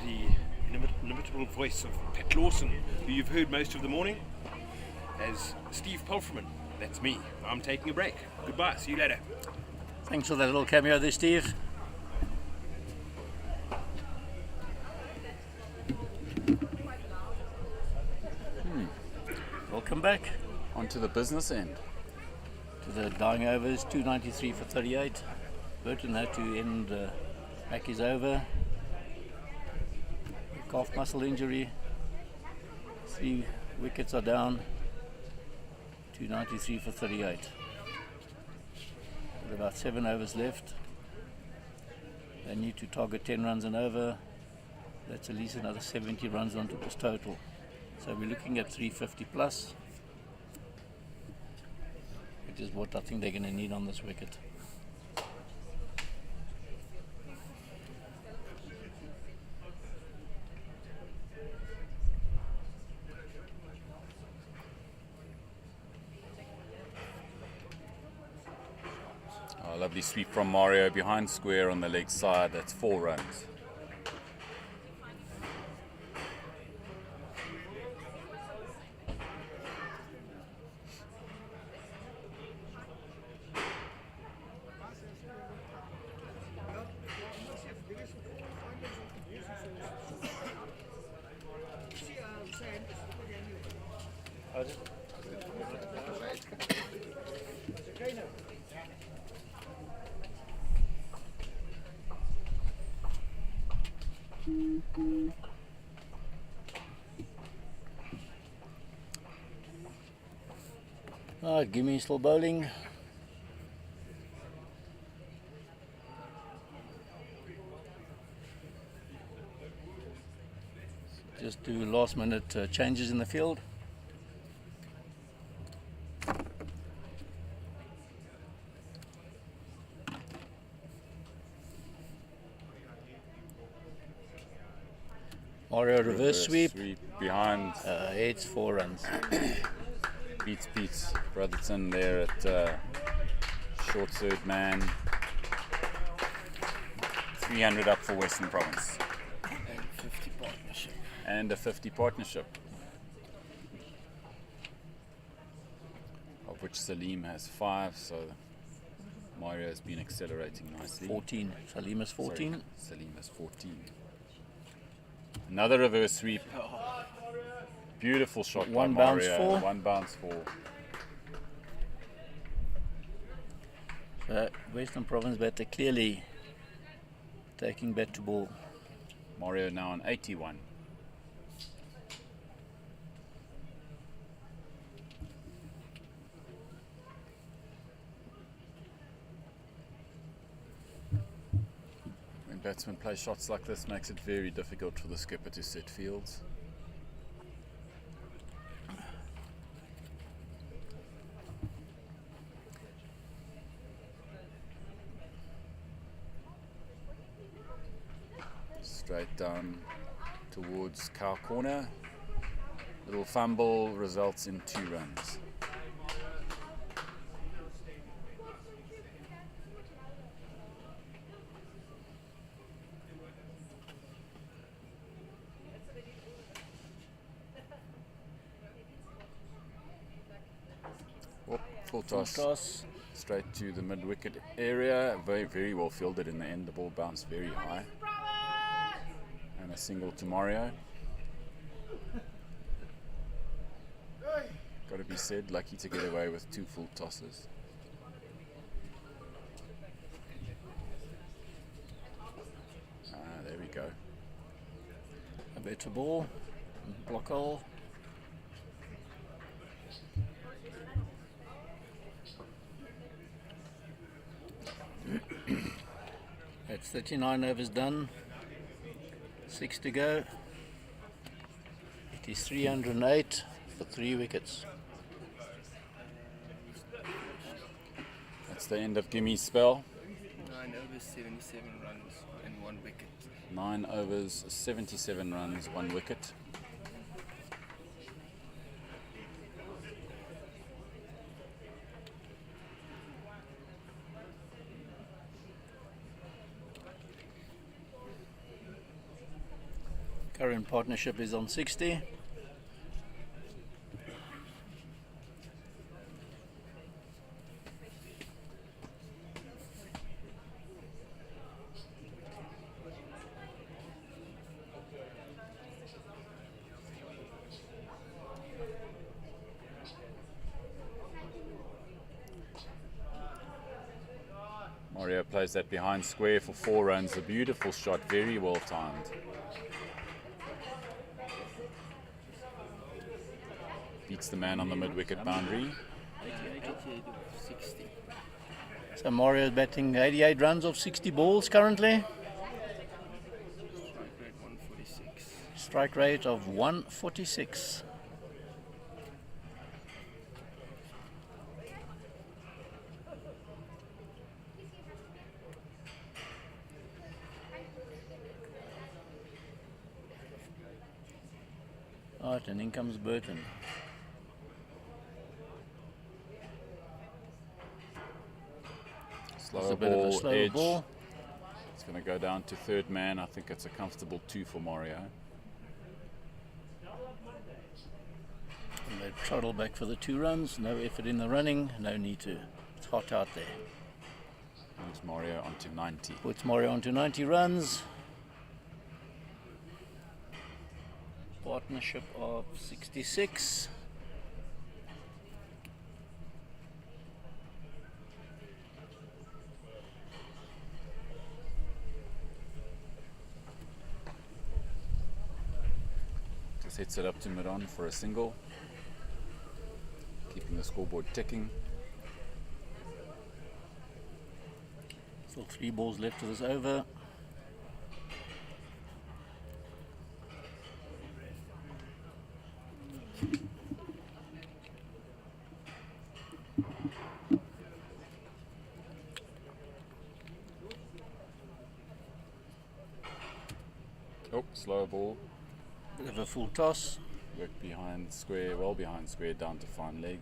the inimitable voice of Pat Lawson, who you've heard most of the morning, as Steve Pulfreman. That's me. I'm taking a break. Goodbye. See you later. Thanks for that little cameo there, Steve. Welcome back Onto the business end. to the dying overs. 293 for 38. Burton had to end back his over. Calf muscle injury. 3 wickets are down. 293 for 38. With about 7 overs left. They need to target 10 runs and over. That's at least another 70 runs onto this total. So we're looking at 350 plus, which is what I think they're going to need on this wicket. Oh, lovely sweep from Mario behind square on the leg side. That's 4 runs. Alright, Gimme still bowling. Just do last minute changes in the field. Mario reverse sweep. Behind. It's 4 runs. Beats Brotherton there at short third man. 300 up for Western Province. And 50 partnership. And a 50 partnership, of which Salim has 5, so Mario has been accelerating nicely. 14. Salim is 14. Sorry, Salim has 14. Another reverse sweep. Beautiful shot. One by bounce Mario. 4. 1 bounce 4. Western Province batter clearly taking bat to ball. Mario now on 81. When batsmen play shots like this, makes it very difficult for the skipper to set fields. Straight down towards cow corner. Little fumble results in 2 runs. Full toss. Straight to the mid wicket area. Very, very well fielded in the end. The ball bounced very high. And a single to Mario. Got to be said, lucky to get away with 2 full tosses. There we go. A better ball. Block hole. That's 39 overs done. 6 to go. It is 308 for 3 wickets. That's the end of Gimmy's spell. 9 overs, 77 runs and 1 wicket. 9 overs, 77 runs, 1 wicket. Current partnership is on 60. Mario plays that behind square for 4 runs. A beautiful shot, very well timed. Beats the man on the mid-wicket boundary. 88 of 60. So Mario is batting 88 runs off 60 balls currently. Strike rate 146. Strike rate of 146. Right, and in comes Burton. Slower a bit of a ball, slower edge. ball. It's going to go down to 3rd man. I think it's a comfortable 2 for Mario. And they trottle back for the 2 runs. No effort in the running. No need to. It's hot out there. Moves Mario onto 90. Puts Mario onto 90 runs. Partnership of 66. Just hits it up to mid-on for a single. Keeping the scoreboard ticking. Still 3 balls left to this over. Oh, slow ball. Bit of a full toss. Worked behind square, well behind square, down to fine leg.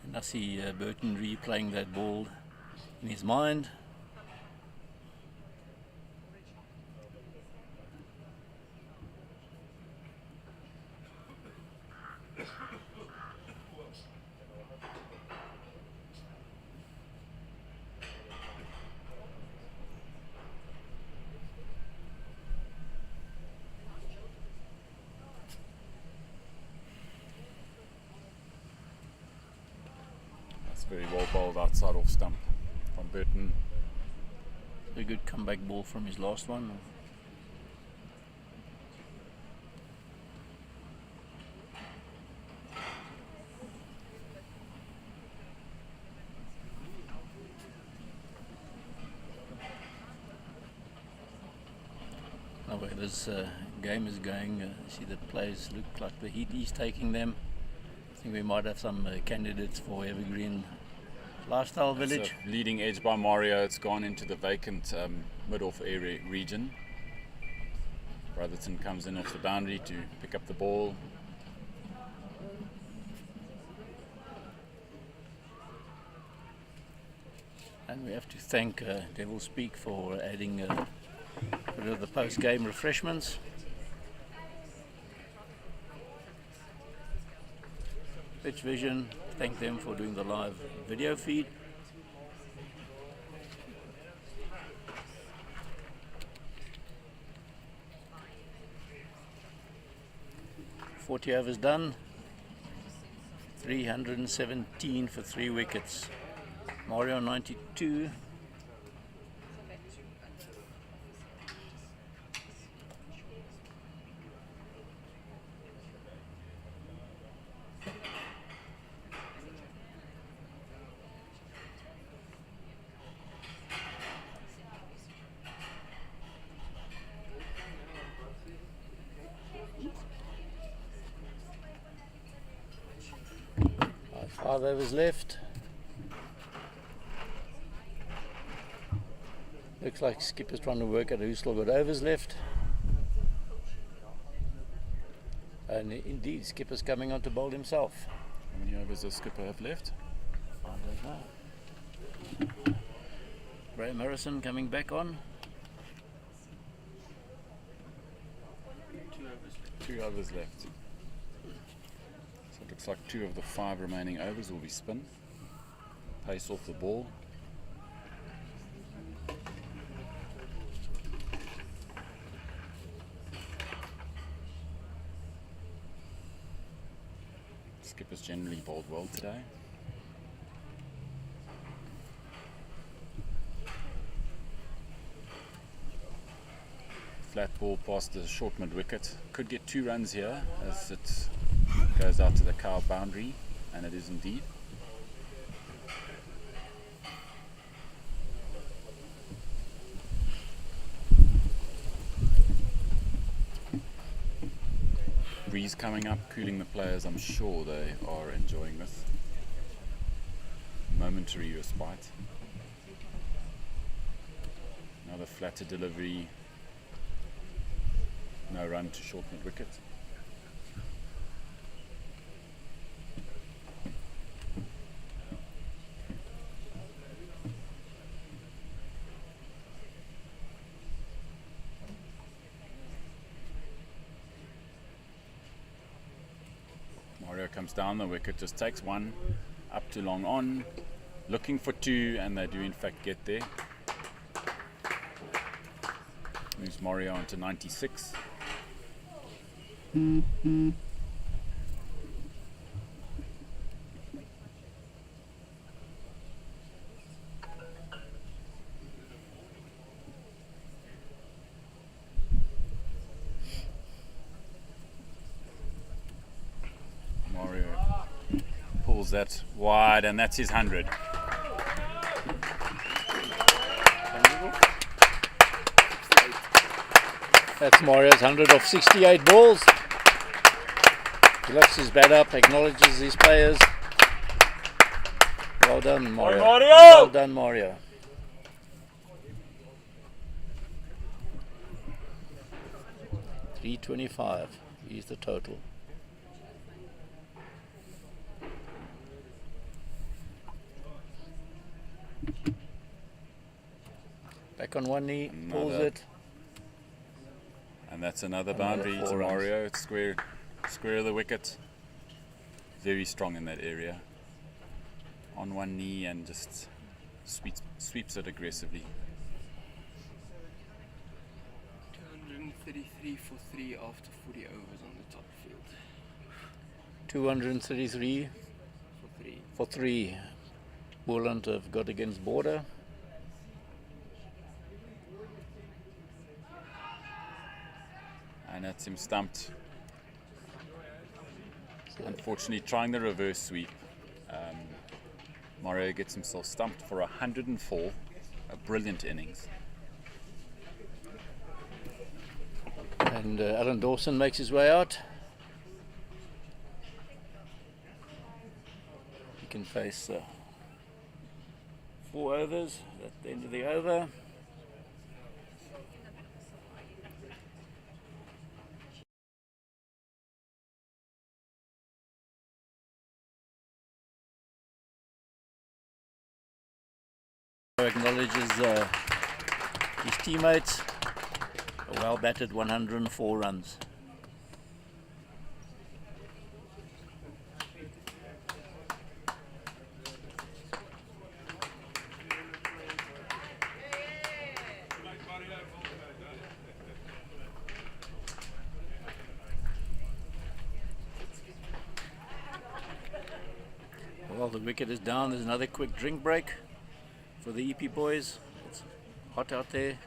And I see Burton replaying that ball in his mind. Very well bowled outside off stump from Burton. A good comeback ball from his last one. The way this game is going, see the players look like the heat is taking them. I think we might have some candidates for Evergreen Lifestyle Village. So leading edge by Mario. It's gone into the vacant mid-off area region. Brotherton comes in off the boundary to pick up the ball. And we have to thank Devil Speak for adding a bit of the post-game refreshments. Pitch vision, thank them for doing the live video feed. "40 overs done, 317 for 3 wickets. Mario 92. Five overs left. Looks like skipper's trying to work out who's still got overs left. And indeed, skipper's coming on to bowl himself. How many overs does skipper have left? I don't know. Graham Harrison coming back on. 2 overs left. So it looks like 2 of the 5 remaining overs will be spin. Pace off the ball. Skipper's generally bowled well today. Flat ball past the short mid wicket. Could get 2 runs here as it goes out to the cow boundary, and it is indeed. Breeze coming up, cooling the players. I'm sure they are enjoying this. Momentary respite. Another flatter delivery. No run to short mid wicket. Mario comes down the wicket, just takes 1 up to long on, looking for 2, and they do in fact get there. Moves Mario onto 96. Mario pulls that wide, and that's his 100. That's Mario's 100 of 68 balls. He lifts his bat up, acknowledges his players. Well done, Mario. Well done, Mario. $325 is the total. Back on one knee, pulls it. And that's another boundary to Mario. It's square of the wicket. Very strong in that area. On one knee and just sweeps it aggressively. 233 for 3 after 40 overs on the top field. 233 for 3. Boland have got against Border. And that's him stumped. Unfortunately, trying the reverse sweep. Mario gets himself stumped for 104. A brilliant innings. And Alan Dawson makes his way out. He can face 4 overs at the end of the over. Acknowledges his teammates. A well batted 104 runs. So the wicket is down, there's another quick drink break for the EP boys. It's hot out there.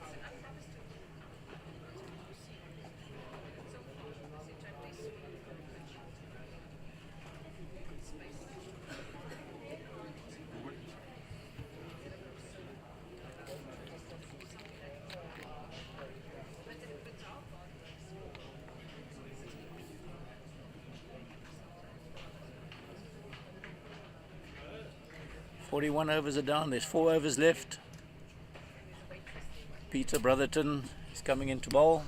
"41 overs are down, there's 4 overs left. Peter Brotherton is coming in to bowl.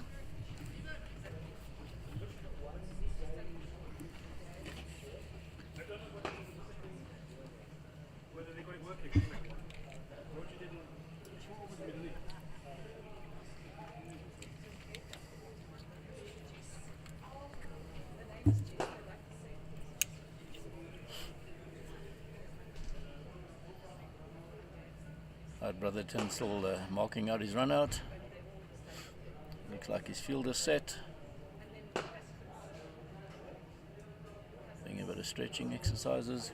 Brotherton still marking out his run out. Looks like his field is set. Doing a bit of stretching exercises.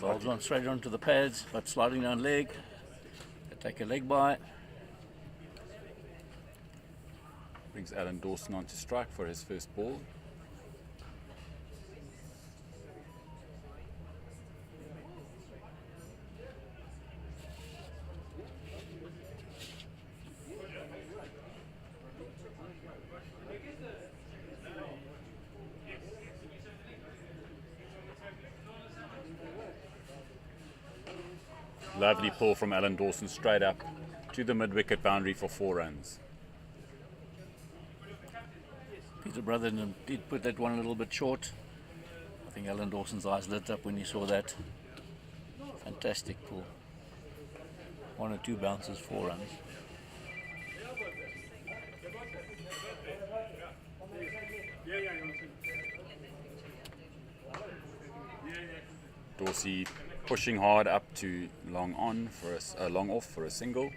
Bowls on straight onto the pads, but sliding down leg. They take a leg by. Brings Alan Dawson on to strike for his first ball. Lovely pull from Alan Dawson straight up to the mid-wicket boundary for 4 runs. Peter Brotherton did put that one a little bit short. I think Alan Dawson's eyes lit up when he saw that. Fantastic pull. 1 or 2 bounces, 4 runs. Dorsey pushing hard up to long on for a long off for a single.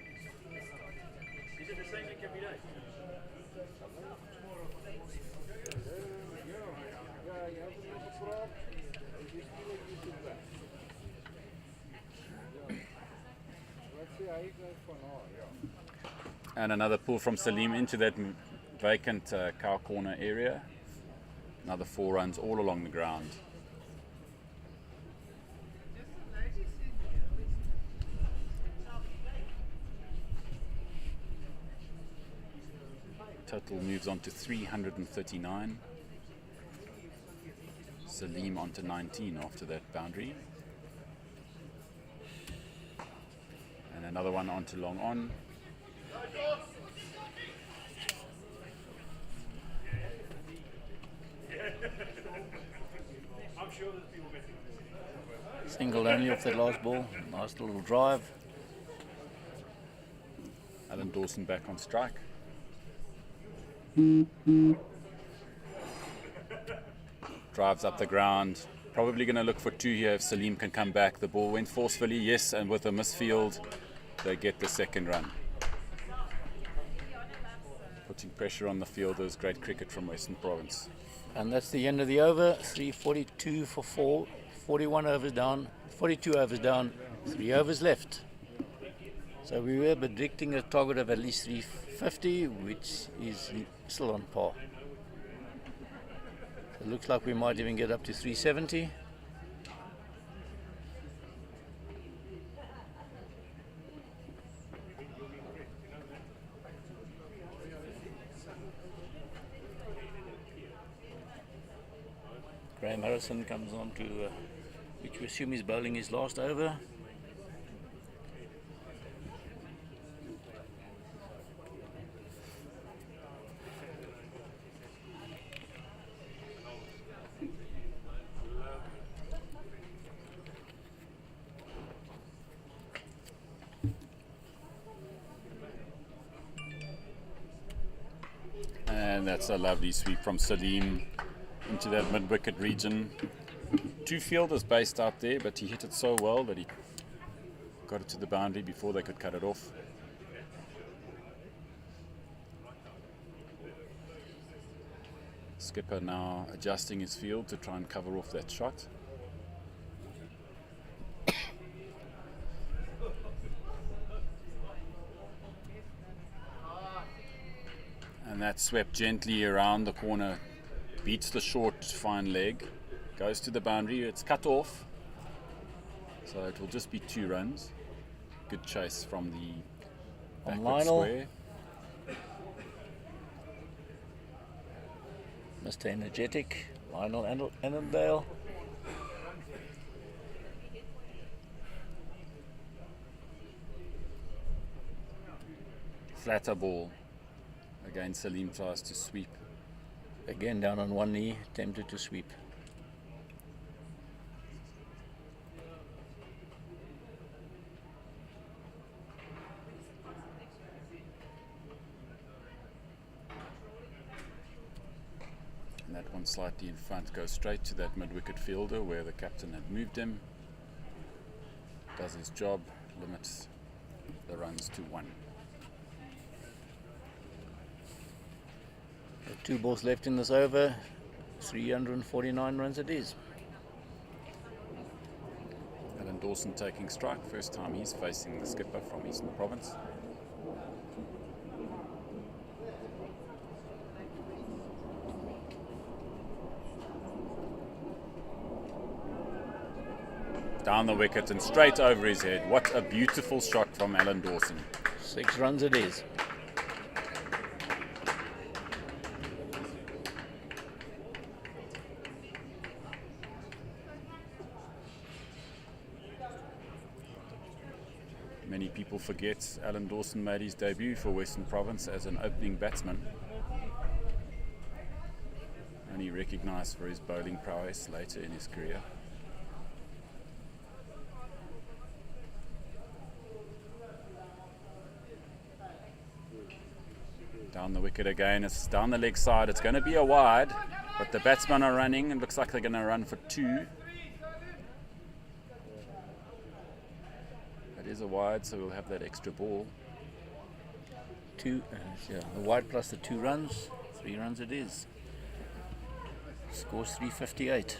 And another pull from Salim into that vacant cow corner area. Another 4 runs all along the ground. Total moves on to 339. Salim on to 19 after that boundary. And another one on to long on. Single only off that last ball. Nice little drive. Alan Dawson back on strike. Drives up the ground. Probably going to look for 2 here if Salim can come back. The ball went forcefully, yes, and with a misfield, they get the second run. Putting pressure on the fielders. Great cricket from Western Province. And that's the end of the over. 342 for 4. 41 overs down. 42 overs down. 3 overs left. So we were predicting a target of at least 350, which is still on par. It looks like we might even get up to 370. Graham Harrison comes on to, which we assume is bowling his last over. that's a lovely sweep from Salim into that mid-wicket region. 2 fielders based out there, but he hit it so well that he got it to the boundary before they could cut it off. Skipper now adjusting his field to try and cover off that shot. And that swept gently around the corner, beats the short fine leg, goes to the boundary. It's cut off, so it will just be 2 runs. Good chase from the backward Lionel. square. Mr. Energetic, Lionel Annandale. Flatter ball. Again, Salim tries to sweep. Again down on one knee, tempted to sweep. And that one slightly in front goes straight to that mid-wicket fielder where the captain had moved him. Does his job, limits the runs to 1. 2 balls left in this over, 349 runs it is. Alan Dawson taking strike, first time he's facing the skipper from Eastern Province. Down the wicket and straight over his head. What a beautiful shot from Alan Dawson. 6 runs it is. Many people forget Alan Dawson made his debut for Western Province as an opening batsman. Only recognised for his bowling prowess later in his career. Down the wicket again, it's down the leg side, it's going to be a wide, but the batsmen are running and looks like they're going to run for 2. It is a wide, so we'll have that extra ball. 2, yeah, the wide plus the 2 runs, 3 runs it is. Scores 358.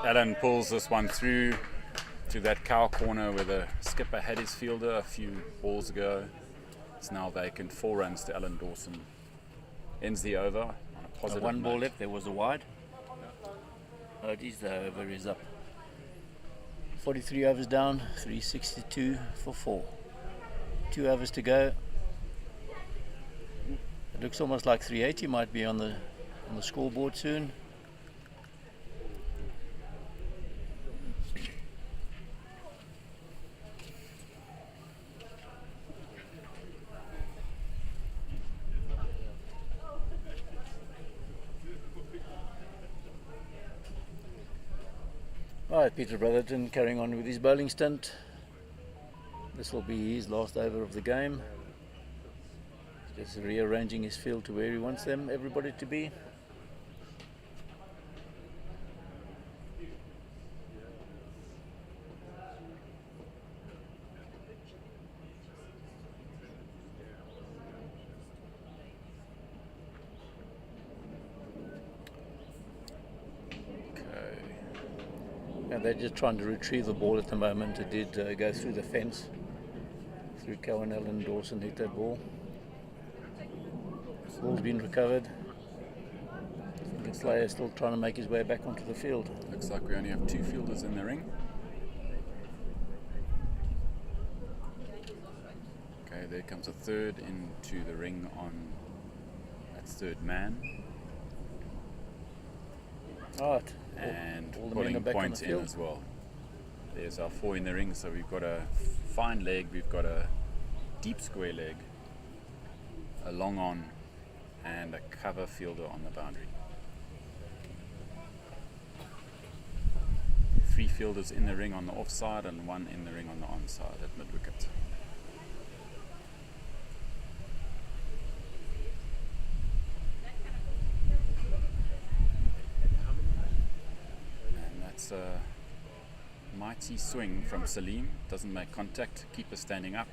Alan pulls this one through to that cow corner where the skipper had his fielder a few balls ago. It's now vacant. 4 runs to Alan Dawson. Ends the over on a positive 1 ball note. left, there was a wide. Oh, it is, the over is up. 43 overs down, 362 for 4. 2 overs to go. It looks almost like 380 might be on the scoreboard soon. Right, Peter Brotherton carrying on with his bowling stunt. This will be his last over of the game. Just rearranging his field to where he wants everybody to be. And they're just trying to retrieve the ball at the moment. It did go through the fence. Through Cowan. Alan Dawson hit that ball. Ball's been recovered. I think Slayer still trying to make his way back onto the field. Looks like we only have 2 fielders in the ring. Okay, there comes a third into the ring on that third man. Right. And all the men are putting back on points the in field. as well. There's our 4 in the ring, so we've got a fine leg, we've got a deep square leg, a long on, and a cover fielder on the boundary. fielders in the ring on the offside and one in the ring on the onside at mid-wicket. And that's a mighty swing from Salim. Doesn't make contact, keeper standing up.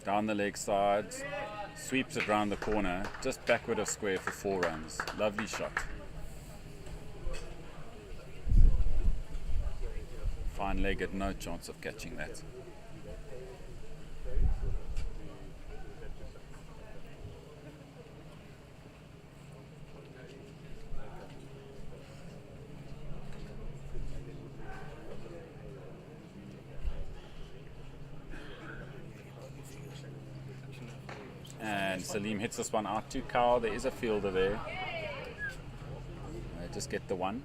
Down the leg side, sweeps it round the corner, just backward of square for 4 runs. Lovely shot. Fine leg had no chance of catching that. And Salim hits this one out to Cow. There is a fielder there. Just get the one.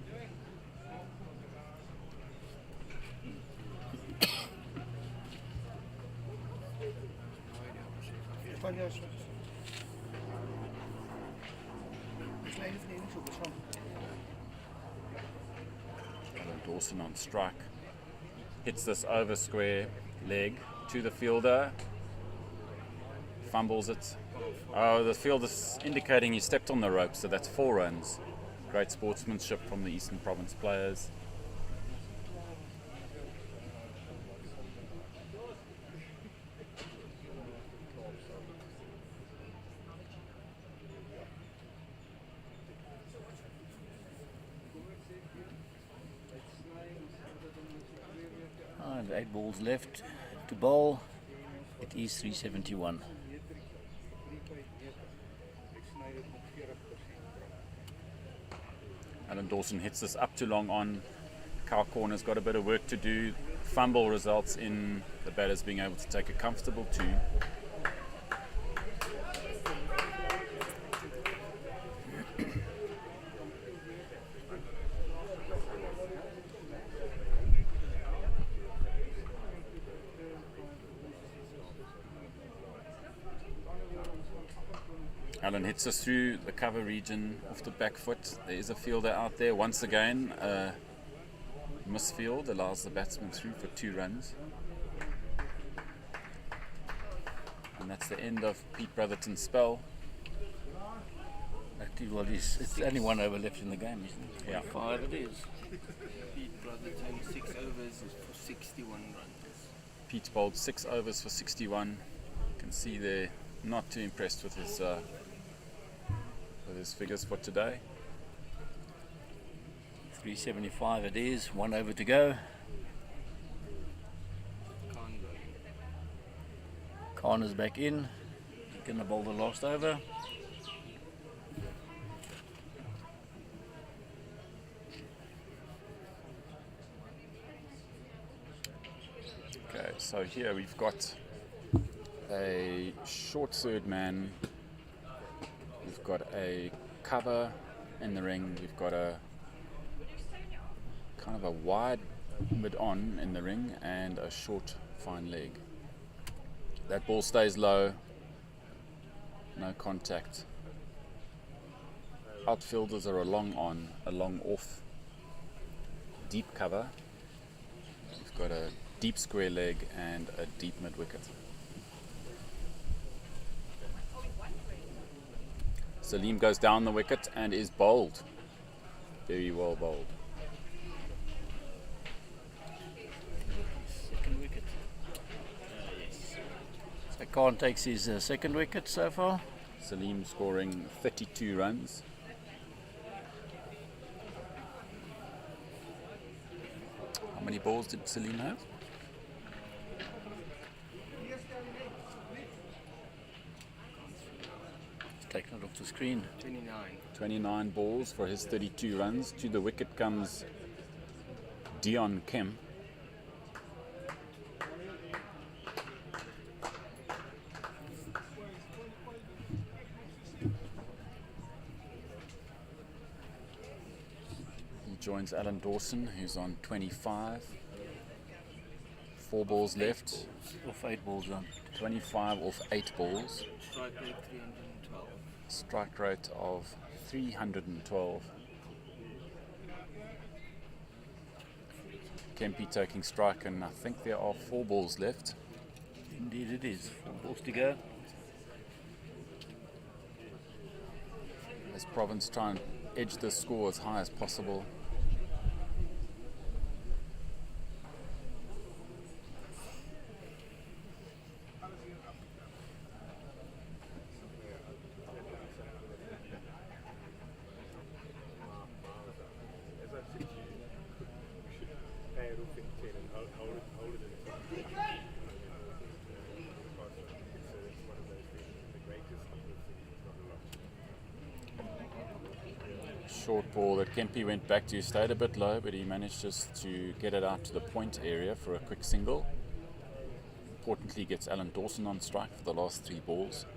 Alan Dawson on strike. Hits this over square leg to the fielder. Fumbles it. Oh, the fielder's indicating he stepped on the rope, so that's 4 runs. Great sportsmanship from the Eastern Province players. And 8 balls left to bowl. It is 371. Alan Dawson hits this up too long on. Cow corner's got a bit of work to do. Fumble results in the batters being able to take a comfortable 2. Alan hits us through the cover region off the back foot. There is a fielder out there. Once again, misfield allows the batsman through for 2 runs. And that's the end of Pete Brotherton's spell. Actually, well, it's only 1 over left in the game, isn't it? Yeah. 5 it is. Pete Brotherton 6 overs for 61 runs. Pete's bowled 6 overs for 61. You can see they're not too impressed with his figures for today. 375 it is. 1 over to go. Khan is back in. Going to bowl the last over. Okay, so here we've got a short third man. We've got a cover in the ring. We've got a kind of a wide mid-on in the ring and a short fine leg. That ball stays low. No contact. Outfielders are a long on, a long off. Deep cover. We've got a deep square leg and a deep mid-wicket. Salim goes down the wicket and is bowled. Very well bowled. Second wicket. Yes. So Khan takes his second wicket so far. Salim scoring 32 runs. How many balls did Salim have? Taken it off the screen. 29 balls for his 32 runs. To the wicket comes Dion Kemp. He joins Alan Dawson, who's on 25. 4 balls left. Off 8 balls on. 25 off 8 balls. Strike rate 312. Strike rate of 312. Kempy taking strike, and I think there are 4 balls left. Indeed it is. 4 balls to go. As Province try and edge the score as high as possible. Short ball that Kempy went back to, stayed a bit low, but he managed just to get it out to the point area for a quick single. Importantly, gets Alan Dawson on strike for the last 3 balls.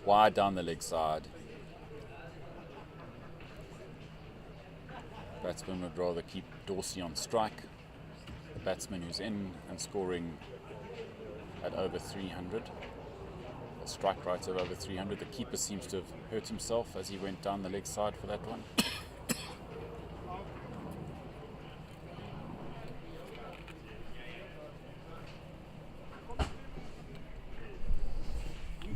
Wide down the leg side. Batsman would rather keep Dorsey on strike. The batsman who's in and scoring at over 300. A strike rate of over 300. The keeper seems to have hurt himself as he went down the leg side for that one.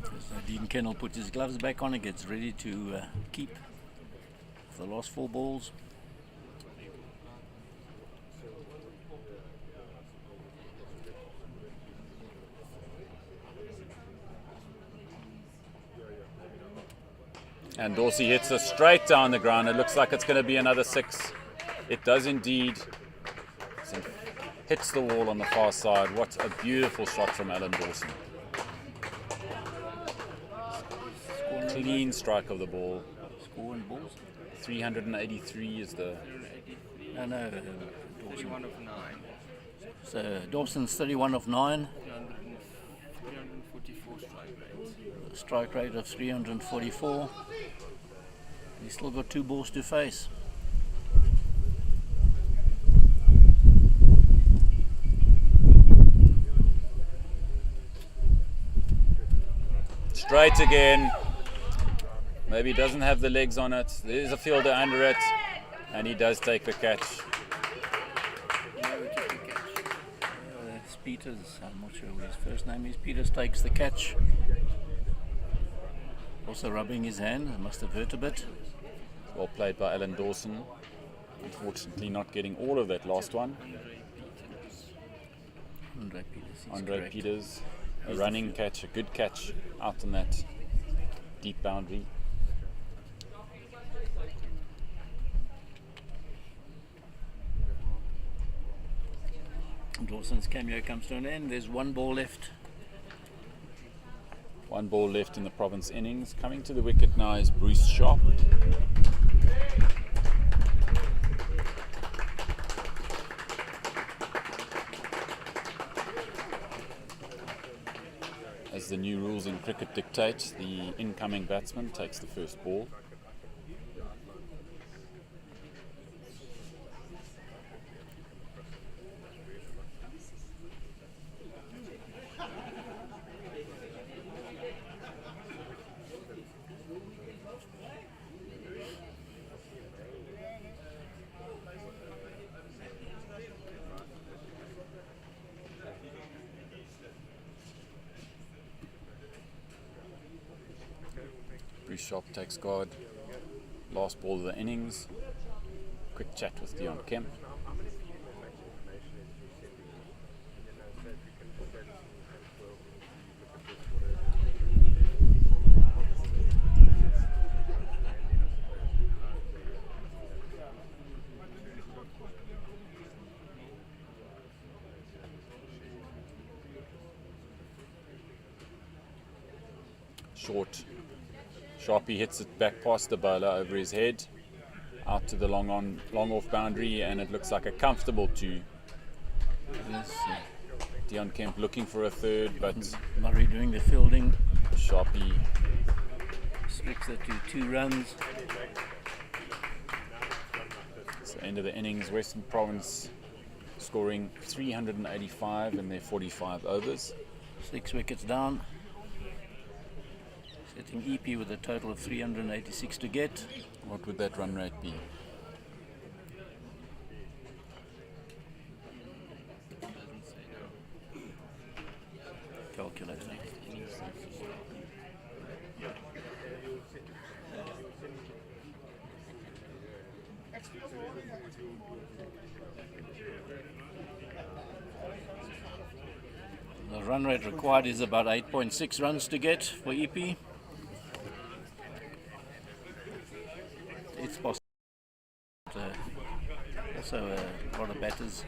So Dean Kennel puts his gloves back on and gets ready to keep for the last 4 balls. And Dorsey hits it straight down the ground. It looks like it's going to be another 6. It does indeed. It hits the wall on the far side. What a beautiful shot from Alan Dawson. Clean strike of the ball. Score and balls? 383 is the... No, Dawson. 31 of 9. So Dawson's 31 of 9. 344 strike rate. Strike rate of 344. He's still got 2 balls to face. Straight again. Maybe he doesn't have the legs on it. There's a fielder under it. And he does take the catch. It's Peters. I'm not sure what his first name is. Peters takes the catch. Also rubbing his hand. It must have hurt a bit. Well played by Alan Dawson. Unfortunately not getting all of that last one. Andre Peters. Andre Peters. A running catch, a good catch out on that deep boundary. Dawson's cameo comes to an end. There's 1 ball left. 1 ball left in the Province innings. Coming to the wicket now is Bruce Sharp. As the new rules in cricket dictate, the incoming batsman takes the first ball. Bruce Sharp takes guard. Last ball of the innings. Quick chat with Dion Kemp. Short. Sharpie hits it back past the bowler over his head, out to the long off boundary, and it looks like a comfortable 2. Yes, Dion Kemp looking for a third, but Murray doing the fielding. Sharpie Restricts it to 2 runs. it's the end of the innings. Western Province scoring 385 in their 45 overs. 6 wickets down. Setting EP with a total of 386 to get. What would that run rate be? Doesn't say no. Calculating. The run rate required is about 8.6 runs to get for EP. It's possible. Also a lot of batters.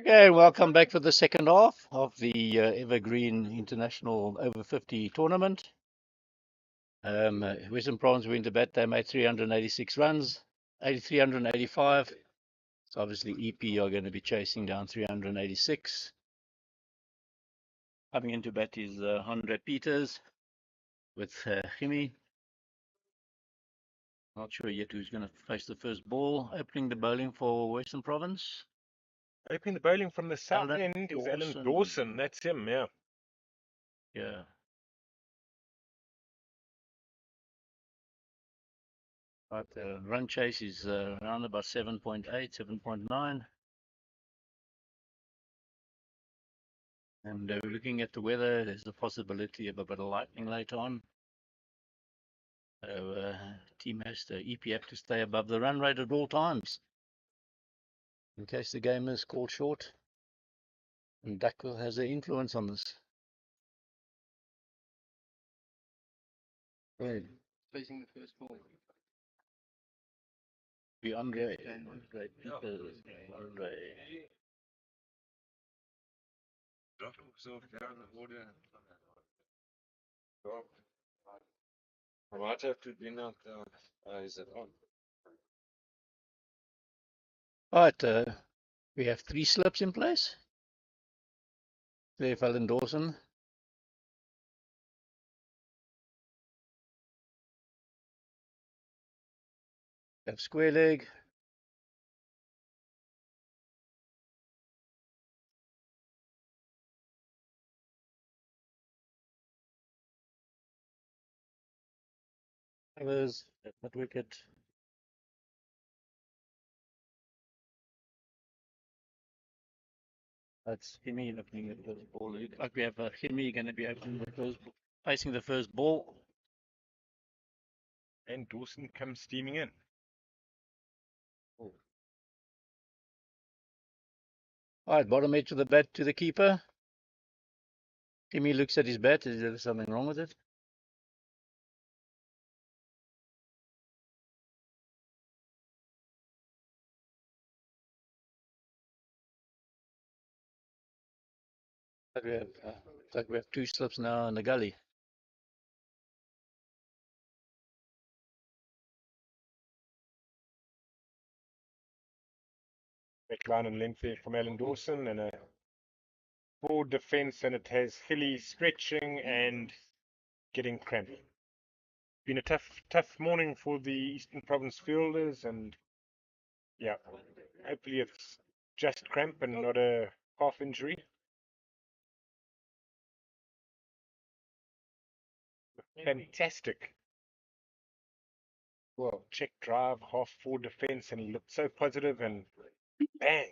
Okay, welcome back for the second half of the Evergreen International Over 50 tournament. Western Province went to bat. They made 386 runs, 385. So obviously EP are going to be chasing down 386. Coming into bat is Andre Peters with Jimmy. Not sure yet who's going to face the first ball. Opening the bowling for Western Province. Opening the bowling from the south Alan end is Alan Dawson. Dawson. That's him, yeah. Yeah. Right, the run chase is around about 7.8, 7.9. And looking at the weather, there's a possibility of a bit of lightning later on. So team has to EP to stay above the run rate at all times, in case the game is called short. And Duckville has an influence on this. Right. Facing the first ball. Be Andre Peters. Andre. Drop himself down the water. I might have to be knocked down. Is it on? Right, we have 3 slips in place. Claire Fallon Dawson. We have square leg. Others at mid wicket. That's Himi looking at the ball. Like we have Himi going to be opening the first, facing the first ball. And Dawson comes steaming in. All right, bottom edge of the bat to the keeper. Himi looks at his bat. Is there something wrong with it? Like we have 2 slips now in the gully. Back line and length there from Alan Dawson, and a full defense, and it has Hilly stretching and getting cramp. Been a tough morning for the Eastern Province fielders, and yeah, hopefully it's just cramp and not a calf injury. Fantastic. Well, check drive, half forward defense, and he looked so positive, and bang,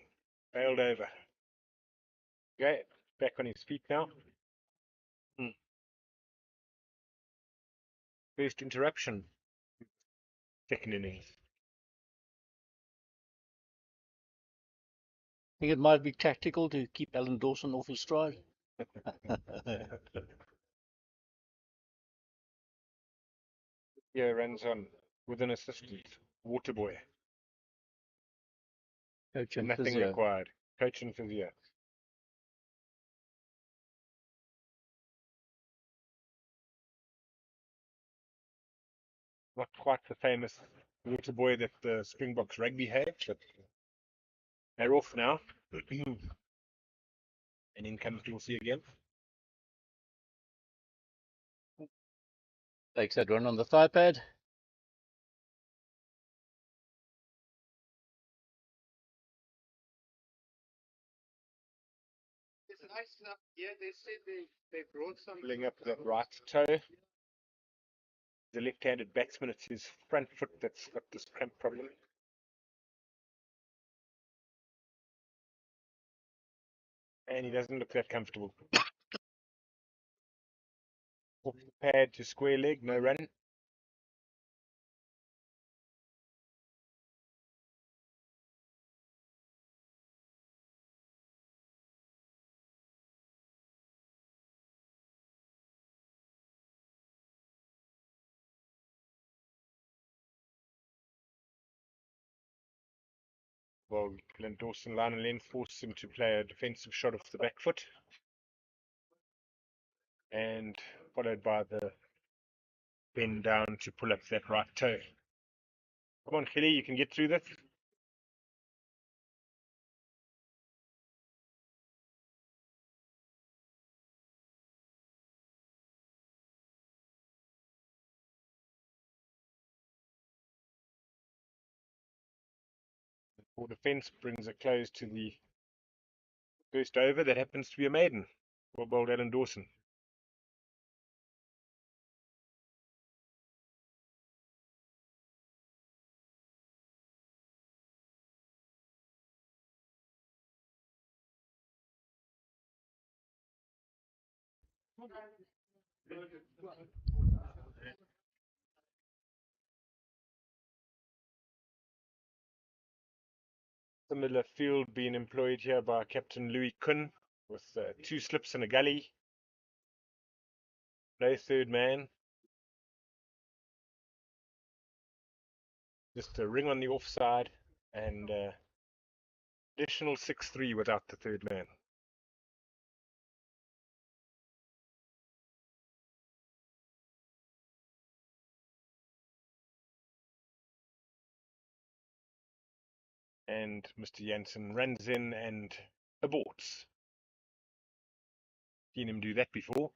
bailed over. Okay, back on his feet now. First interruption, second innings. I think it might be tactical to keep Alan Dawson off his stride. Here runs on with an assistant, Waterboy. Coach and Nothing physio. required. Coach and physio. Not quite the famous Waterboy that the Springboks rugby had, but they're off now. And in comes Dorsey again. Takes that run on the thigh pad. It's nice enough. Yeah, they said they brought some. Pulling up that right toe. The left-handed batsman, it's his front foot that's got this cramp problem. And he doesn't look that comfortable. Off the pad to square leg, no run. Well, Glenn Dawson, line and length, forced him to play a defensive shot off the back foot. And followed by the bend down to pull up that right toe. Come on, Kelly, you can get through this. For defense brings a close to the first over. That happens to be a maiden. Well bowled Alan Dawson. Similar field being employed here by Captain Louis Kuhn with 2 slips and a gully. No third man. Just a ring on the offside and additional 6-3 without the third man. And Mr. Jansen runs in and aborts. Seen him do that before.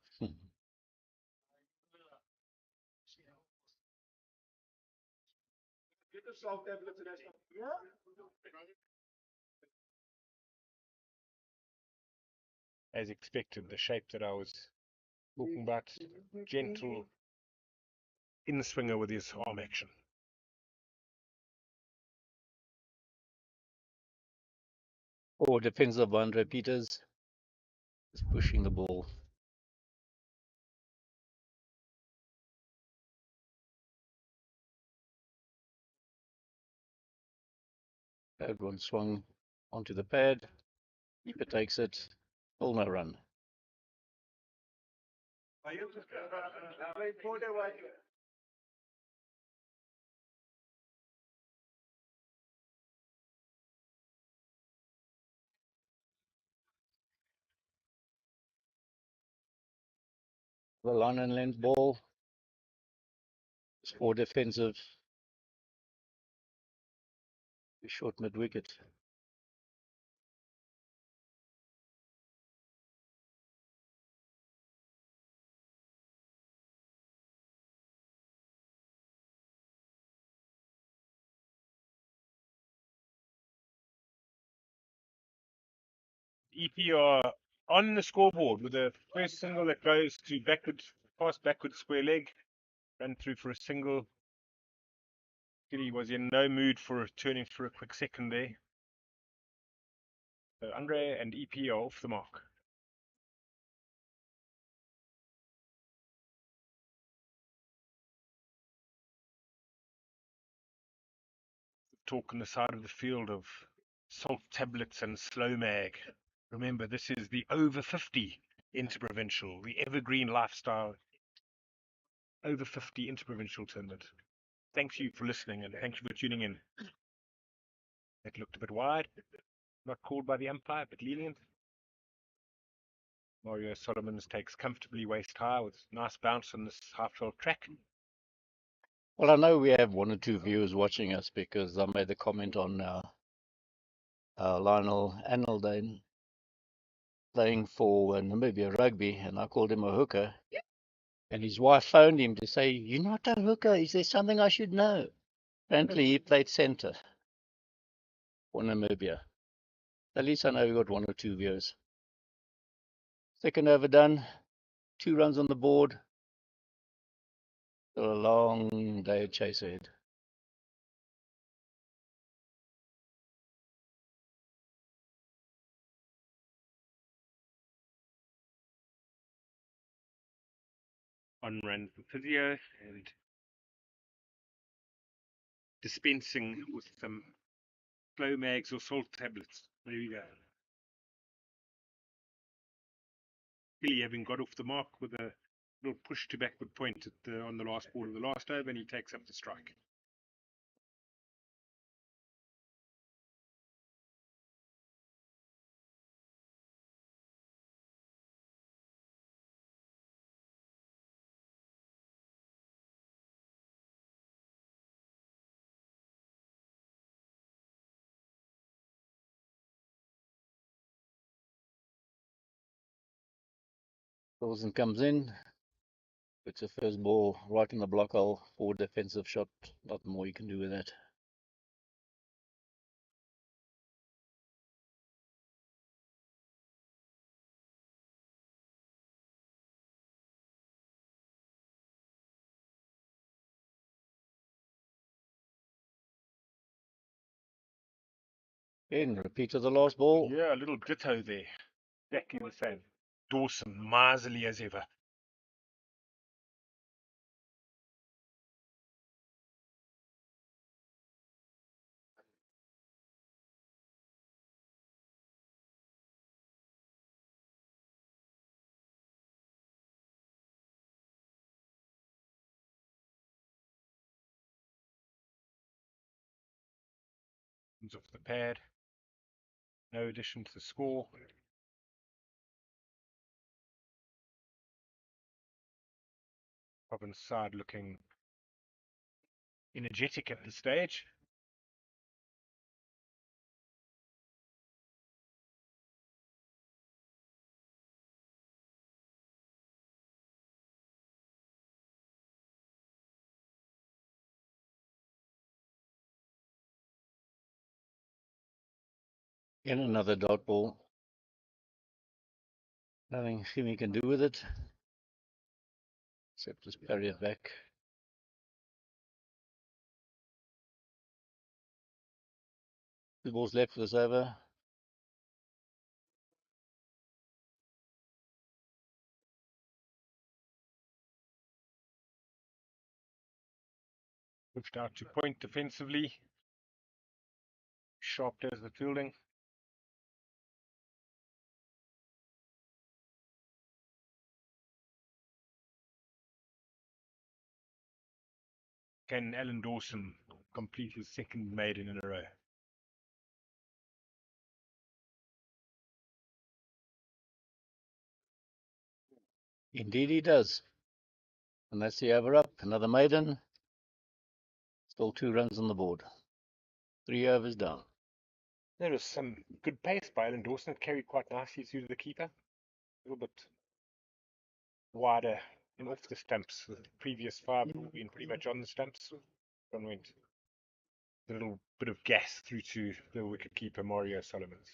As expected, the shape that I was talking about, gentle in swinger with his arm action. Or defensive Andre Peters is pushing the ball. Third one swung onto the pad. Keeper takes it. All no run. The line and length ball. Score defensive. Short mid wicket. EP are on the scoreboard with the first single that goes to backward, pass backward square leg, ran through for a single. He was in no mood for turning for a quick second there. So Andre and EP are off the mark. Talk on the side of the field of salt tablets and slow mag. Remember, this is the over 50 interprovincial, the evergreen lifestyle over 50 interprovincial tournament. Thank you for listening and thank you for tuning in. It looked a bit wide, not called by the umpire, but lenient. Mario Solomons takes comfortably waist high with nice bounce on this half-field track. Well, I know we have 1 or 2 viewers watching us because I made the comment on Lionel Anildane playing for Namibia Rugby, and I called him a hooker. And his wife phoned him to say, "You're not a hooker. Is there something I should know?" Apparently, he played centre for Namibia. At least I know we got 1 or 2 viewers. Second over done. 2 runs on the board. Still a long day of chase ahead. On run for physio and dispensing with some slow mags or salt tablets. There we go. Billy having got off the mark with a little push to backward point on the last ball of the last over, and he takes up the strike. Dawson comes in, puts the first ball right in the block hole for defensive shot. Not more you can do with that. Again, repeat of the last ball. Yeah, a little ditto there. Exactly the same. Dawson, miserly as ever. Comes off the pad. No addition to the score. Province side looking energetic at this stage. In another dot ball. Nothing Jimmy can do with it. Except just parry it back. Two balls left for this over. Pushed out to point defensively. Sharp does the fielding. Can Alan Dawson complete his second maiden in a row? Indeed he does. And that's the over up. Another maiden. Still 2 runs on the board. 3 overs down. There was some good pace by Alan Dawson. It carried quite nicely through to the keeper. A little bit wider and off the stumps. The previous 5 have all been pretty much on the stumps. One went a little bit of gas through to the wicket keeper Mario Solomons.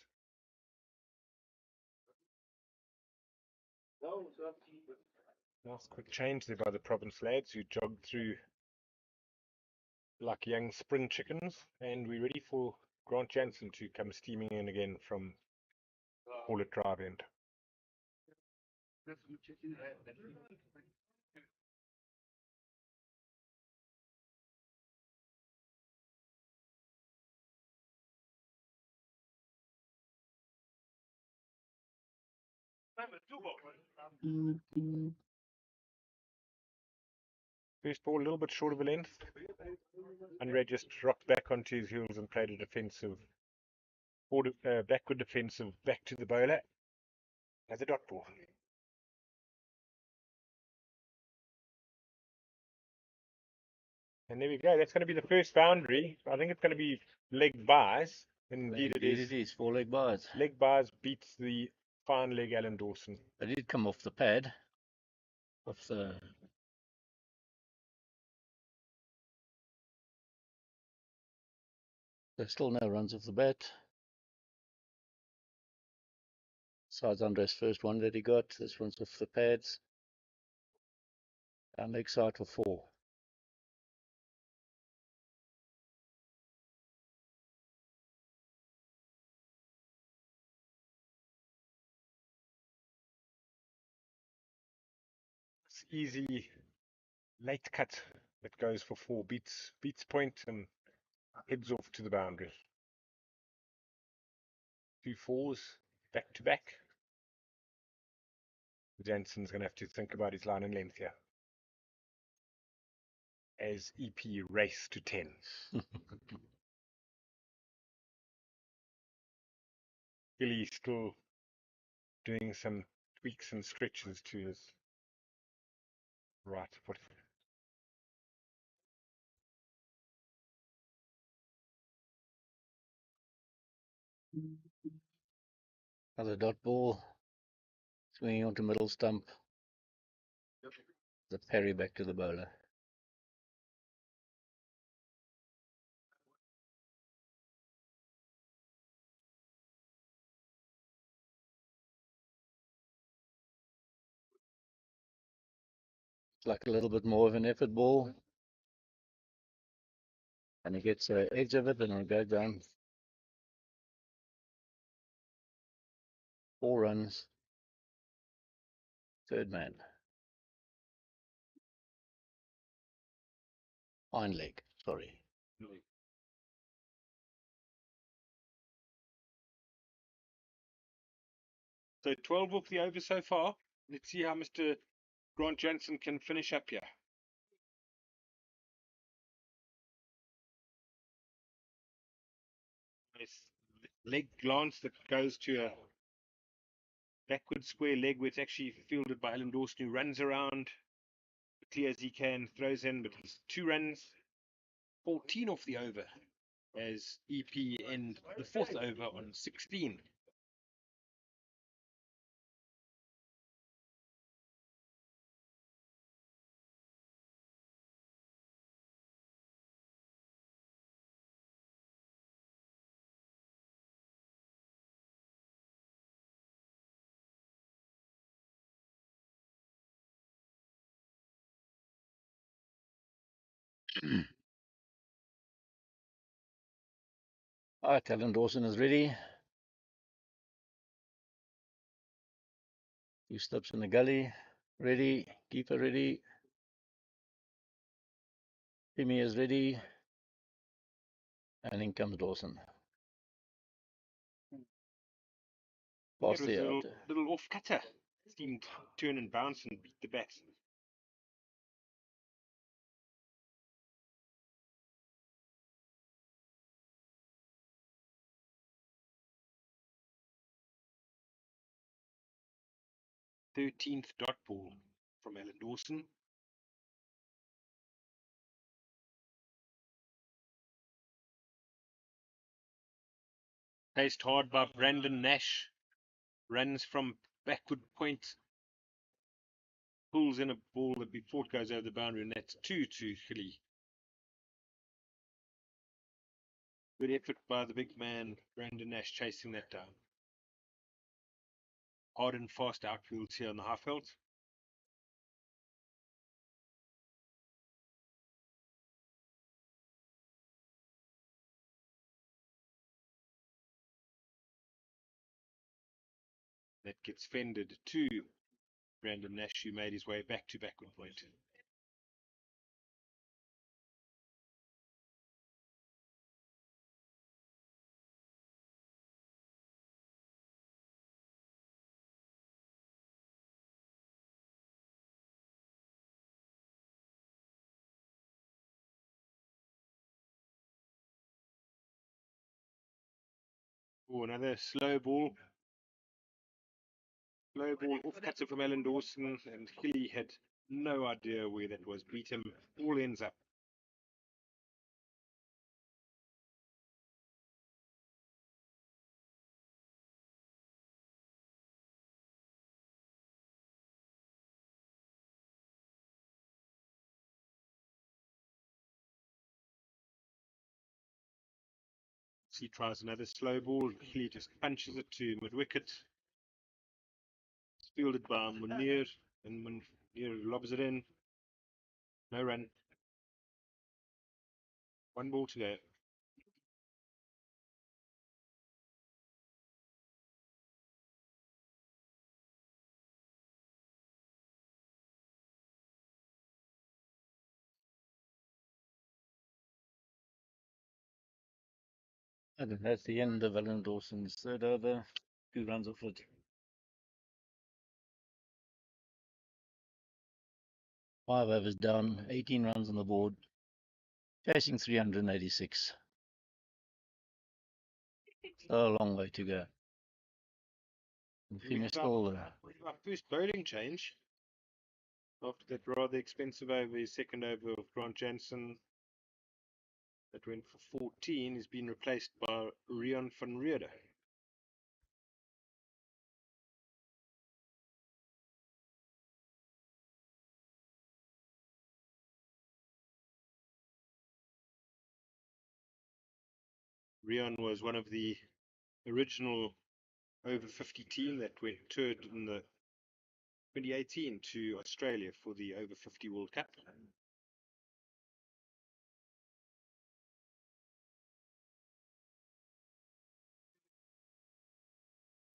Nice quick change there by the Province lads who jogged through like young spring chickens, and we're ready for Grant Jansen to come steaming in again from Paulet Drive end. First ball a little bit short of a length. Unrad just rocked back onto his heels and played a defensive, backward defensive back to the bowler. Another dot ball. And there we go. That's going to be the first boundary. I think it's going to be leg buys. Indeed it is. It is. 4 leg buys. Leg buys beats the fine leg Alan Dawson. They did come off the pad. Off the. There's still no runs off the bat. Besides Andre's first one that he got. This one's off the pads. And leg side for 4. It's easy late cut that goes for 4, beats point and heads off to the boundary. 2 4s back to back. Jansen's going to have to think about his line and length here as EP race to 10. Gilly's still doing some tweaks and stretches to his right foot. Another dot ball. Swinging onto middle stump. The parry back to the bowler. It's like a little bit more of an effort ball. And he gets the edge of it and it'll go down. 4 runs. Third man. Hind leg, sorry. So 12 off the over so far. Let's see how Mr. Grant Jansen can finish up here. Nice leg glance that goes to a backward square leg where it's actually fielded by Alan Dawson, who runs around clear as he can, throws in, but he's 2 runs, 14 off the over as EP end the 4th over on 16. Alright, Alan Dawson is ready. He steps in the gully. Ready. Keeper ready. Timmy is ready. And in comes Dawson. That Past was the a out. little off cutter. Seemed to turn and bounce and beat the bat. Thirteenth dot ball from Alan Dawson. Faced hard by Brandon Nash. Runs from backward point. Pulls in a ball that before it goes over the boundary, and that's 2 to Philly. Good effort by the big man, Brandon Nash, chasing that down. Hard and fast outfields here on the Highveld. That gets fended to Brandon Nash, who made his way back to backward point. Oh, another slow ball. Slow ball off cutter from Alan Dawson, and Hilly had no idea where that was. Beat him all ends up. He tries another slow ball. Hilly just punches it to mid wicket. It's fielded by Munir, and Munir lobs it in. No run. 1 ball to go. And that's the end of Alan Dawson's third over. 2 runs off it. 5 overs down, 18 runs on the board. Chasing 386. Still a long way to go. Finish still Our first bowling change. After that rather expensive over, his second over of Grant Jansen that went for 14 has been replaced by Rian van Reede. Rian was one of the original over 50 team that went toured in the 2018 to Australia for the over 50 World Cup.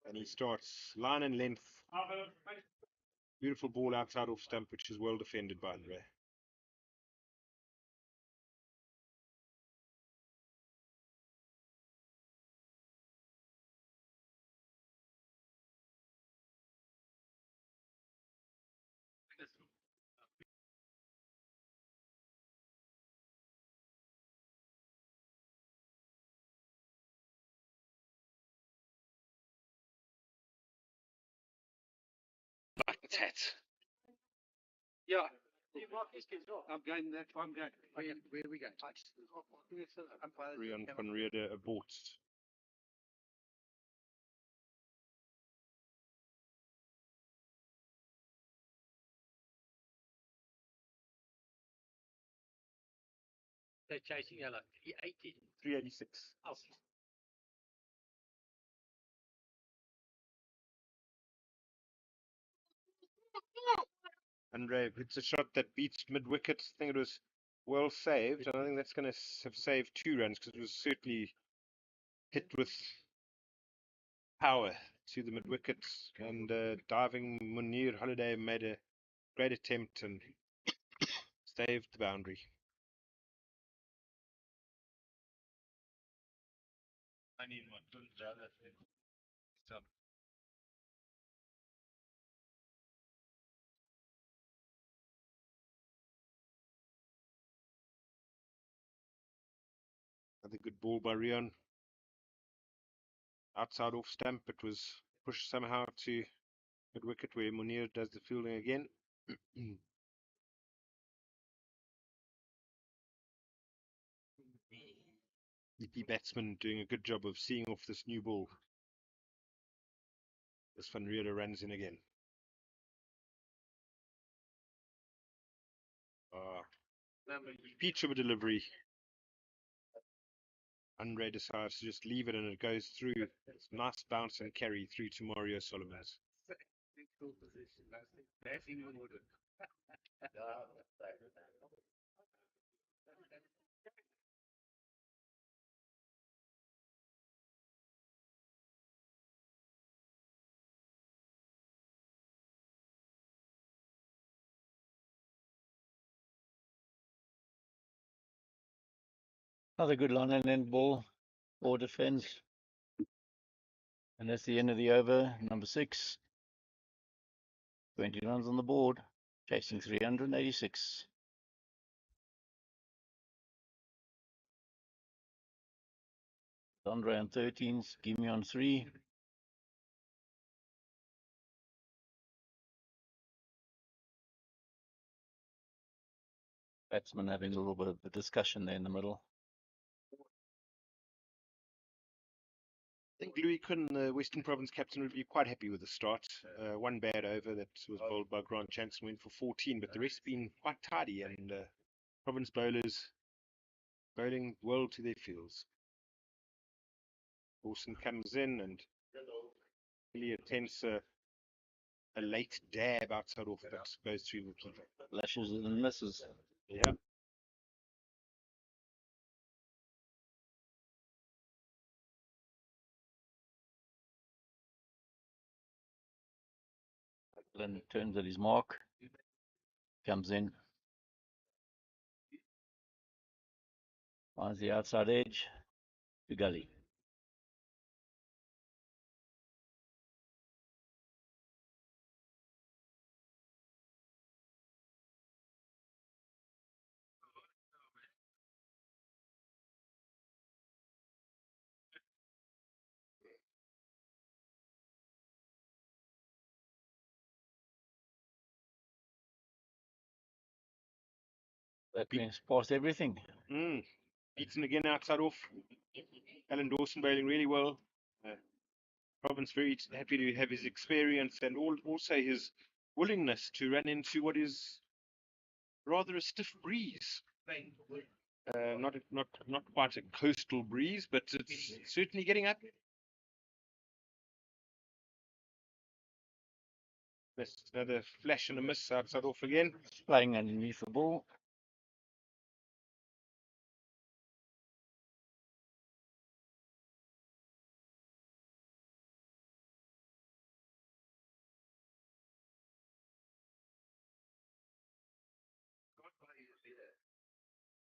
And he starts line and length Beautiful ball outside off stump, which is well defended by Andre. Like that. Yeah. I'm going there. I'm going. Where are we going? Rian van Reede aborts. They're chasing yellow. 80. 386. Oh. Andre hits a shot that beats mid wicket. I think it was well saved. And I think that's going to have saved 2 runs because it was certainly hit with power to the mid wickets. And diving Munir Holiday made a great attempt and saved the boundary. I need one. Another good ball by Rian. Outside off stump, it was pushed somehow to mid wicket where Munir does the fielding again. EP batsman doing a good job of seeing off this new ball. As Van Reede runs in again. Peach of a delivery. Andre decides to just leave it and it goes through. It's a nice bounce and carry through to Mario Solomons. Another good line and end ball for defence. And that's the end of the over, number 6. 20 runs on the board, chasing 386. Andre on 13s, give me on 3. Batsman having a little bit of a discussion there in the middle. I think Louis Kuhn, the Western Province captain, would be quite happy with the start. One bad over that was bowled by Grant Chanson, went for 14, but the rest been quite tidy and Province bowlers bowling well to their fields. Dawson comes in and really attempts a late dab outside off, but goes through the keeper. Lashes and misses. Yeah. Then turns at his mark, comes in, finds the outside edge to gully. That means past everything. Beaten again outside off. Alan Dawson bowling really well. Province very happy to have his experience and also his willingness to run into what is rather a stiff breeze. Not quite a coastal breeze, but it's certainly getting up. That's another flash and a miss outside off again. Playing underneath the ball.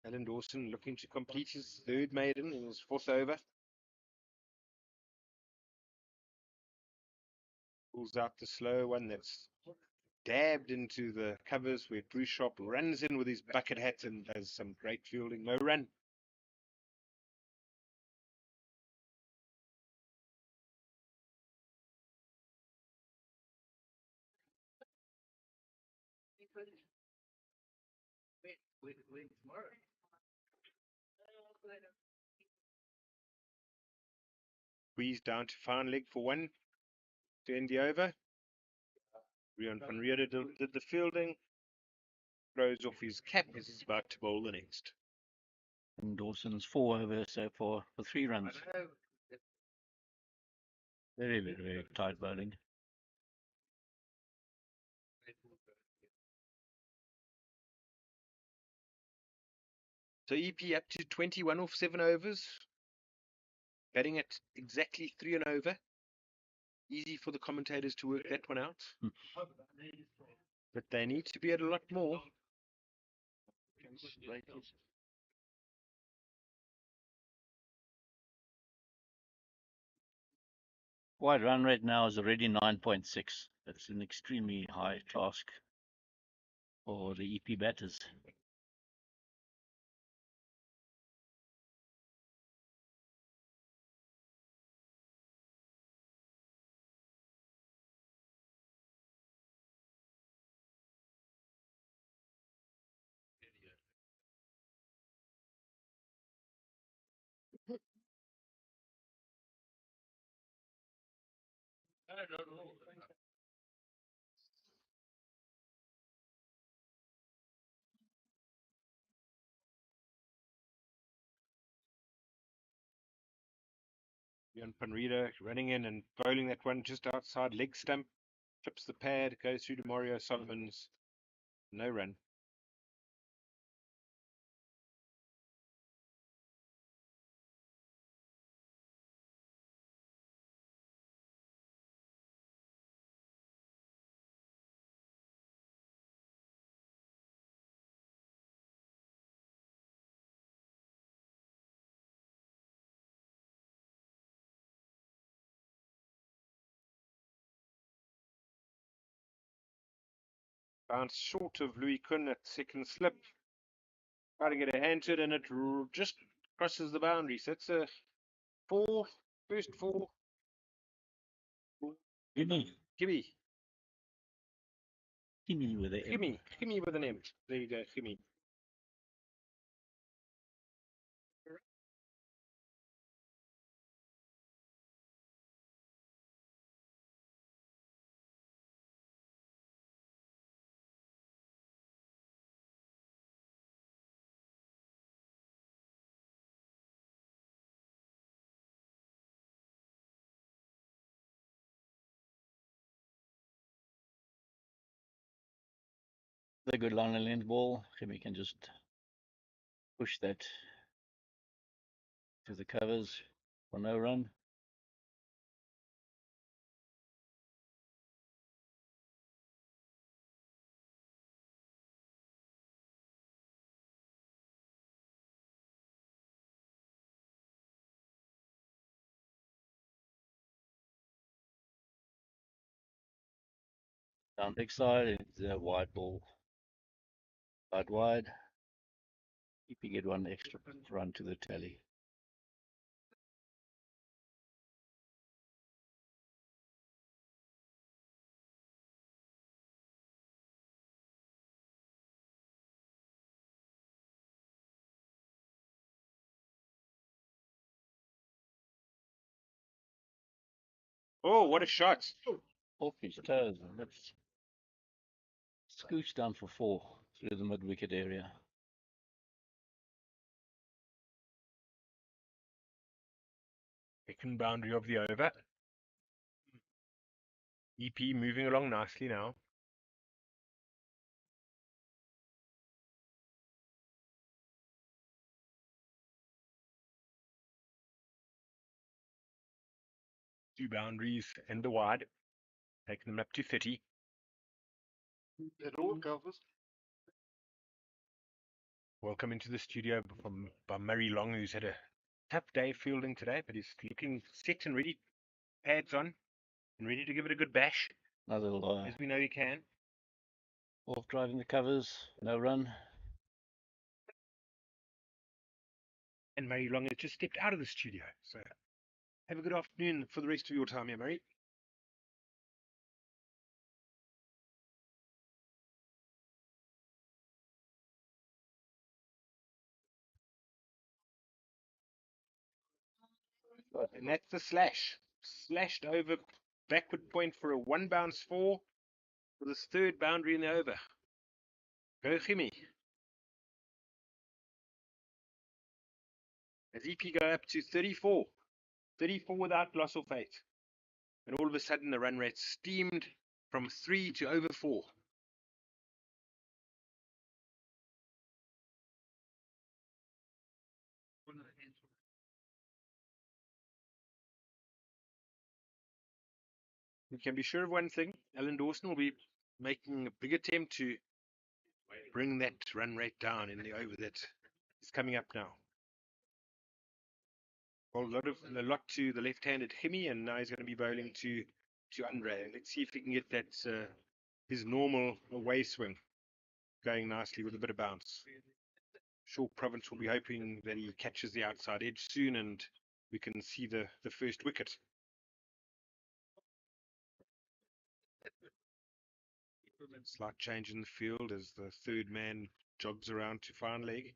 Alan Dawson looking to complete his third maiden in his fourth over. Pulls out the slow one that's dabbed into the covers, where Bruce Sharp runs in with his bucket hat and does some great fielding. No run. Squeezed down to fine leg for one to end the over. Rian van Reede did the fielding. Throws off his cap as he's about to bowl the next. And Dawson's 4 over so far for 3 runs. Very, very, very tight bowling. So EP up to 21 off 7 overs. Batting at exactly 3 and over. Easy for the commentators to work that one out. But they need to be at a lot more. Wide run rate now is already 9.6. That's an extremely high task for the EP batters. Rian van Reede running in and bowling that one just outside leg stump. Clips the pad, goes through to Mario Solomon's. No run. Bounce short of Louis Kuhn at second slip. Try to get a hand to it, and it just crosses the boundary. So it's a first 4. Gimme. Gimme. Gimme with a M. Gimme with an M. There you go, gimme. The good line and length ball. Jimmy can just push that to the covers for no run. Down big side, it's a wide ball. Wide. If you get one extra run to the tally. Oh, what a shot. Off his toes. And that's scooched down for 4 through the mid wicket area. Second boundary of the over. EP moving along nicely now. Two boundaries and the wide. Taking them up to 30. It all covers. Welcome into the studio by Murray Long, who's had a tough day fielding today, but he's looking set and ready, pads on, and ready to give it a good bash, Another little as we know he can. off driving the covers, no run. And Murray Long has just stepped out of the studio. So have a good afternoon for the rest of your time here, Murray. And that's the slash. Slashed over backward point for a 1 bounce 4 for this third boundary in the over. Go Jimmy. As EP go up to 34. 34 without loss of 8. And all of a sudden the run rate steamed from 3 to over 4. You can be sure of one thing, Alan Dawson will be making a big attempt to bring that run rate down in the over that is coming up now. Well, a lot to the left-handed Hemi, and now he's going to be bowling to Andre. Let's see if he can get that his normal away swing going nicely with a bit of bounce. Sure, Province will be hoping that he catches the outside edge soon, and we can see the first wicket. Slight change in the field as the third man jogs around to fine leg.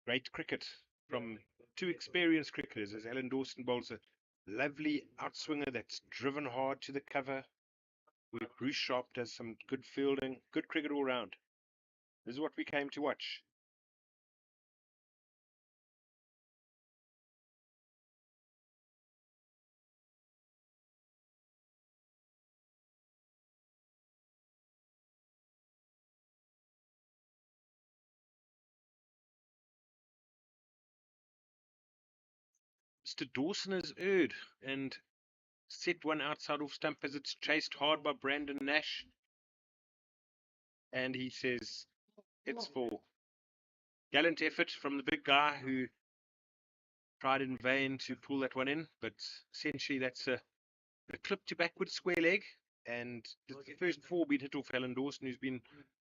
Great cricket from two experienced cricketers as Alan Dawson bowls a lovely outswinger that's driven hard to the cover, where Bruce Sharp does some good fielding, good cricket all round. This is what we came to watch. Mr. Dawson has erred and set one outside off stump as it's chased hard by Brandon Nash. And he says it's for gallant effort from the big guy who tried in vain to pull that one in. But essentially that's a clip to backward square leg. And the first 4 being hit off Alan Dawson, who's been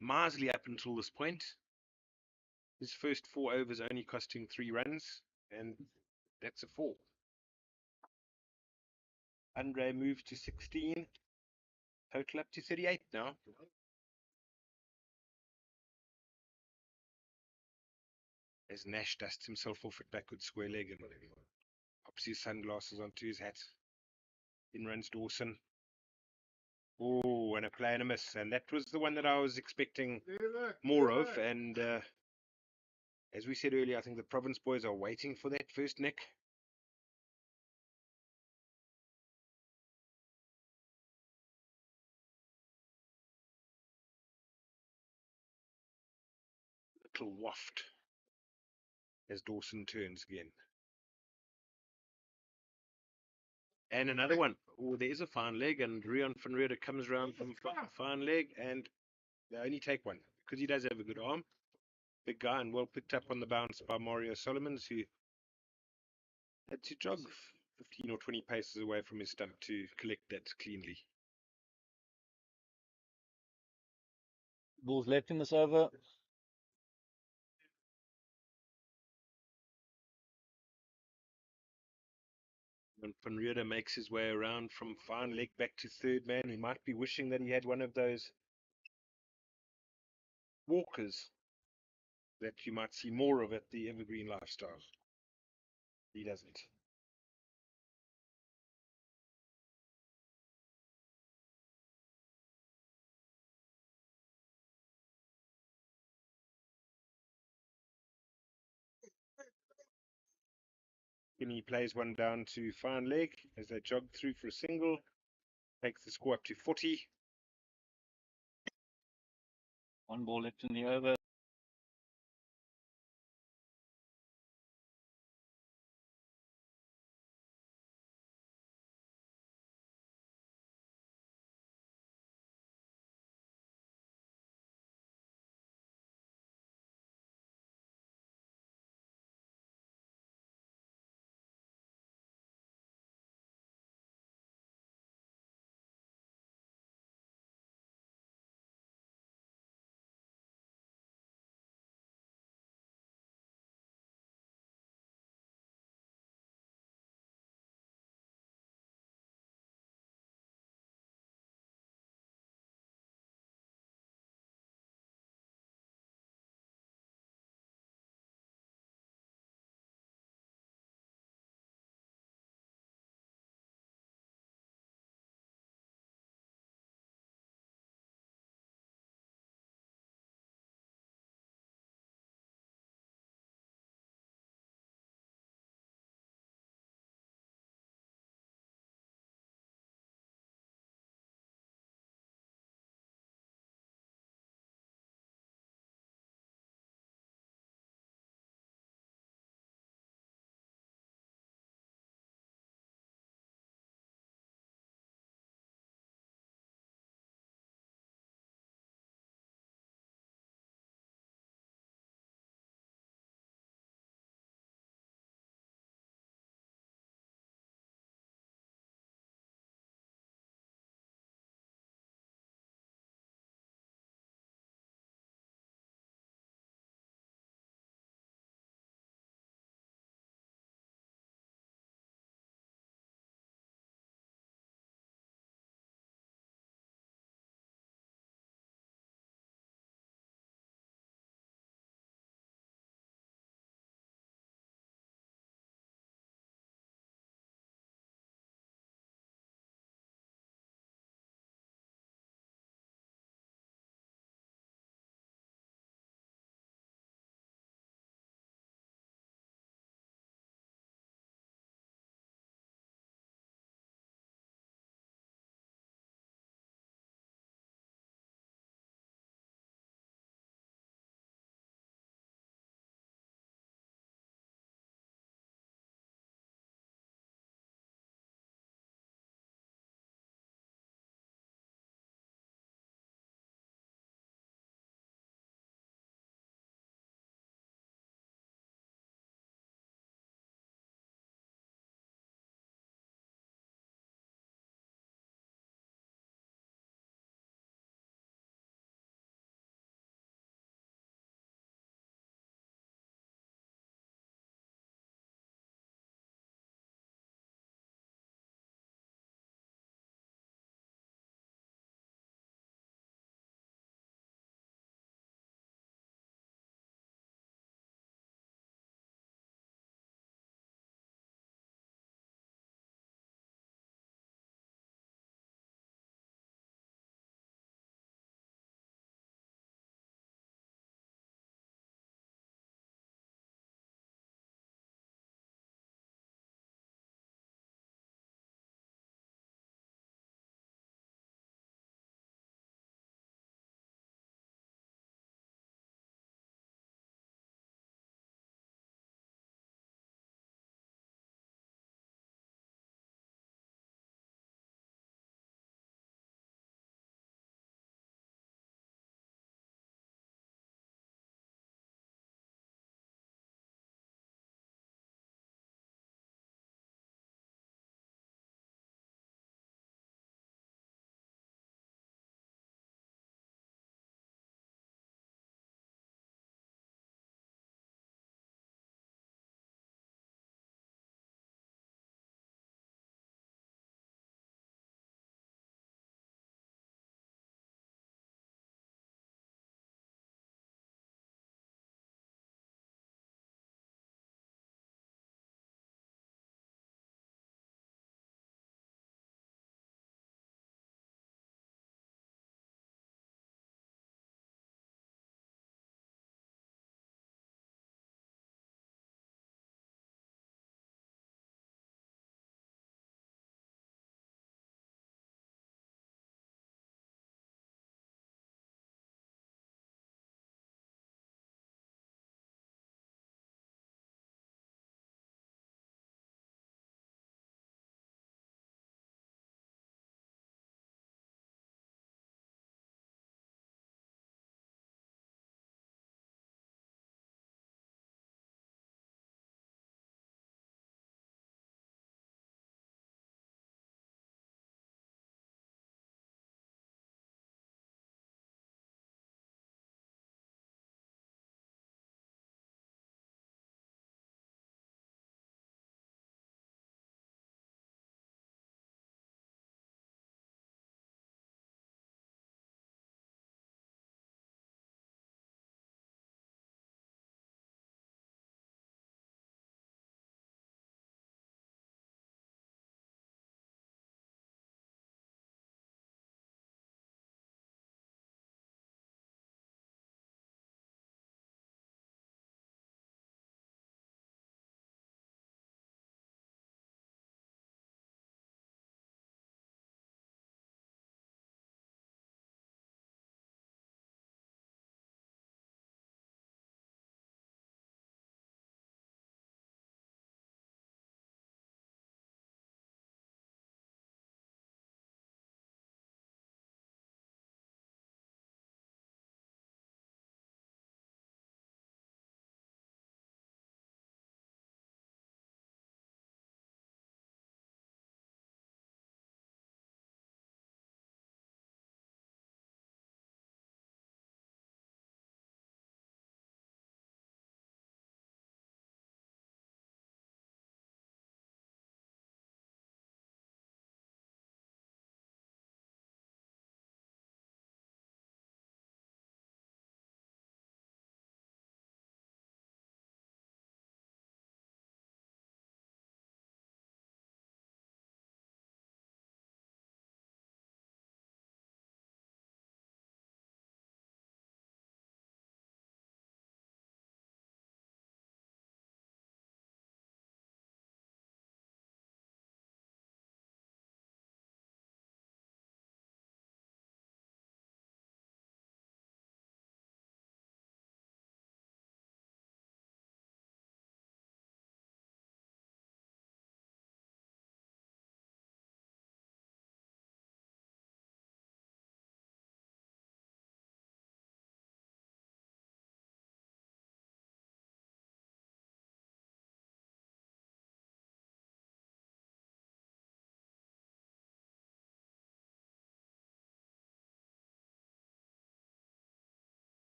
miserly up until this point. His first 4 overs only costing 3 runs. And that's a 4. Andre moved to 16. Total up to 38 now. As Nash dusts himself off at backward square leg and pops his sunglasses onto his hat. In runs Dawson. Oh, and a play and a miss. And that was the one that I was expecting more of. And as we said earlier, I think the Province boys are waiting for that first nick. Little waft as Dawson turns again. And another one. Oh, there's a fine leg, and Rion van Reede comes around from fine leg, and they only take one because he does have a good arm. Big guy, and well picked up on the bounce by Mario Solomons, who had to jog 15 or 20 paces away from his stump to collect that cleanly. Balls left in this over. When Van Reede makes his way around from fine leg back to third man, he might be wishing that he had one of those walkers that you might see more of at the Evergreen Lifestyle. He doesn't. He plays one down to fine leg as they jog through for a single. Takes the score up to 40. 1 ball left in the over.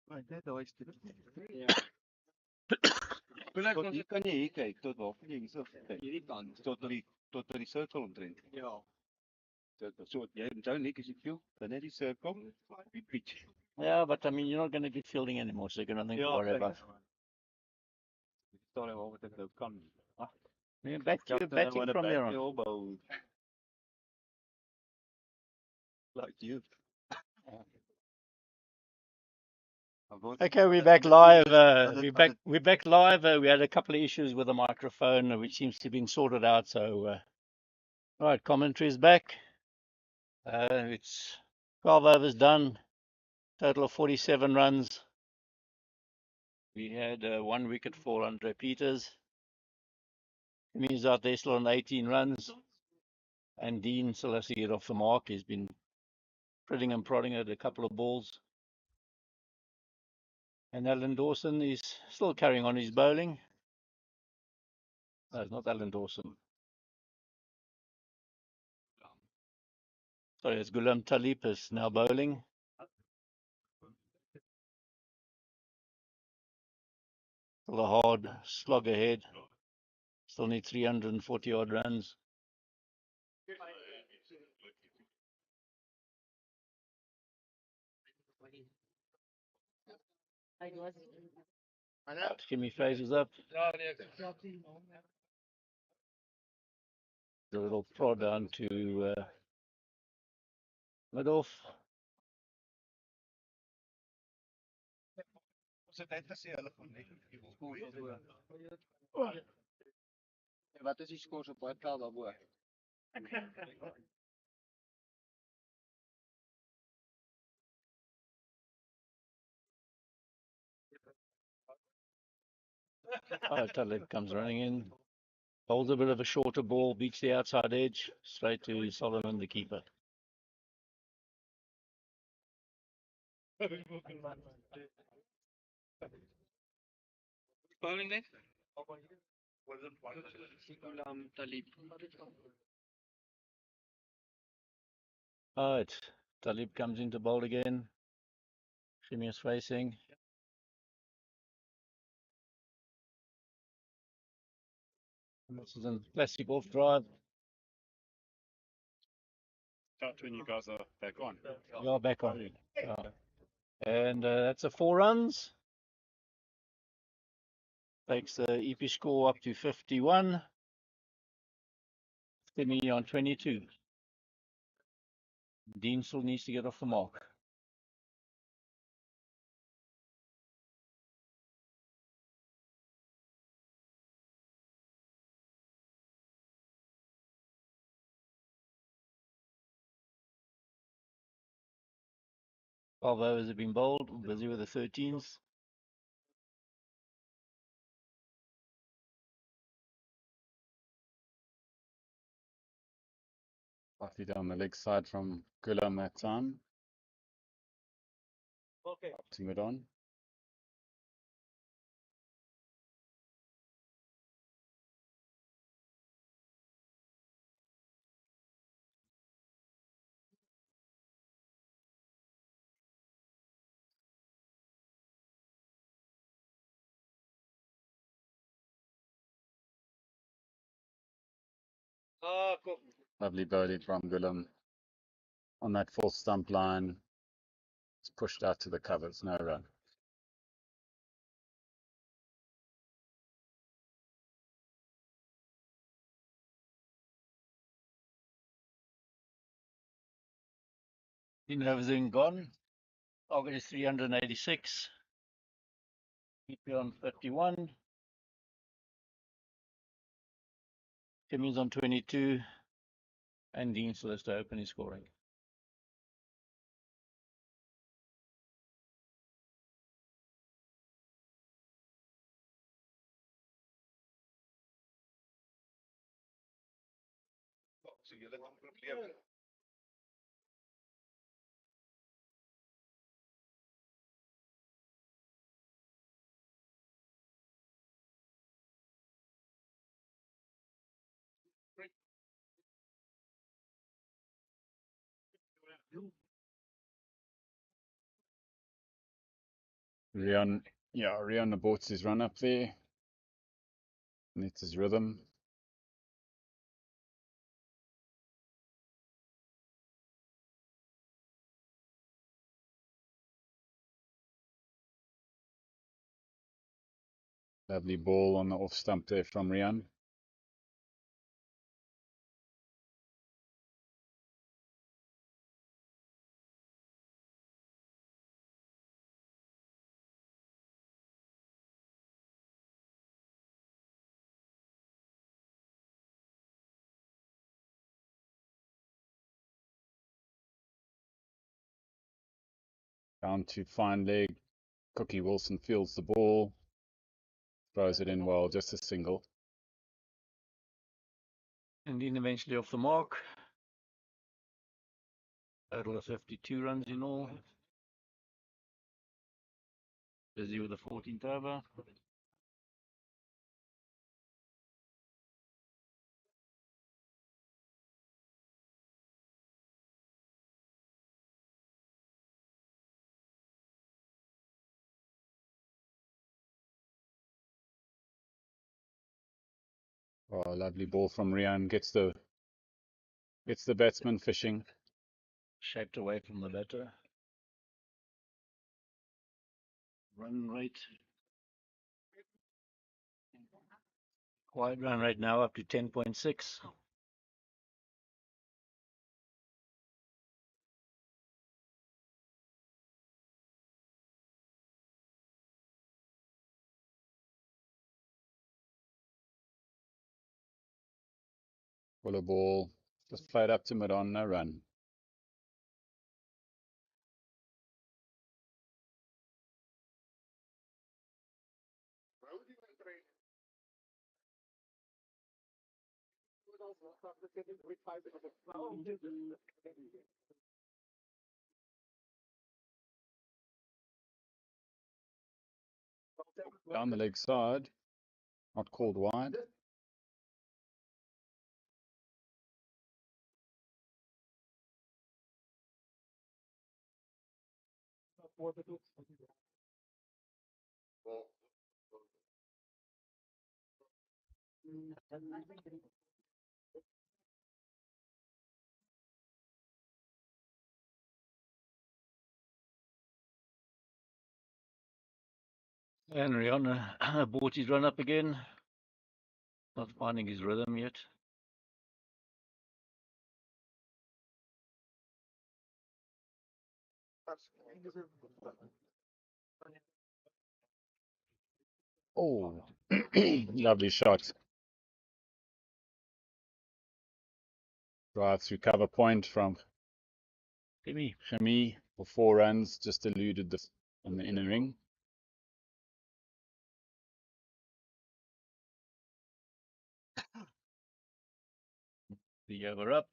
Tot hier kan jy hier kyk, tot waar kan jy hierso kyk? Hierdie kant. Tot by die sirkel omtrent. Ja. So jy onthou net as jy viel, dan net die sirkel, die pitch. Yeah, but I mean, you're not going to be fielding anymore, so you got nothing to worry about. Sorry, wat ek nou kan. You're batting from there on. Elbow. Like you. Okay, we're back live. We're back live. We had a couple of issues with the microphone, which seems to have been sorted out. So, right, commentary is back. It's 12 overs done. Total of 47 runs. We had 1 wicket for Andre Peters. He's out there still on 18 runs. And Dean still has to get off the mark. He's been prodding and prodding at a couple of balls. And Alan Dawson is still carrying on his bowling. No, it's not Alan Dawson. Sorry, it's Ghulam Talib is now bowling. Still a hard slog ahead. Still need 340 odd runs. Jimmy Fraser's up. A little prod down to mid-off. Wat is die skors op daai vel daarbo? Talib comes running in. Holds a bit of a shorter ball, beats the outside edge, straight to Solomon, the keeper. Bowling then? Talib. Right, Talib comes into bowl again. Shimi is facing. This is a classic off drive. Chat when you guys are back on. You are back on. And that's a 4 runs. Takes the EP score up to 51. Timmy on 22. Dean still needs to get off the mark. Overs have been bowled. Busy with the 13s. Slightly down the leg side from Ghulam that time. Okay. Putting it on. Cool. Lovely birdie from Ghulam on that full stump line. It's pushed out to the covers, no run. Dean overs in gone. Target is 386. EP on 51. Timmy's on 22. And Dean still has to open his scoring. So julle het 'n probleem. Rian, yeah, Rian aborts his run up there. And it's his rhythm. Lovely ball on the off stump there from Rian. Down to fine leg. Cookie Wilson fields the ball. Throws it in well, just a single. And then eventually off the mark. Total of 52 runs in all. Busy with the 14th over. Oh, lovely ball from Rian. Gets the batsman fishing. Shaped away from the batter. Run rate. Wide run rate now up to 10.6. Fuller ball. Just played up to mid on, no run. Down the leg side. Not called wide. And Rihanna bought his run up again. Not finding his rhythm yet. Oh, lovely shot. Drive through cover point from Chemi for 4 runs. Just eluded this in the inner ring. The over up.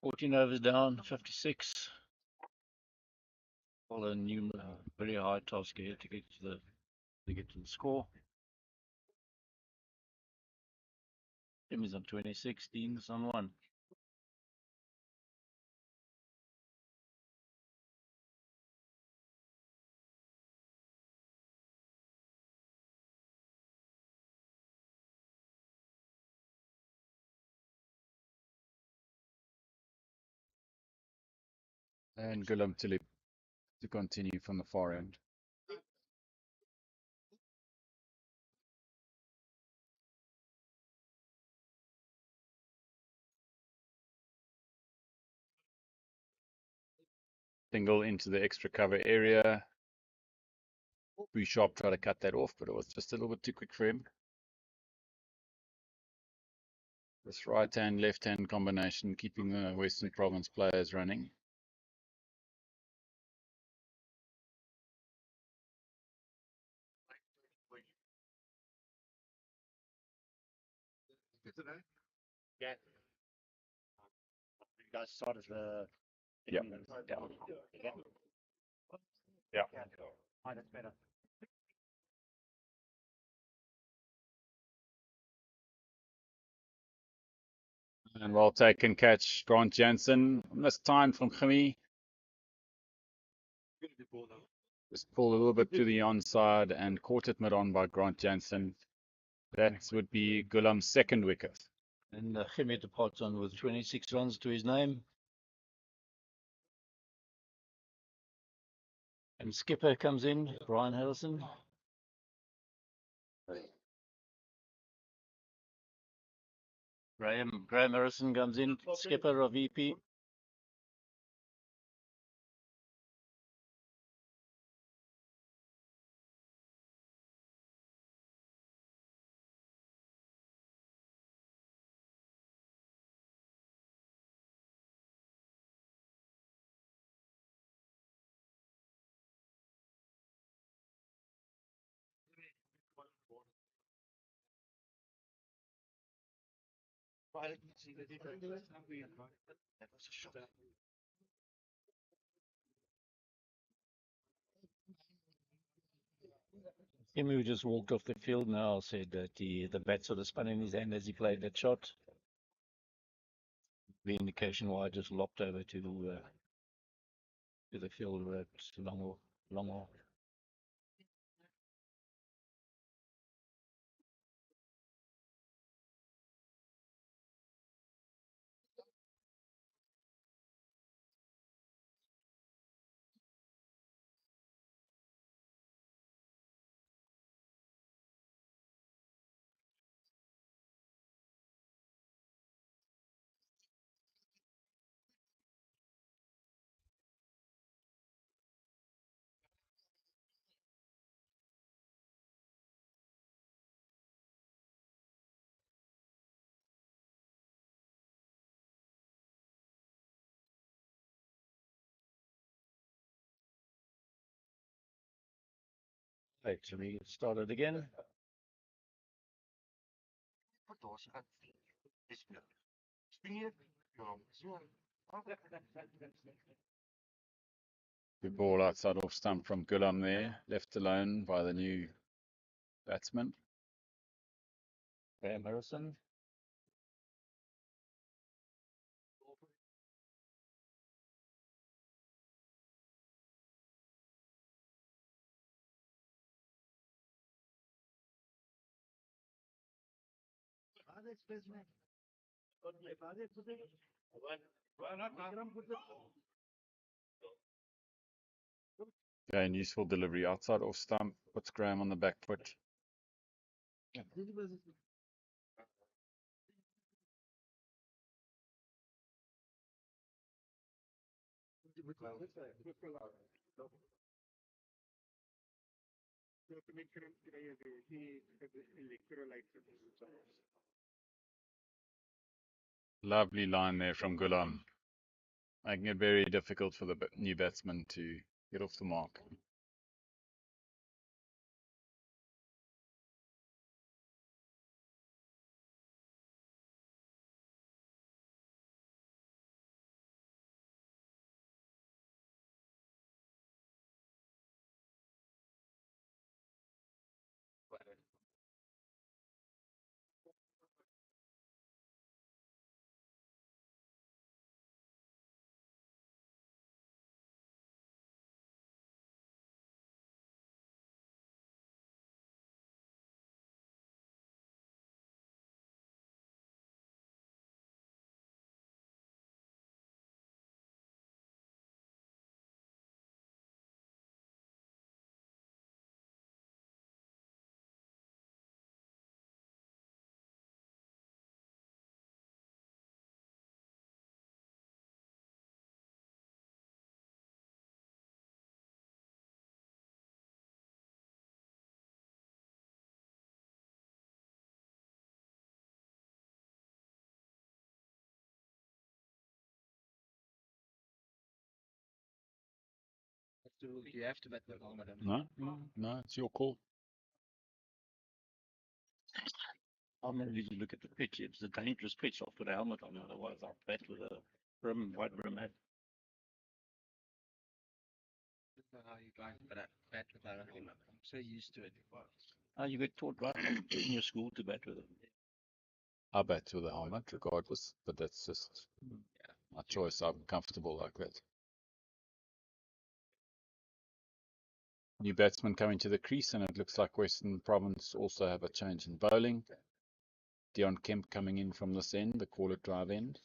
14 overs down, 56. All a new, very high task here to get to the score. Tim is on 26, Dean's on 1. And Gulam Tilip to continue from the far end. Single into the extra cover area. Bouchard tried to cut that off, but it was just a little bit too quick for him. This right hand, left hand combination, keeping the Western Province players running. Yeah. You guys started the. Yeah. Yeah. Oh, that's better. And well taken catch, Grant Jansen. Missed time from Chemi. Just pull a little bit to the onside and caught it mid-on by Grant Jansen. That would be Gulam's second wicket. And Jimmy departs on with 26 runs to his name. And skipper comes in, Brian Harrison. Graham Harrison comes in, skipper of EP. Him who just walked off the field now said that the bat sort of spun in his hand as he played that shot. The indication why I just lopped over to the field at long off. Right, so we get started again. Good ball outside off stump from Gulam there, left alone by the new batsman. Graham Harrison. Again, useful delivery outside off stump, puts Graham on the back foot. Lovely line there from Gulam, making it very difficult for the new batsman to get off the mark. Do you have to bet the helmet? No, it's your call. I'm going to look at the pitch. It's a dangerous pitch. I'll put a helmet on, otherwise I'll bat with a white brim hat. I don't know how you guys bat without a helmet. I'm so used to it. Oh, you get taught right in your school to bat with it. I bat with a helmet regardless, but that's just my choice. I'm comfortable like that. New batsman coming to the crease, and it looks like Western Province also have a change in bowling. Dion Kemp coming in from this end, the call it drive end.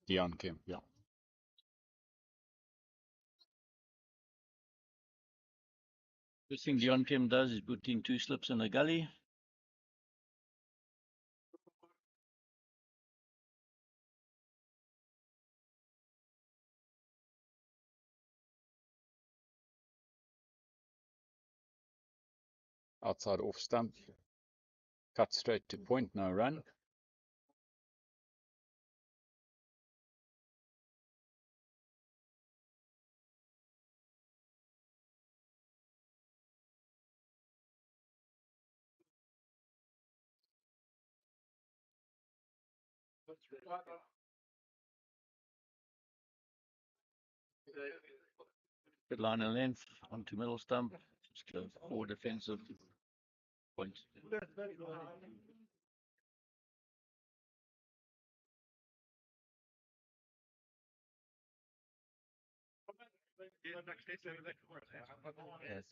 Dion Kemp, yeah. First thing Dion Kim does is put in 2 slips in a gully. Outside off stump, cut straight to point, no run. Good line and length onto middle stump. Just a 4 defensive point.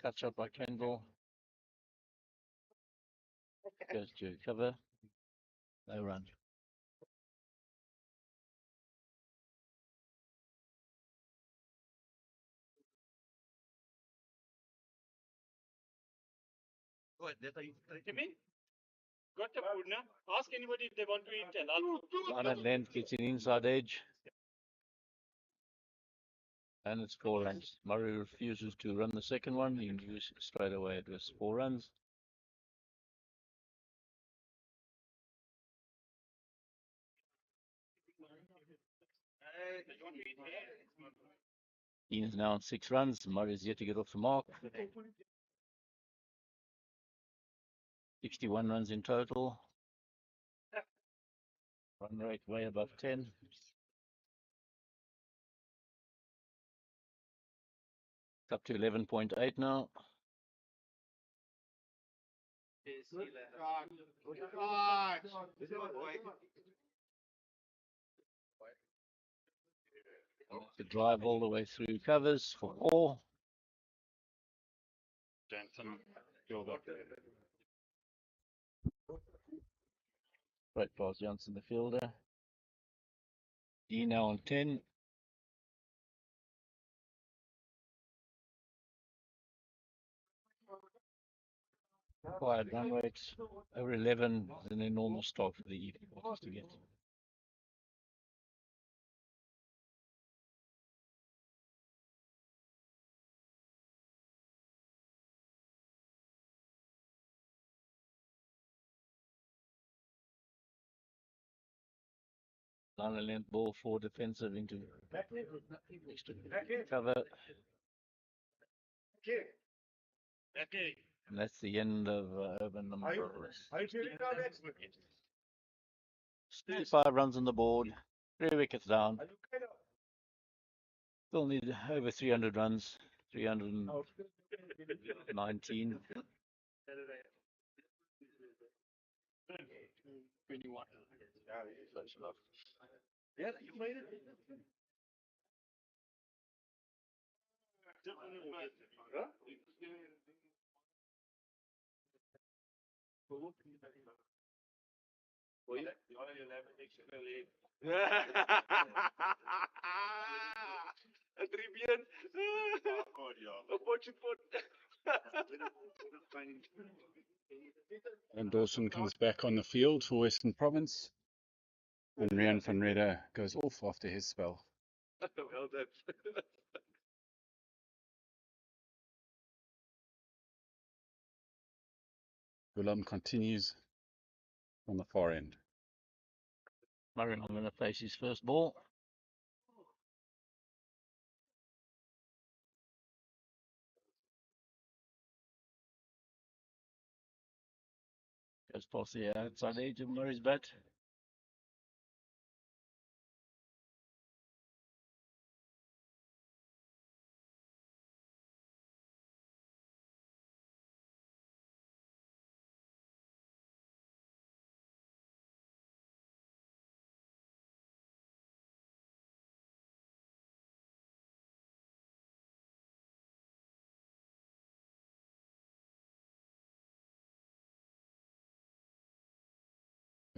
Cut shot by Kendall. Goes to cover. No run. Jimmy, got the food now. Ask anybody if they want to eat and I'll Line and length gets in inside edge. And it's 4 runs. Murray refuses to run the second one. He knew straight away it was 4 runs. Dean is now on 6 runs. Murray's yet to get off the mark. 61 runs in total. Run rate way above 10. It's up to 11.8 now. To drive all the way through covers for 4. Jansen, build up. Great pass, Jansen, the fielder. D now on 10. Required run rates over 11 is an enormous start for the evening quarters to get. Line and length ball, 4 defensive into extra cover. And that's the end of over number 65 runs on the board, 3 wickets down. Still need over 300 runs, 319. 21. Close enough. Yeah, you made it. Een tribune. Een potje pot. And Dawson comes back on the field for Western Province. And Rian van Redder goes off after his spell. Well done. Willem continues on the far end. Murray not going to face his first ball. Goes past the outside edge of Murray's bat.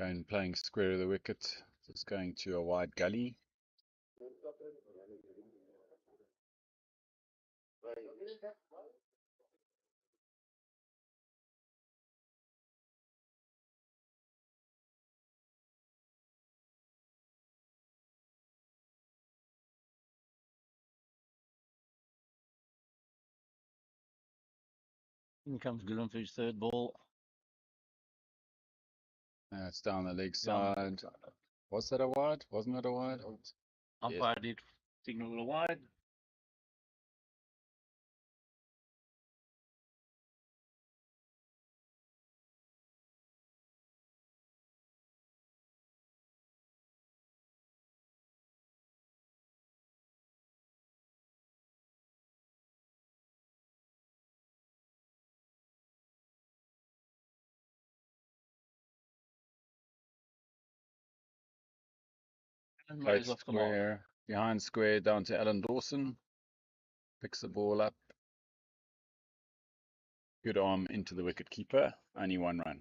Going playing square of the wicket, just going to a wide gully. In comes Gillum for his third ball. It's down the leg Down the side. Was that a wide? Wasn't it a wide? umpire did signal a wide. And Played lays off the mark. square, behind square, down to Alan Dawson. Picks the ball up. Good arm into the wicket keeper. Only one run.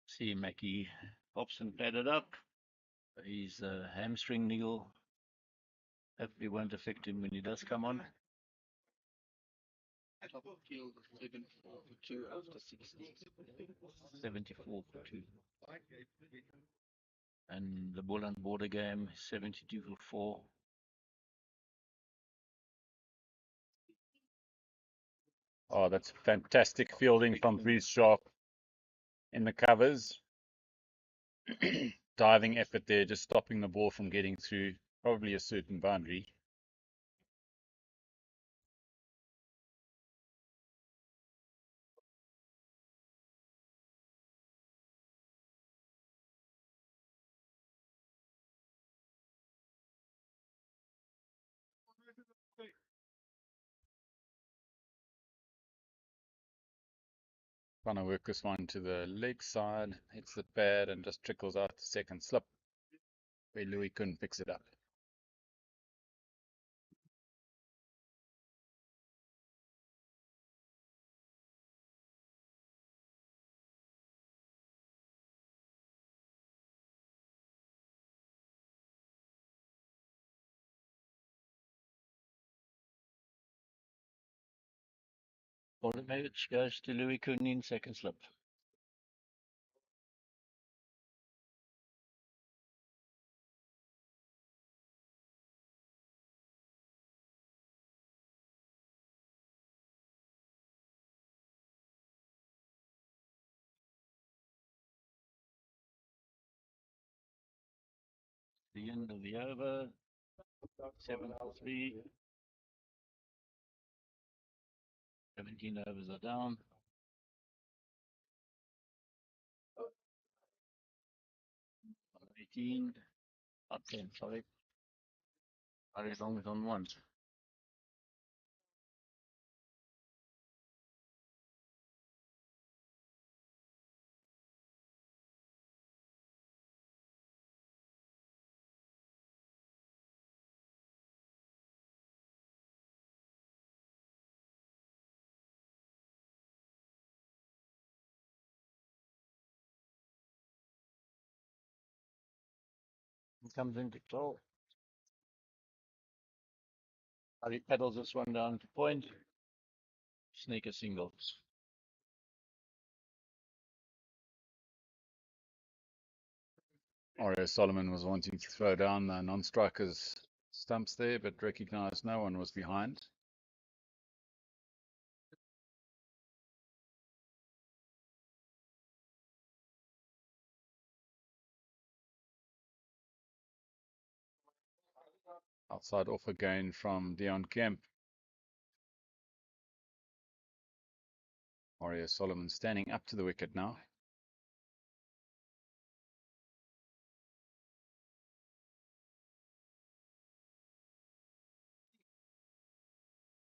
See Mackie Hobson played it up. His hamstring niggle hopefully won't affect him when he does come on. Top field 74 for 2 after 60. 74 for 2. And the Bull and Border game 72 for 4. Oh, that's fantastic fielding from Bruce Sharp in the covers. Diving effort there, just stopping the ball from getting through probably a certain boundary. Trying to work this one to the leg side, hits the pad and just trickles out the second slip where Louis Kuhn picks it up. Bolomovich goes to Louis Kuhn in second slip. The end of the over. 7 for 3. 17 overs are down. 18. Not 10, sorry. Very long is on 1. He comes into control. He pedals this one down to point. Sneak a single. Ario Solomon was wanting to throw down the non-strikers stumps there, but recognised no one was behind. Outside off again from Dion Kemp. Ario Solomon standing up to the wicket now.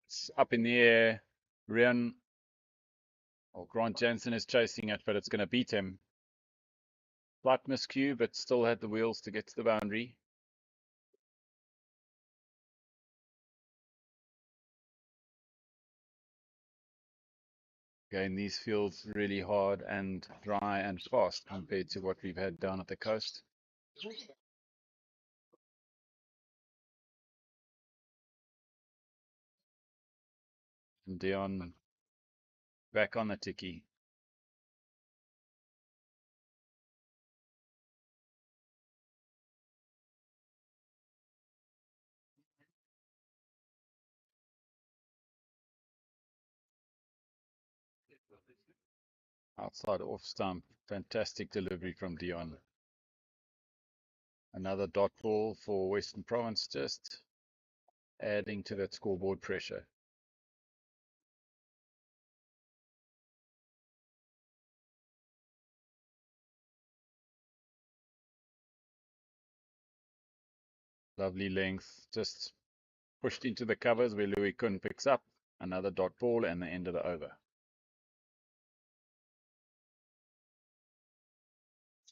It's up in the air. Rian or Grant Jansen is chasing it, but it's going to beat him. Slight miscue, but still had the wheels to get to the boundary. Again, these fields really hard and dry and fast compared to what we've had down at the coast. And Dion back on the ticky. Outside off stump, fantastic delivery from Dion. Another dot ball for Western Province, just adding to that scoreboard pressure. Lovely length, just pushed into the covers where Louis Kuhn picks up. Another dot ball and the end of the over.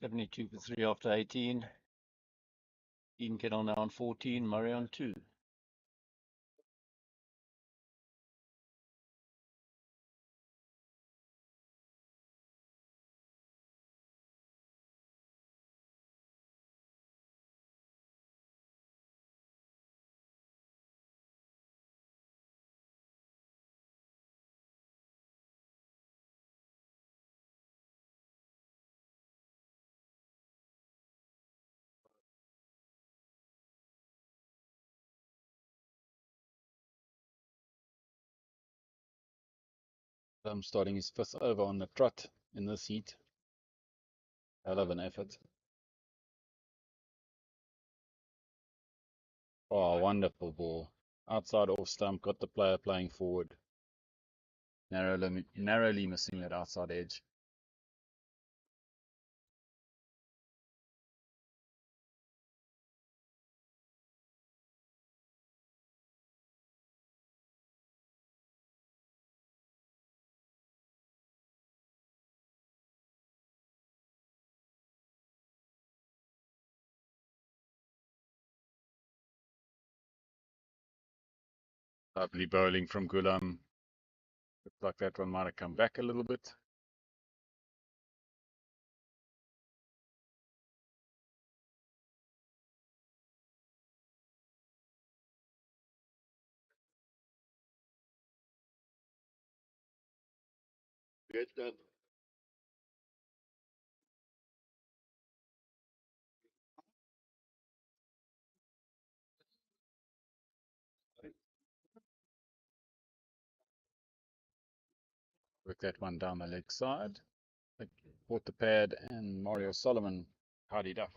72 for 3 after 18. Dean Kettle now on 14, Murray on 2. I'm starting his 5th over on the trot in this heat. Hell of an effort. Oh, wonderful ball. Outside off stump, got the player playing forward. Narrowly missing that outside edge. Lovely bowling from Gulam. Looks like that one might have come back a little bit. Good done. Work that one down the leg side. Bought the pad and Mario Solomon tidied up.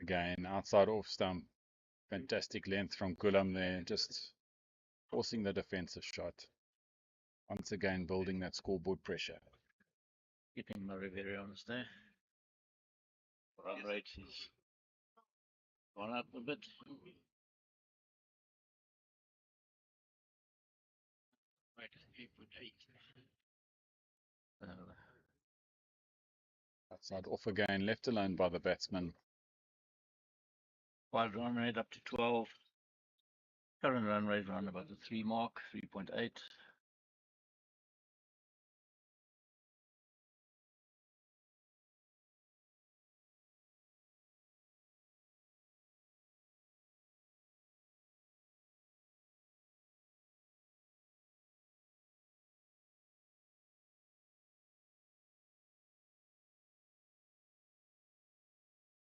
Again, outside off stump. Fantastic length from Gulam there, just forcing the defensive shot. Once again, building that scoreboard pressure. Keeping Murray very honest there. Run rate is gone up a bit. Right, 8.8. Outside off again, left alone by the batsman. Wide run rate up to 12. Current run rate around about the 3 mark, 3.8.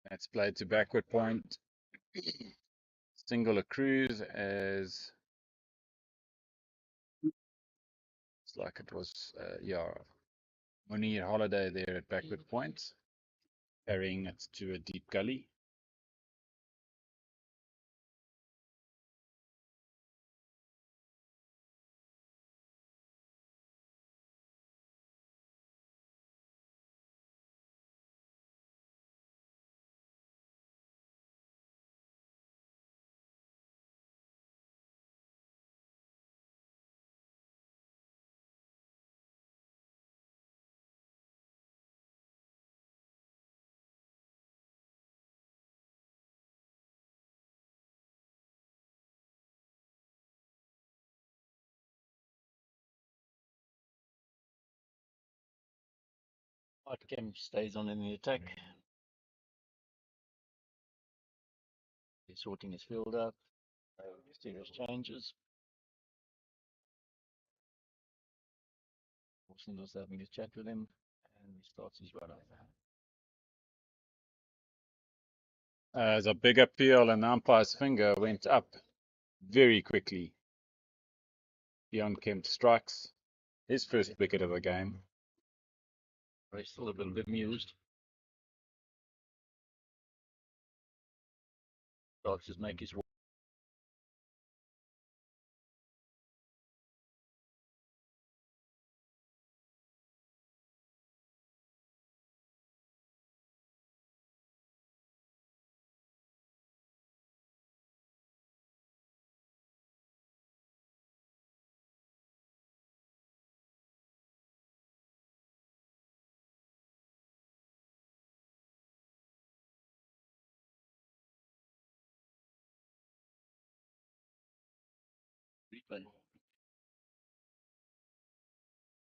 That's played to backward point. Single a cruise as it's like it was, Munir Holiday there at backward point, carrying it to a deep gully. White Kemp stays on in the attack. He's sorting his field out. Serious changes. Wilson was having a chat with him, and he starts his run up. As a big appeal, and the umpire's finger went up very quickly. Dion Kemp strikes his first wicket of the game. He's still a little bit amused. Starts to make his replay.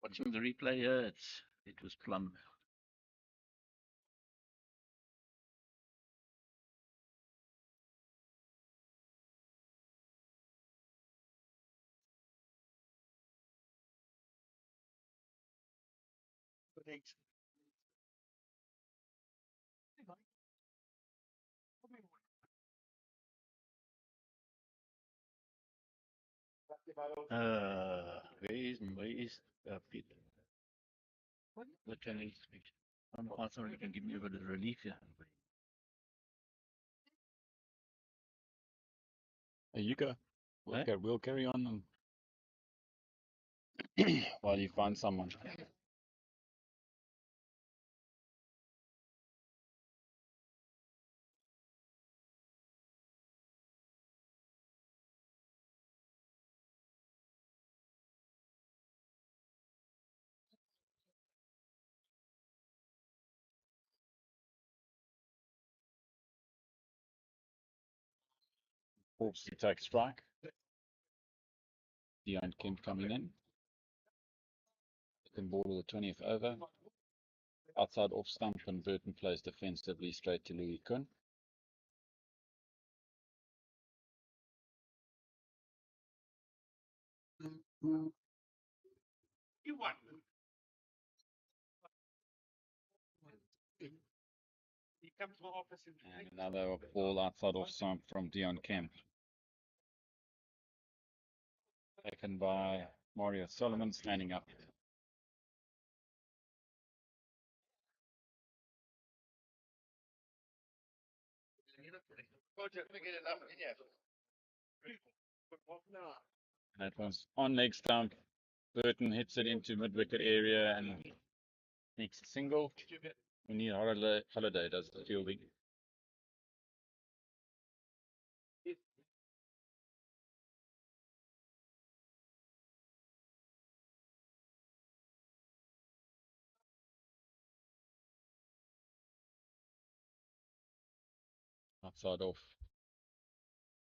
Watching the replay here, it was plumb. Where is Peter? What can I speak? I'm sorry, you can give me a bit of relief here. There you go. Eh? We'll carry on and while you find someone. Hawks to take strike. Dion Kemp coming in. Second ball of the 20th over. Outside off stump, and Burton plays defensively straight to Louis Kuhn. And another ball outside off stump from Dion Kemp. Taken by Mario Solomon, standing up. That was on leg stump. Burton hits it into mid-wicket area and makes a single. We need Holiday does the fielding. Outside off.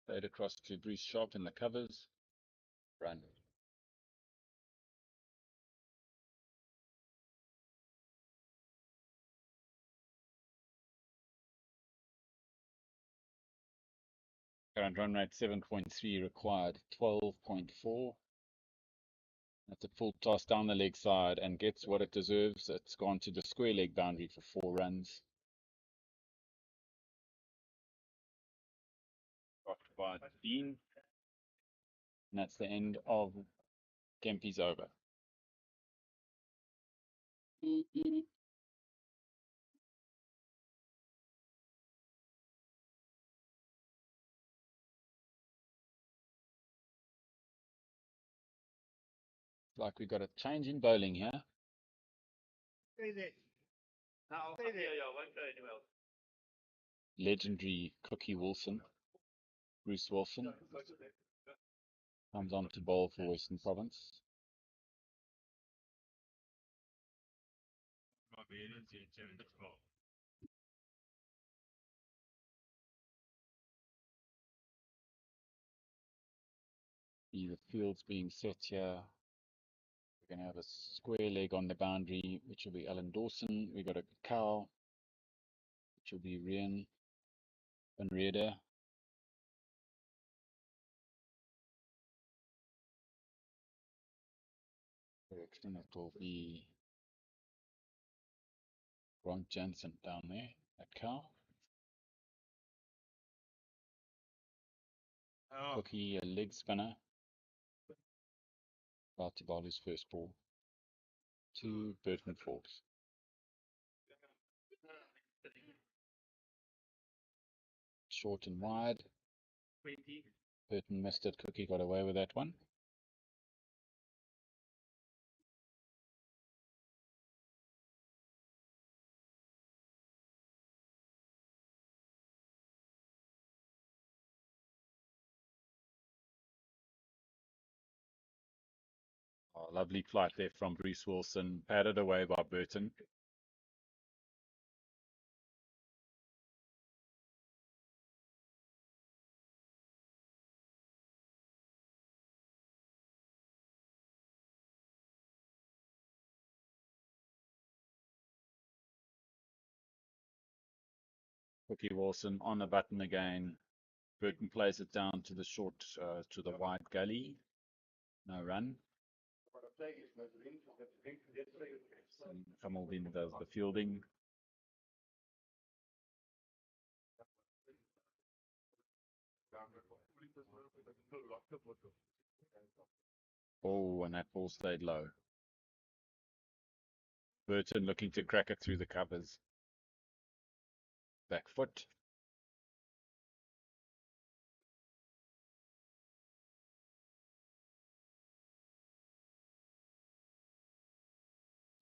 Played across to Bruce Sharp in the covers. Run. Current run rate 7.3 required, 12.4. That's a full toss down the leg side and gets what it deserves. It's gone to the square leg boundary for 4 runs. Dropped by Dean. And that's the end of Kempy's over. Like we got a change in bowling here. Legendary Cookie Wilson, Bruce Wilson, comes on to bowl for Western Province. The field's being set here. We're going to have a square leg on the boundary, which will be Alan Dawson. We got a cow, which will be Rian Van Rede. Correction, it will be Grant Jansen down there, that cow. Cookie, a leg spinner. About to bowl his first ball. 2 Burton forks. Short and wide. Burton missed it. Cookie got away with that one. Oh, lovely flight there from Bruce Wilson. Padded away by Burton. Cookie Wilson on the button again. Burton plays it down to the short, to the wide gully. No run. Hamilton does the fielding. Oh, and that ball stayed low. Burton looking to crack it through the covers. Back foot.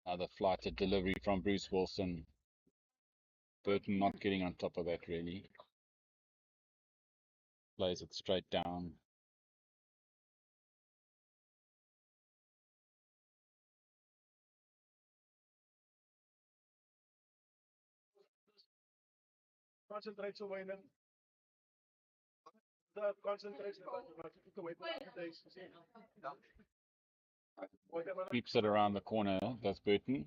Another flighted delivery from Bruce Wilson. Burton not getting on top of that really. Plays it straight down. Concentrate so weinig. The concentration. Keeps it around the corner, does Burton.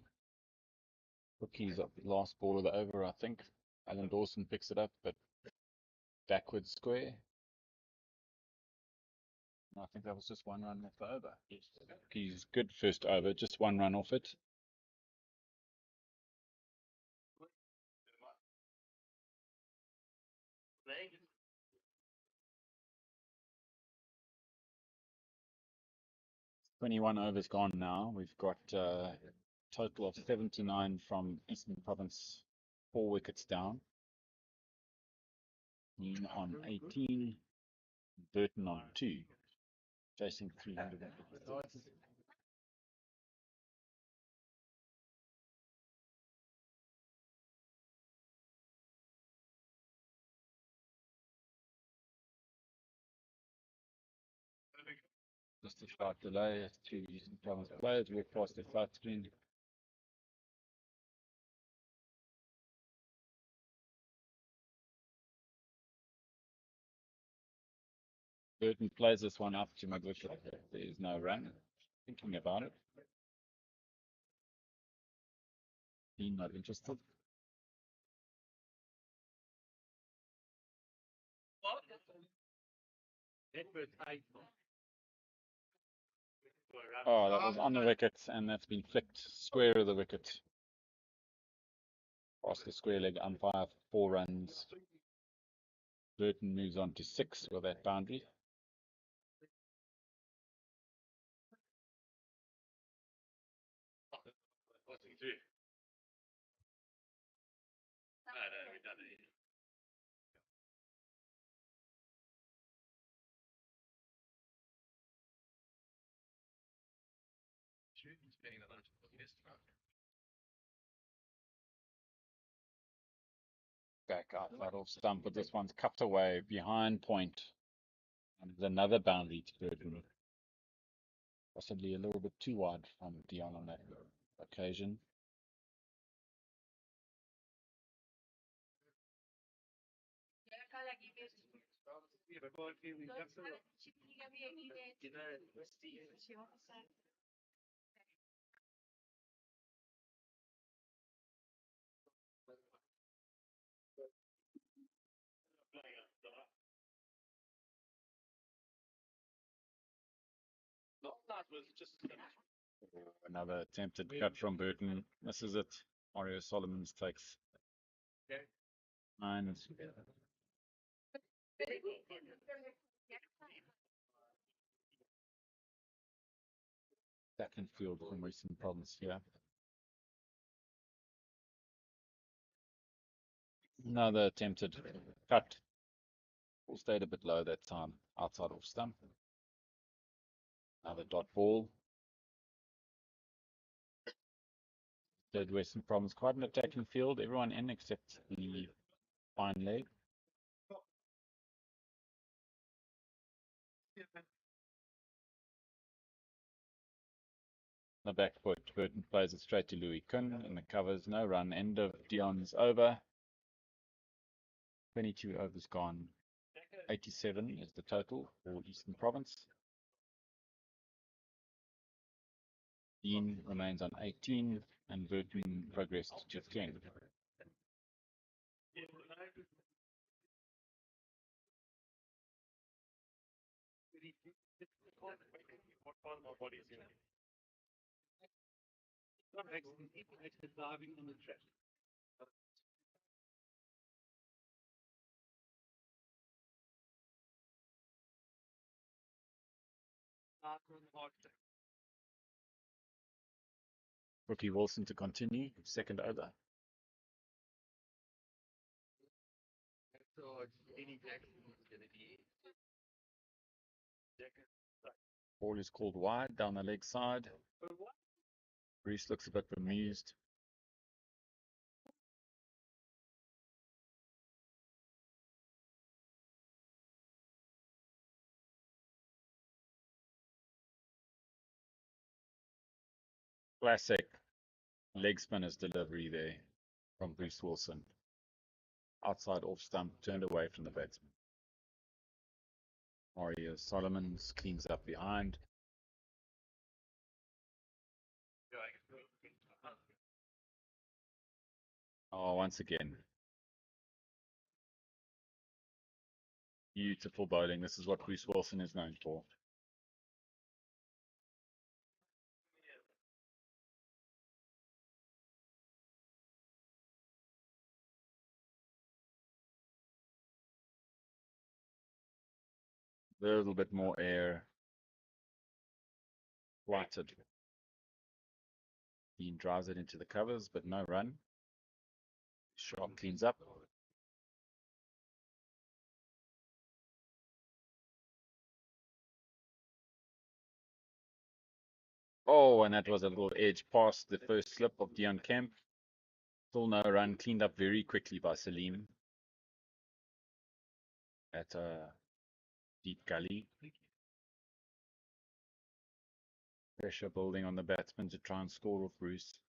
Rookie's up last ball of the over, I think. Alan Dawson picks it up, but backwards square. I think that was just 1 run off the over. He's good first over, just 1 run off it. Right? 21 overs gone now. We've got a total of 79 from Eastern Province, 4 wickets down. Dean on 18, Burton on 2, chasing 300. Just a slight delay as 2 Eastern Province players walk past the flat screen. Burton plays this one up to McGuish. There is no run. Thinking about it. Dean not interested. Oh, that was on the wicket, and that's been flicked square of the wicket. Past the square leg umpire for 4 runs. Burton moves on to 6 with that boundary. Back out that off stump, but this one's cupped away behind point. And there's another boundary to Burton. Possibly a little bit too wide from Dion on that occasion. Another attempted cut from Burton. Misses it. Mario Solomons takes 9. Second field from recent problems here. Another attempted cut. Ball stayed a bit low that time, outside off stump. Another dot ball. Third Western Province, quite an attacking field. Everyone in except the fine leg. The back foot, Burton plays it straight to Louis Kuhn in the covers. No run. End of Dion's over. 22 overs gone. 87 is the total for Eastern Province. Dean remains on 18 and Burton progressed to 10. Rookie Wilson to continue, second over. Ball is called wide down the leg side. Reese looks a bit bemused. Classic leg spinners delivery there from Bruce Wilson. Outside off stump, turned away from the batsman. Mario Solomons cleans up behind. Oh, once again. Beautiful bowling. This is what Bruce Wilson is known for. A little bit more air. Flighted. Dean drives it into the covers, but no run. Sharp cleans up. Oh, and that was a little edge past the first slip of Dion Kemp. Still no run, cleaned up very quickly by Salim. At a deep gully. Pressure building on the batsman to try and score off Bruce.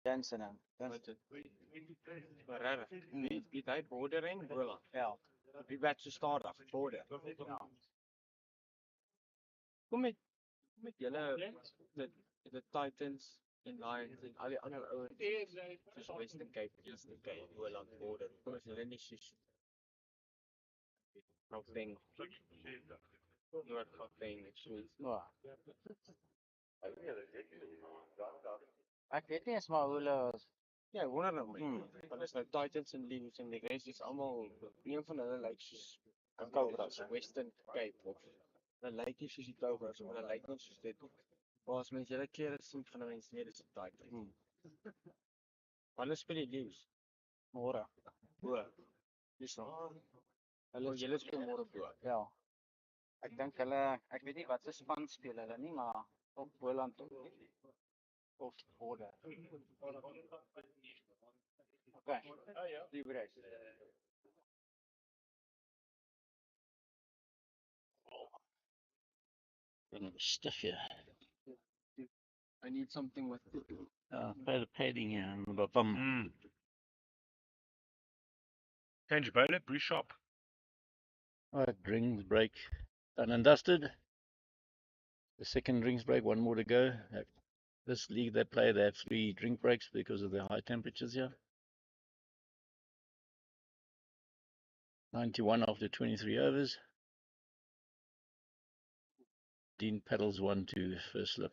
Jansen. Wie hy border en Bola. Ja. Wie wat so stadig border. Ja. Kom met julle the Titans en Lions en al die ander ouens soos Western Cape, Eastern Cape, Boland border. Kom as hulle nie soos Gauteng, Noord Gauteng, soos. Ja. Ek weet nie eens maar hoe hulle Ja, wonder nou my. Want as nou Titans en Lions en die rest is almal een van hulle lyk soos 'n Cobras, Western Cape of hulle lyk nie soos die Cobras of hulle lyk nie soos dit. Maar as mens julle klere sien van 'n mens weet dis 'n Titan. Wanneer speel die Lions? môre. Dis nog. Hulle julle speel môre bo. Ja. Ek dink hulle, ek weet nie wat se span speel hulle nie, maar op Boland of border. Okay. Libre. Stiff here. I need something with Padding here on the bottom. Change your bowler, Bruce Sharp. Alright, rings break done and dusted. The second drinks break, one more to go. This league they play, they have 3 drink breaks because of the high temperatures here. 91 after 23 overs. Dean paddles 1 to first slip.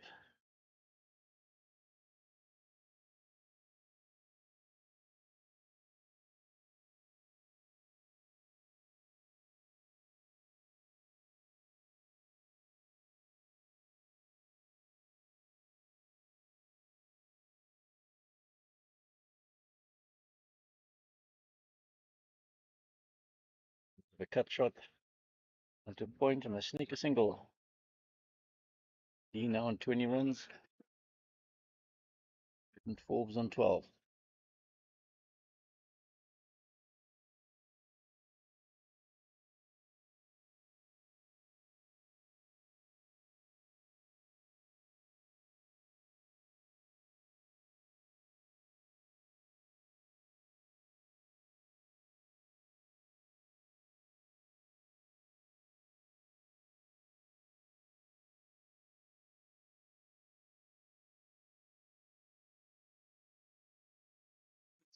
The cut shot onto point and a sneaker single. Dean now on 20 runs. And Forbes on 12.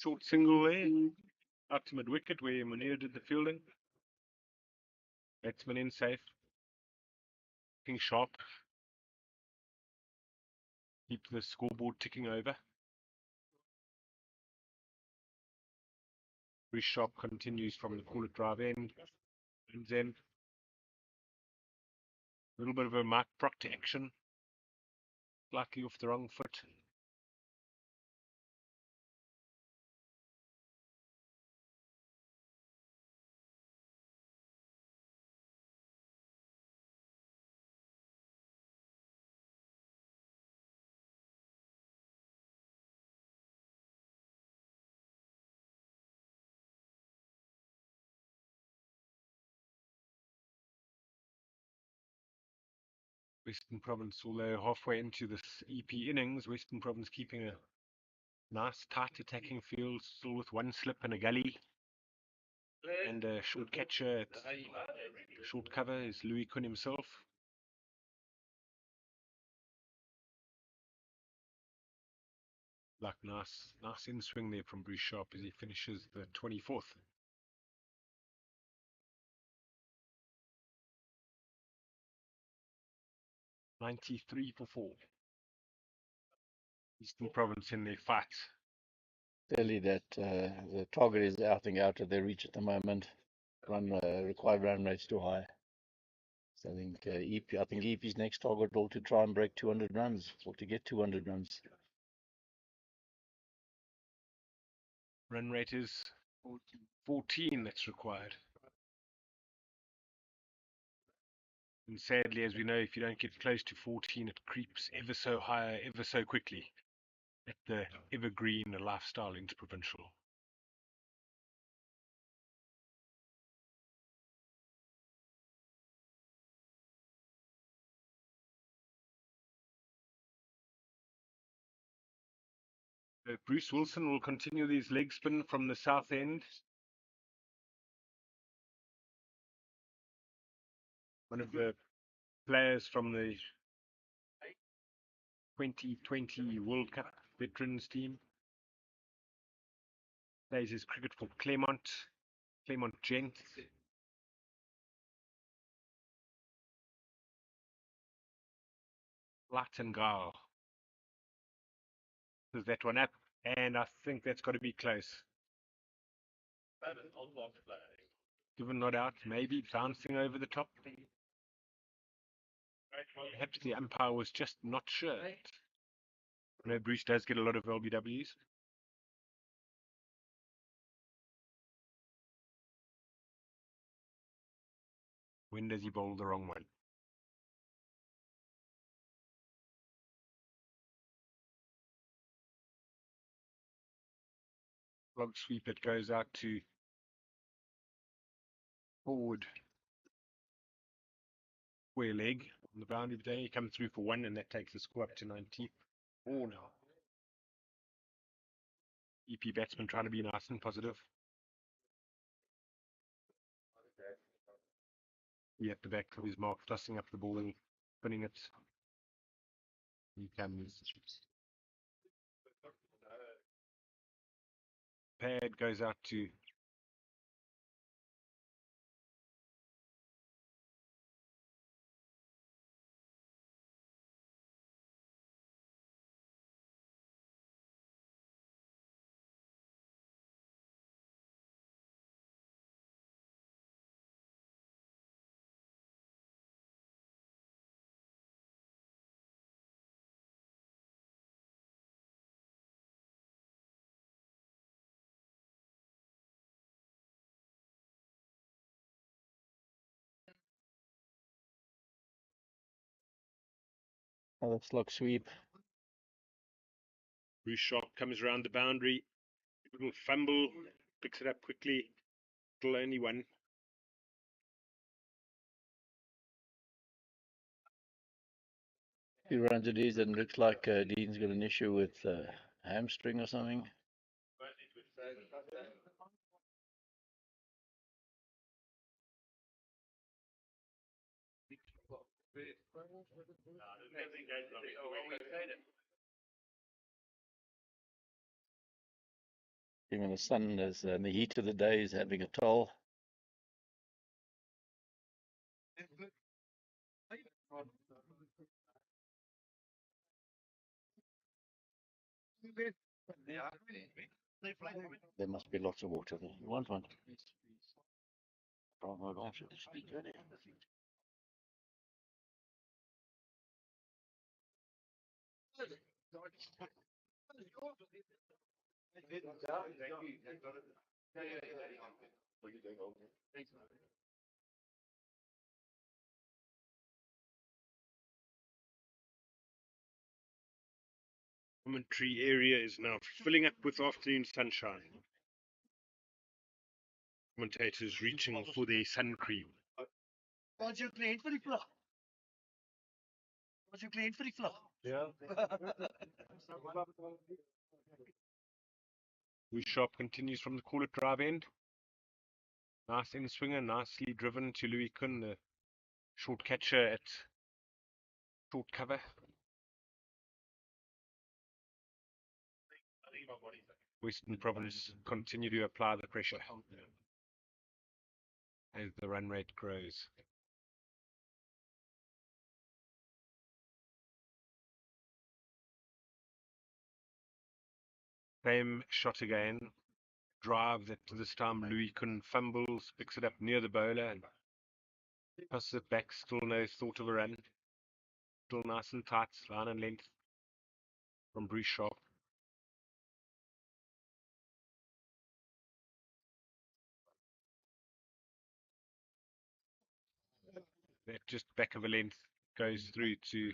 Short single there. Out to mid wicket where Munir did the fielding. Batsman in safe. Looking sharp. Keep the scoreboard ticking over. Bruce Sharp continues from the corner drive end. And then a little bit of a Mark Proctor action. Slightly off the wrong foot. Western Province, although halfway into this EP innings, Western Province keeping a nice tight attacking field, still with 1 slip and a gully. And a short catcher at short cover is Louis Kun himself. Like nice in swing there from Bruce Sharp as he finishes the 24th. (93 for 4). Eastern Province in their fight. Clearly that the target is I think out of their reach at the moment. Required run rate's too high. So I think EP's next target will to try and break 200 runs or to get 200 runs. Run rate is 14 that's required. And sadly, as we know, if you don't get close to 14, it creeps ever so high, ever so quickly at the evergreen lifestyle interprovincial. So Bruce Wilson will continue his leg spin from the south end. One of the players from the 2020 World Cup veterans team. Plays his cricket for Claremont Gent. Lattengal. There's that one up, and I think that's got to be close. Given not out, maybe bouncing over the top. Perhaps the umpire was just not sure. I know Bruce does get a lot of LBWs. When does he bowl the wrong one? Log sweep, it goes out to forward square leg on the boundary today. He comes through for one, and that takes the score up to 90. Oh no. EP batsman trying to be nice and positive. He at the back of his mark, tossing up the ball and spinning it. He comes. Pad goes out to Another slog sweep. Bruce Sharp comes around the boundary. Little fumble, picks it up quickly. Still only one. Few runs it is, and looks like Dean's got an issue with hamstring or something. Even the sun is, and the heat of the day is having a toll. There must be lots of water there. You want one? Probably I should speak earlier. Commentary area is now filling up with afternoon sunshine. Commentators reaching for their sun cream. What's your grade for the floor? What's your grade for the floor? Yeah. Bruce Sharp continues from the cooler drive end. Nice in swinger, nicely driven to Louis Kuhn, the short catcher at short cover. Western Province continue to apply the pressure as the run rate grows. Same shot again. Drive that this time Louis Kuhn fumbles, picks it up near the bowler and passes it back. Still no thought of a run. Still nice and tight, line and length from Bruce Sharp. That just back of a length goes through to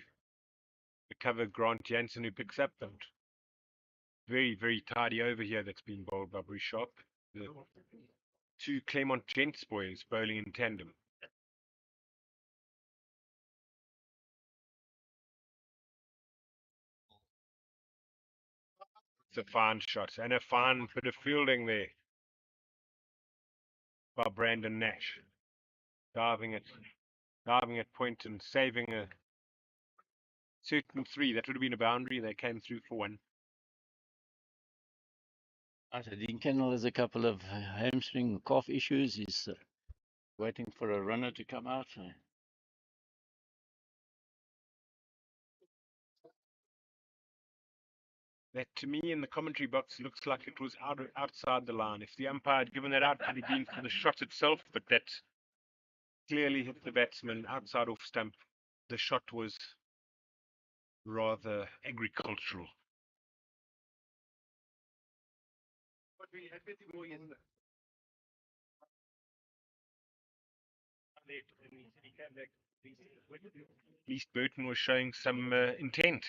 the cover Grant Jansen, who picks up, and very, very tidy over here that's been bowled by Bruce Sharp. The two Claremont Gents boys bowling in tandem. It's a fine shot and a fine bit of fielding there by Brandon Nash. Diving at point and saving a certain three. That would have been a boundary. They came through for one. Dean Kendall has a couple of hamstring calf issues. He's waiting for a runner to come out. That to me in the commentary box looks like it was outside the line. If the umpire had given that out, had it been for the shot itself, but that clearly hit the batsman outside off stump. The shot was rather agricultural. At least Burton was showing some intent.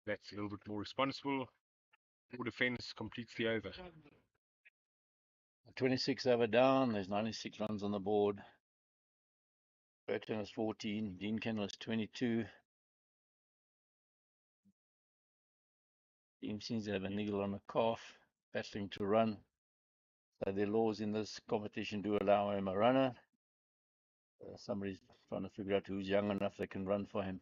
That's a little bit more responsible. Poor defence completes the over. 26 over down. There's 96 runs on the board. Burton is 14. Dean Kendall is 22. Dean seems to have a niggle on a calf, battling to run. So the laws in this competition do allow him a runner. Somebody's trying to figure out who's young enough that can run for him.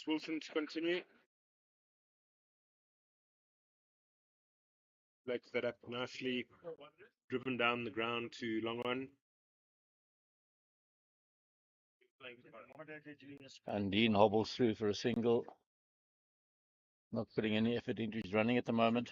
Wilson to continue. Floats that up nicely, driven down the ground to long on. And Dean hobbles through for a single. Not putting any effort into his running at the moment.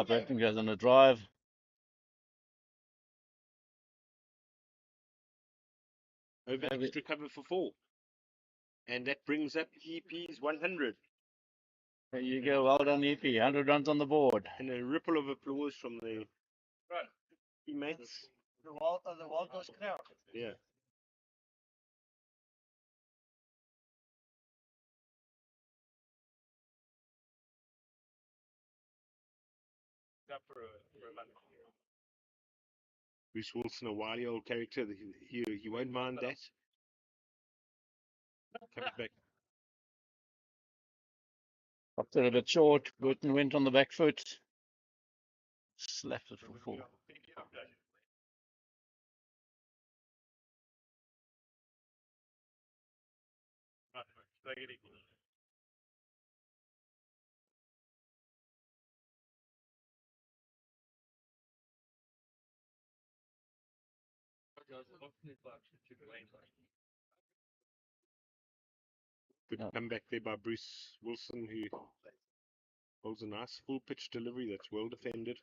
Burton goes on a drive. Over extra cover for 4. And that brings up EP's 100. There you go. Well done, EP. 100 runs on the board. And a ripple of applause from the teammates. The world was crowd. Yeah. Bruce Wilson, a wily old character. He won't mind that. Comes back. Popped it a bit short. Burton went on the back foot. Slapped it for 4. Good comeback there by Bruce Wilson, who holds a nice full pitch delivery that's well defended.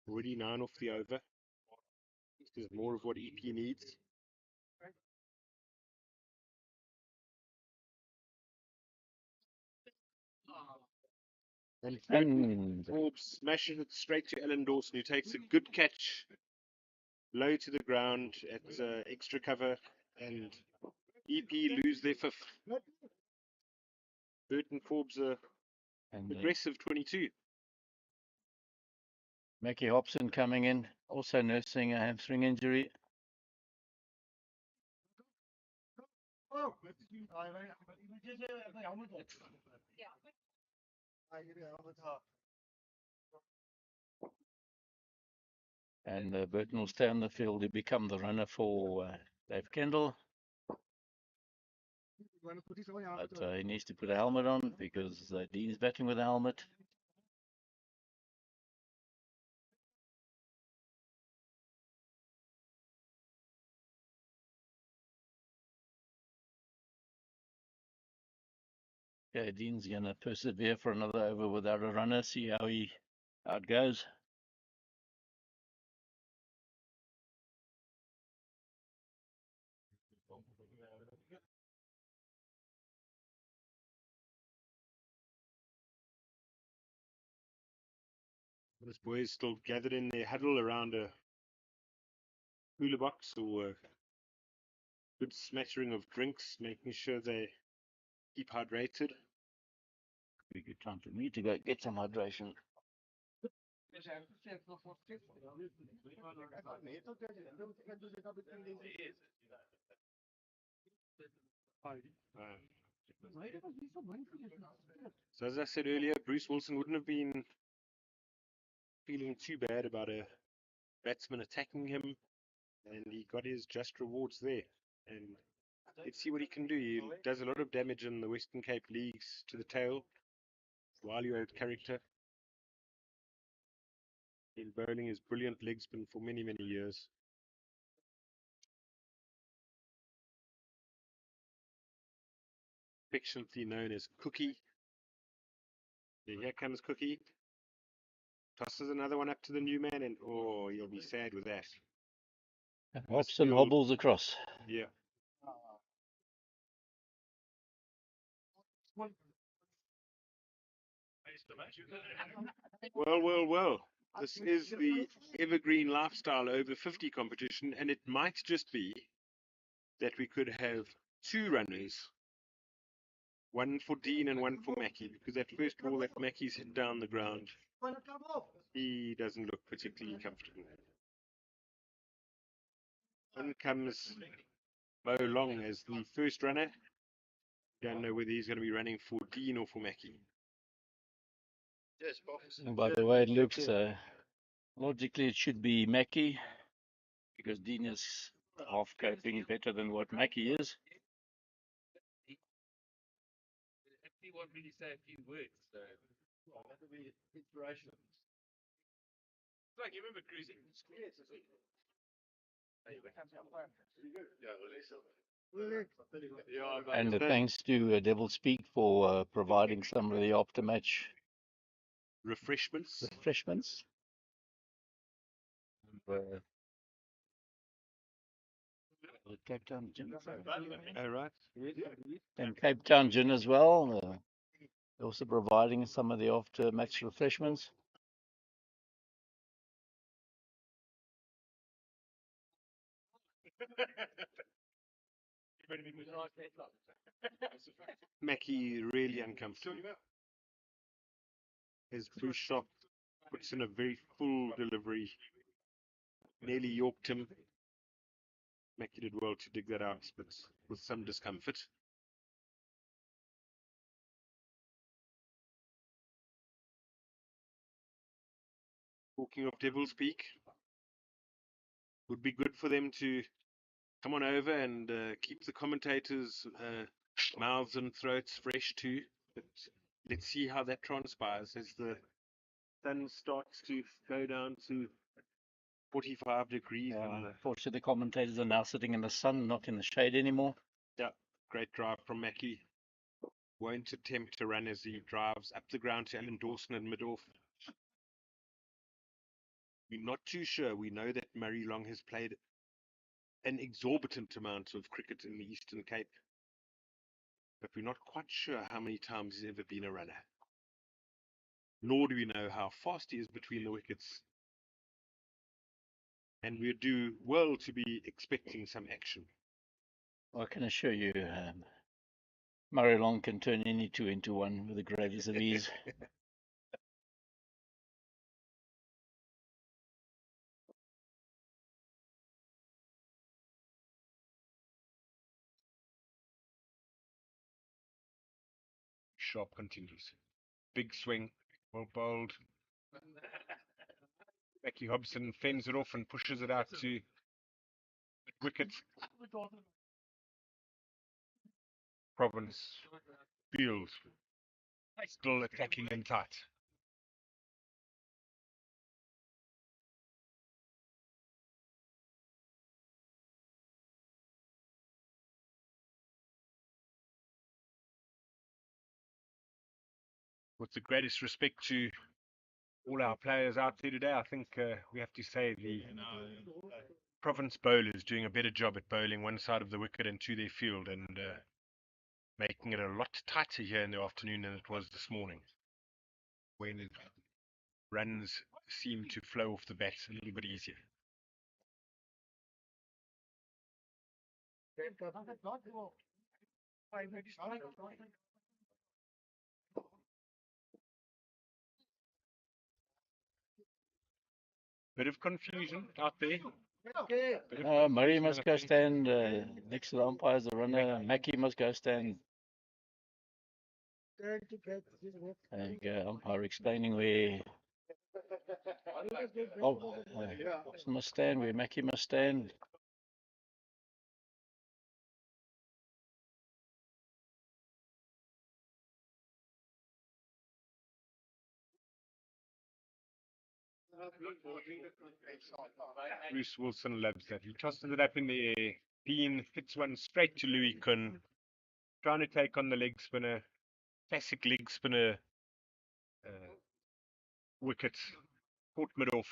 Already 9 off the over. This is more of what EP needs. And Forbes smashes it straight to Ellen Dawson, who takes a good catch low to the ground at extra cover, and EP lose their 5th. Burton Forbes aggressive 22. Mackie Hobson coming in, also nursing a hamstring injury. And Burton will stay on the field to become the runner for Dave Kendall. But he needs to put a helmet on because Dean's batting with a helmet. Okay, Dean's going to persevere for another over without a runner, see how it goes. This boys still gathered in their huddle around a cooler box or a good smattering of drinks, making sure they keep hydrated. Be a good time for me to go get some hydration. So as I said earlier, Bruce Wilson wouldn't have been feeling too bad about a batsman attacking him, and he got his just rewards there. And let's see what he can do. He does a lot of damage in the Western Cape leagues to the tail. While you had character in bowling, his brilliant leg spin for many, many years. Affectionately known as Cookie. And here comes Cookie. Tosses another one up to the new man, and oh, he'll be sad with that. Hops and hobbles across. Yeah. Well. This is the Evergreen Lifestyle over 50 competition, and it might just be that we could have two runners, one for Dean and one for Mackie, because that first ball that Mackie's hit down the ground, he doesn't look particularly comfortable. In comes Mo Long as the first runner. Don't know whether he's going to be running for Dean or for Mackie. And by the way, it looks logically it should be Mackie, because Dean is half coping better than what Mackie is. He won't really say a few words, so that'll be inspiration. It's like you remember cruising. And thanks to Devil Speak for providing some of the after-match refreshments. Cape Town gin. All right. And Cape Town gin as well. Also providing some of the after-match refreshments. Mackie really uncomfortable. His Bruce Shop puts in a very full delivery. Nearly yorked him. Mackie did well to dig that out, but with some discomfort. Talking of Devil's Peak, would be good for them to come on over and keep the commentators' mouths and throats fresh too. But let's see how that transpires as the sun starts to go down to 45 degrees. Unfortunately, the commentators are now sitting in the sun, not in the shade anymore. Yeah, great drive from Mackie. Won't attempt to run as he drives up the ground to Alan Dawson and mid-off. We're not too sure. We know that Murray Long has played an exorbitant amount of cricket in the Eastern Cape, but we're not quite sure how many times he's ever been a runner. Nor do we know how fast he is between the wickets. And we do well to be expecting some action. I can assure you, Murray Long can turn any two into one with the greatest of ease. Sharp continues. Big swing, well bowled. Becky Hobson fends it off and pushes it out to wicket. Province Field still attacking in tight. with the greatest respect to all our players out there today, I think we have to say the province bowlers doing a better job at bowling one side of the wicket and to their field, and making it a lot tighter here in the afternoon than it was this morning, when runs seem to flow off the bat a little bit easier. Bit of confusion out there. Murray must go stand next to the umpire as the runner. Mackie must go stand. There you go, umpire explaining where must stand, where Mackie must stand. Bruce Wilson loves that. He tosses it up in the air. Dean hits one straight to Louis Kuhn, trying to take on the leg spinner. Classic leg spinner wicket. Caught mid off.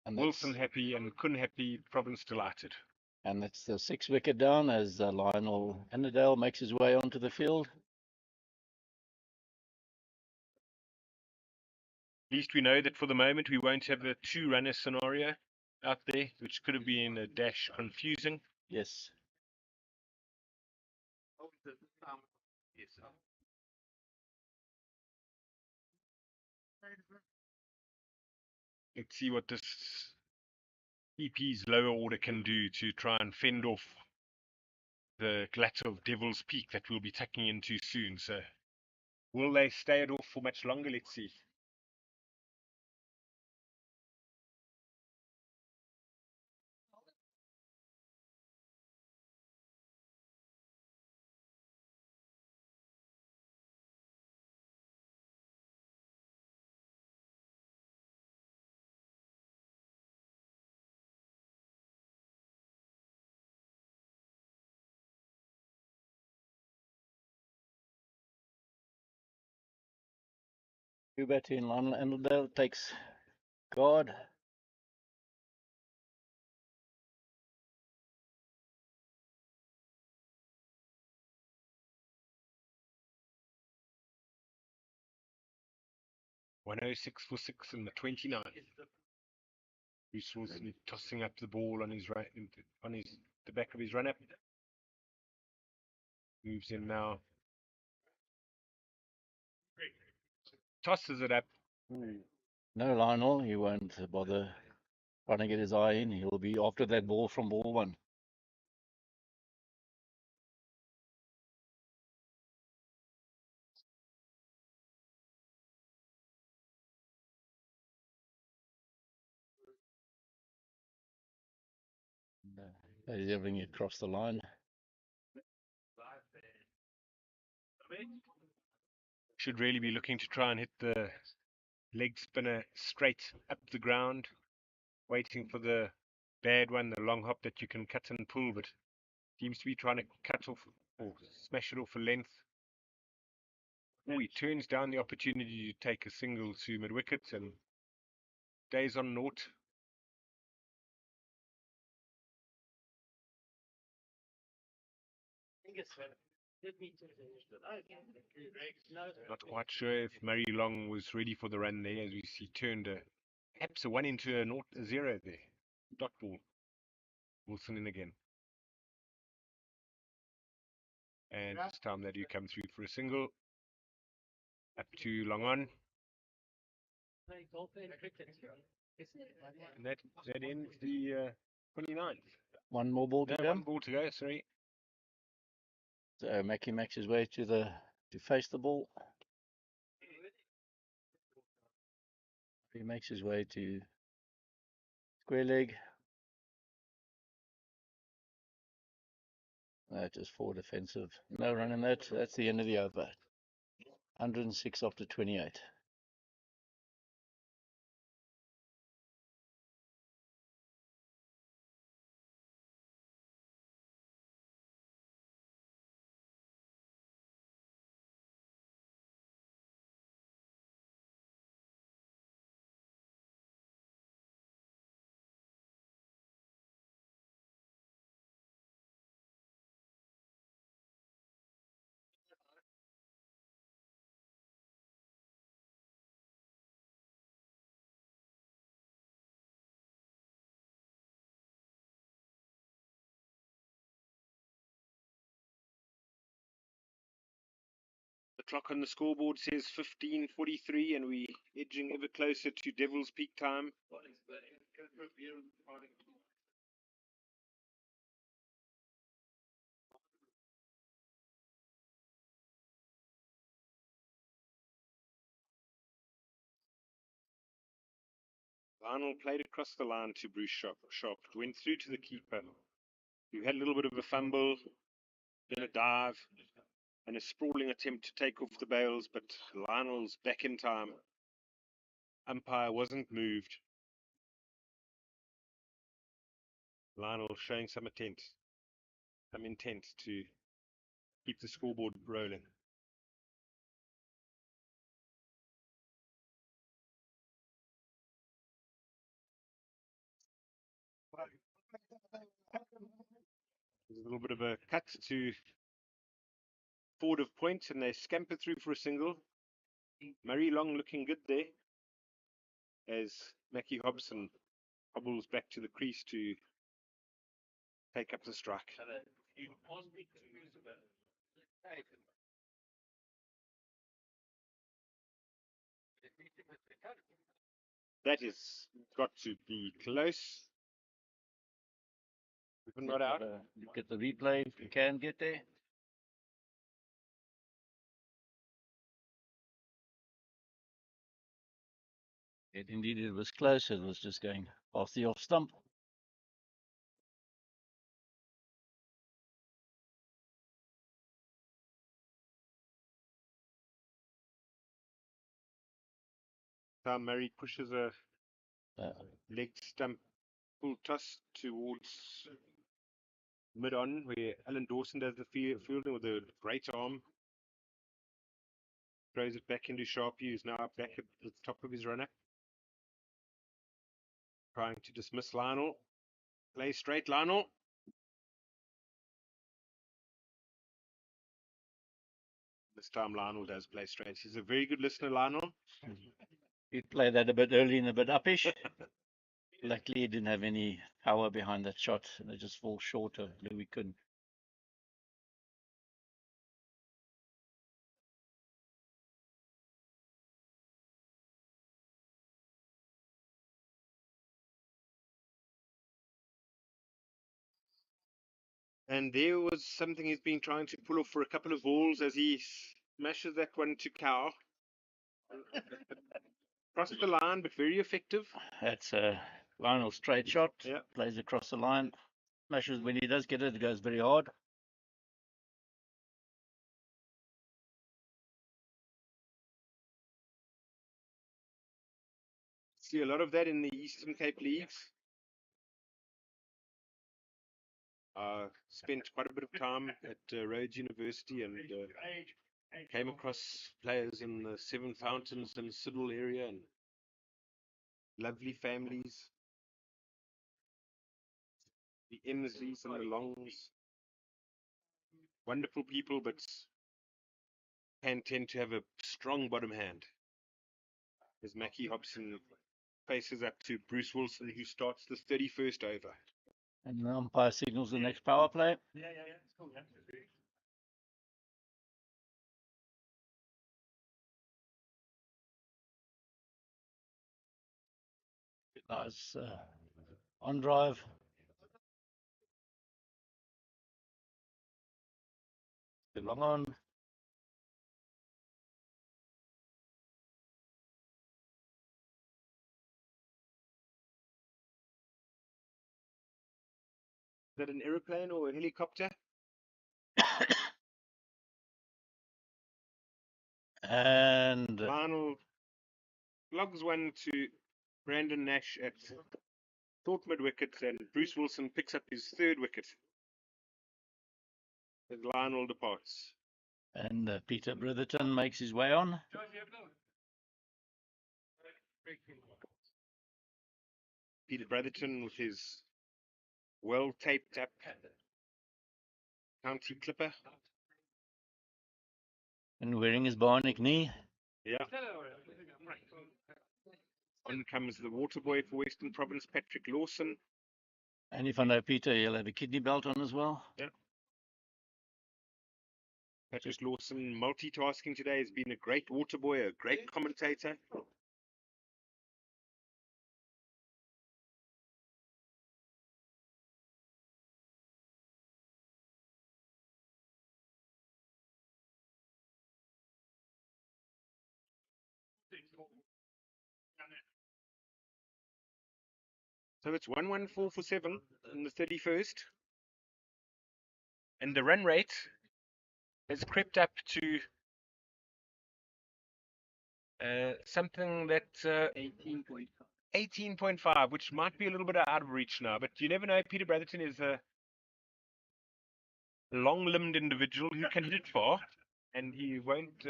And Wilson happy and Kuhn happy. Province delighted. And that's the 6 wicket down as Lionel Annandale makes his way onto the field. At least we know that for the moment we won't have a 2-runner scenario out there, which could have been a dash confusing. Yes. Let's see what this EP's lower order can do to try and fend off the glut of Devil's Peak that we'll be tucking into soon. So will they stay it off for much longer? Let's see. Hubert in Lionel Annandale takes guard. .106 for 6 in the 29th. Bruce Wilson tossing up the ball on his right, on the back of his run up. Moves in now. Tosses it up. No, Lionel, he won't bother trying to get his eye in. He'll be after that ball from ball 1. He's bring it across the line. Should really be looking to try and hit the leg spinner straight up the ground, waiting for the bad one, the long hop that you can cut and pull, but seems to be trying to cut off or smash it off a length. Oh, he turns down the opportunity to take a single to mid wicket and stays on naught. Not quite sure if Murray Long was ready for the run there, as we see turned perhaps a 1 into a 0 there. Dot ball. Wilson in again. And this time they do come through for a single. Up to long on. And that ends the 29th. One more ball to go. One ball to go, sorry. So Mackie makes his way to face the ball. He makes his way to square leg. Just forward defensive. No run in that. That's the end of the over. 106 after 28. clock on the scoreboard says 15:43, and we're edging ever closer to Devil's Peak time. Lionel played across the line to Bruce Sharp. Went through to the keeper, who had a little bit of a fumble, then a dive, and a sprawling attempt to take off the bails, but Lionel's back in time. Umpire wasn't moved. Lionel showing some intent to keep the scoreboard rolling. There's a little bit of a cut to forward of point, and they scamper through for a single. Murray Long looking good there, as Mackie Hobson hobbles back to the crease to take up the strike. That has got to be close. Even not out. Look at the replay if you can get there. Indeed, it was close. It was just going off the off stump. Tom Murray pushes a leg stump full toss towards mid-on, where Alan Dawson does the fielding with a great arm. Throws it back into Sharpie, who's now back at the top of his runner. Trying to dismiss Lionel. Play straight, Lionel. This time Lionel does play straight. He's a very good listener, Lionel. He'd play that a bit early and a bit uppish. Luckily, he didn't have any power behind that shot, and it just falls short of Louis Kuhn. And there was something he's been trying to pull off for a couple of balls as he smashes that one to Cow. Crossed the line, but very effective. That's a Lionel straight shot. Yeah. Plays across the line. Smashes when he does get it, it goes very hard. See a lot of that in the Eastern Cape leagues. Spent quite a bit of time at Rhodes University and came across players in the Seven Fountains and Siddle area, and lovely families. The Emsleys and the Longs. Wonderful people, but can tend to have a strong bottom hand. As Mackie Hobson faces up to Bruce Wilson, who starts the 31st over. And the umpire signals the next power play. Nice on drive. Long on. Is that an aeroplane or a helicopter? And Lionel logs one to Brandon Nash at thought mid wicket, and Bruce Wilson picks up his third wicket as Lionel departs. And Peter Britherton makes his way on. Peter Britherton with his well taped up county clipper. And wearing his bionic knee. Yeah. On comes the water boy for Western Province, Patrick Lawson. And if I know Peter, he'll have a kidney belt on as well. Yeah. Patrick Lawson multitasking today. Has been a great water boy, a great commentator. So it's 114 for 7 in the 31st. And the run rate has crept up to something that 18.5, which might be a little bit out of reach now. But you never know. Peter Brotherton is a long-limbed individual who can hit it far, and he won't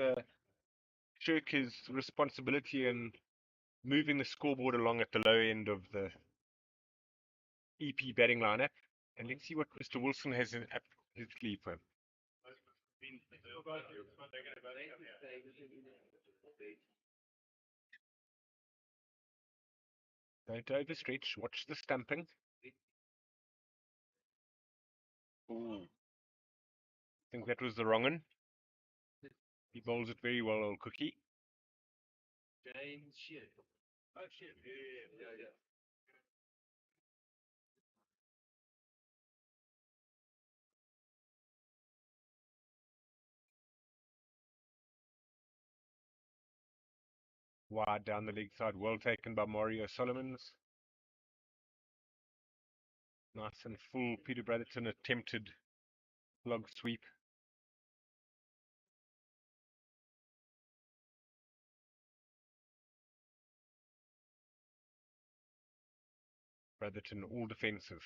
shirk his responsibility in moving the scoreboard along at the low end of the EP batting lineup. And let's see what Mr. Wilson has up his sleeve for him. Don't overstretch. Watch the stumping. Ooh. I think that was the wrong one. He bowls it very well, old Cookie. James Shear. Oh, Shear. Yeah. Wide down the leg side, well taken by Mario Solomons. Nice and full. Peter Brotherton attempted log sweep. Brotherton all defensive.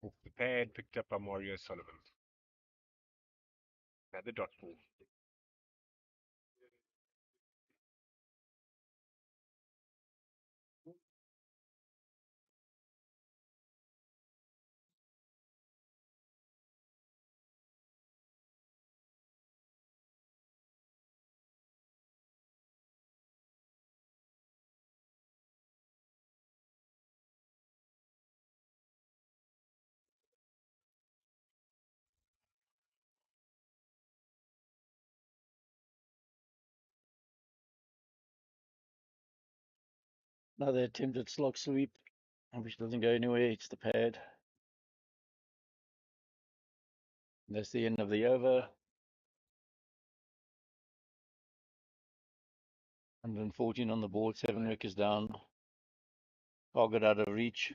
Off the pad, picked up by Mario Solomons. Another dot ball. Another attempted slog sweep, which doesn't go anywhere. It's the pad. And that's the end of the over. 114 on the board, 7 wickets down. Target out of reach.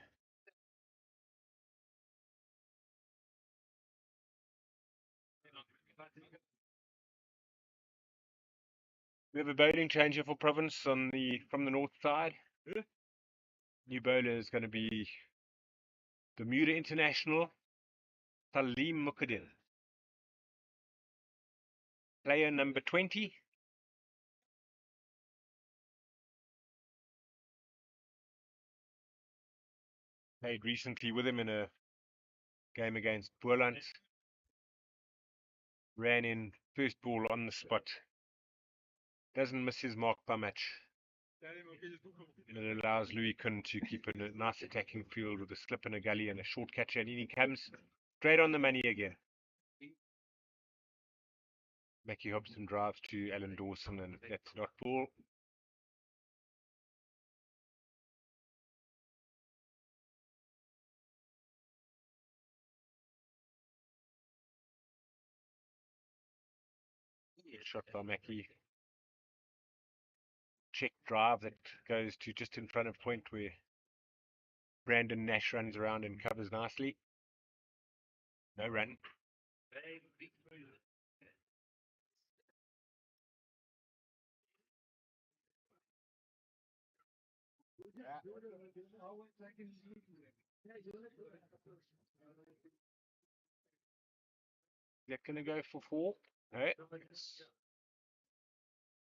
We have a bowling changer for Province from the north side. New bowler is going to be Bermuda International, Salim Mukhadin. Player number 20. Played recently with him in a game against Boerland. Ran in first ball on the spot. Doesn't miss his mark by much. And it allows Louis Kun to keep a nice attacking field with a slip in a gully and a short catch, and in he comes straight on the money again. Mackie Hobson drives to Alan Dawson, and that's not ball. Shot by Mackie. Check drive that goes to just in front of point where Brandon Nash runs around and covers nicely. No run. Is that going to go for 4? No.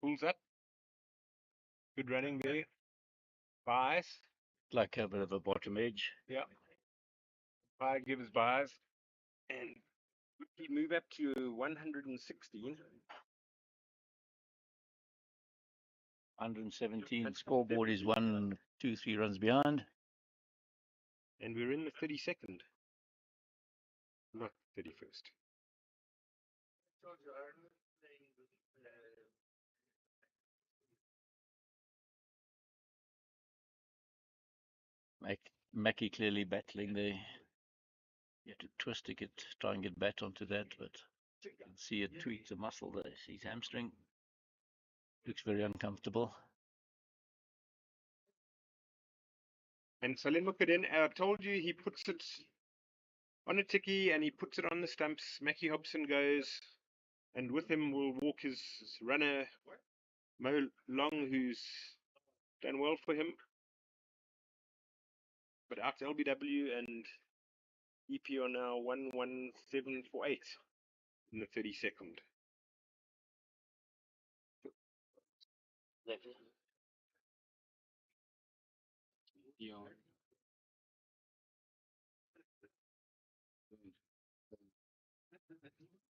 Pulls up. Good running there. Buys. Like a bit of a bottom edge. Yeah. Buy gives buys. And we move up to 116. 117. Scoreboard is 1, 2, 3 runs behind. And we're in the 32nd. Not 31st. Mackie clearly battling there. You have to twist to try and get back onto that, but you can see it tweaks a muscle there. His hamstring looks very uncomfortable. And Salim Mukadin, I told you he puts it on a ticky and he puts it on the stumps. Mackie Hobson goes, and with him will walk his runner Mo Long, who's done well for him. But out to LBW and EP are now 11748 in the 32nd.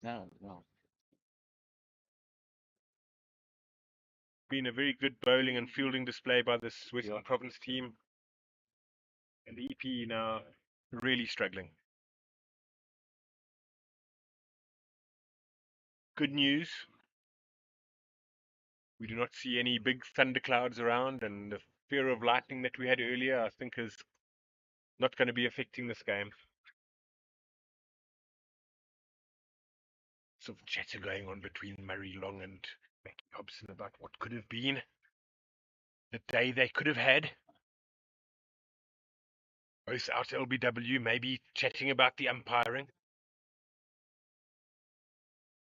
No. Been a very good bowling and fielding display by this Western Province team. And the EP now really struggling. Good news. We do not see any big thunderclouds around, and the fear of lightning that we had earlier, I think, is not going to be affecting this game. Sort of chatter going on between Murray Long and Mackie Hobson about what could have been, the day they could have had. Both out LBW, maybe chatting about the umpiring.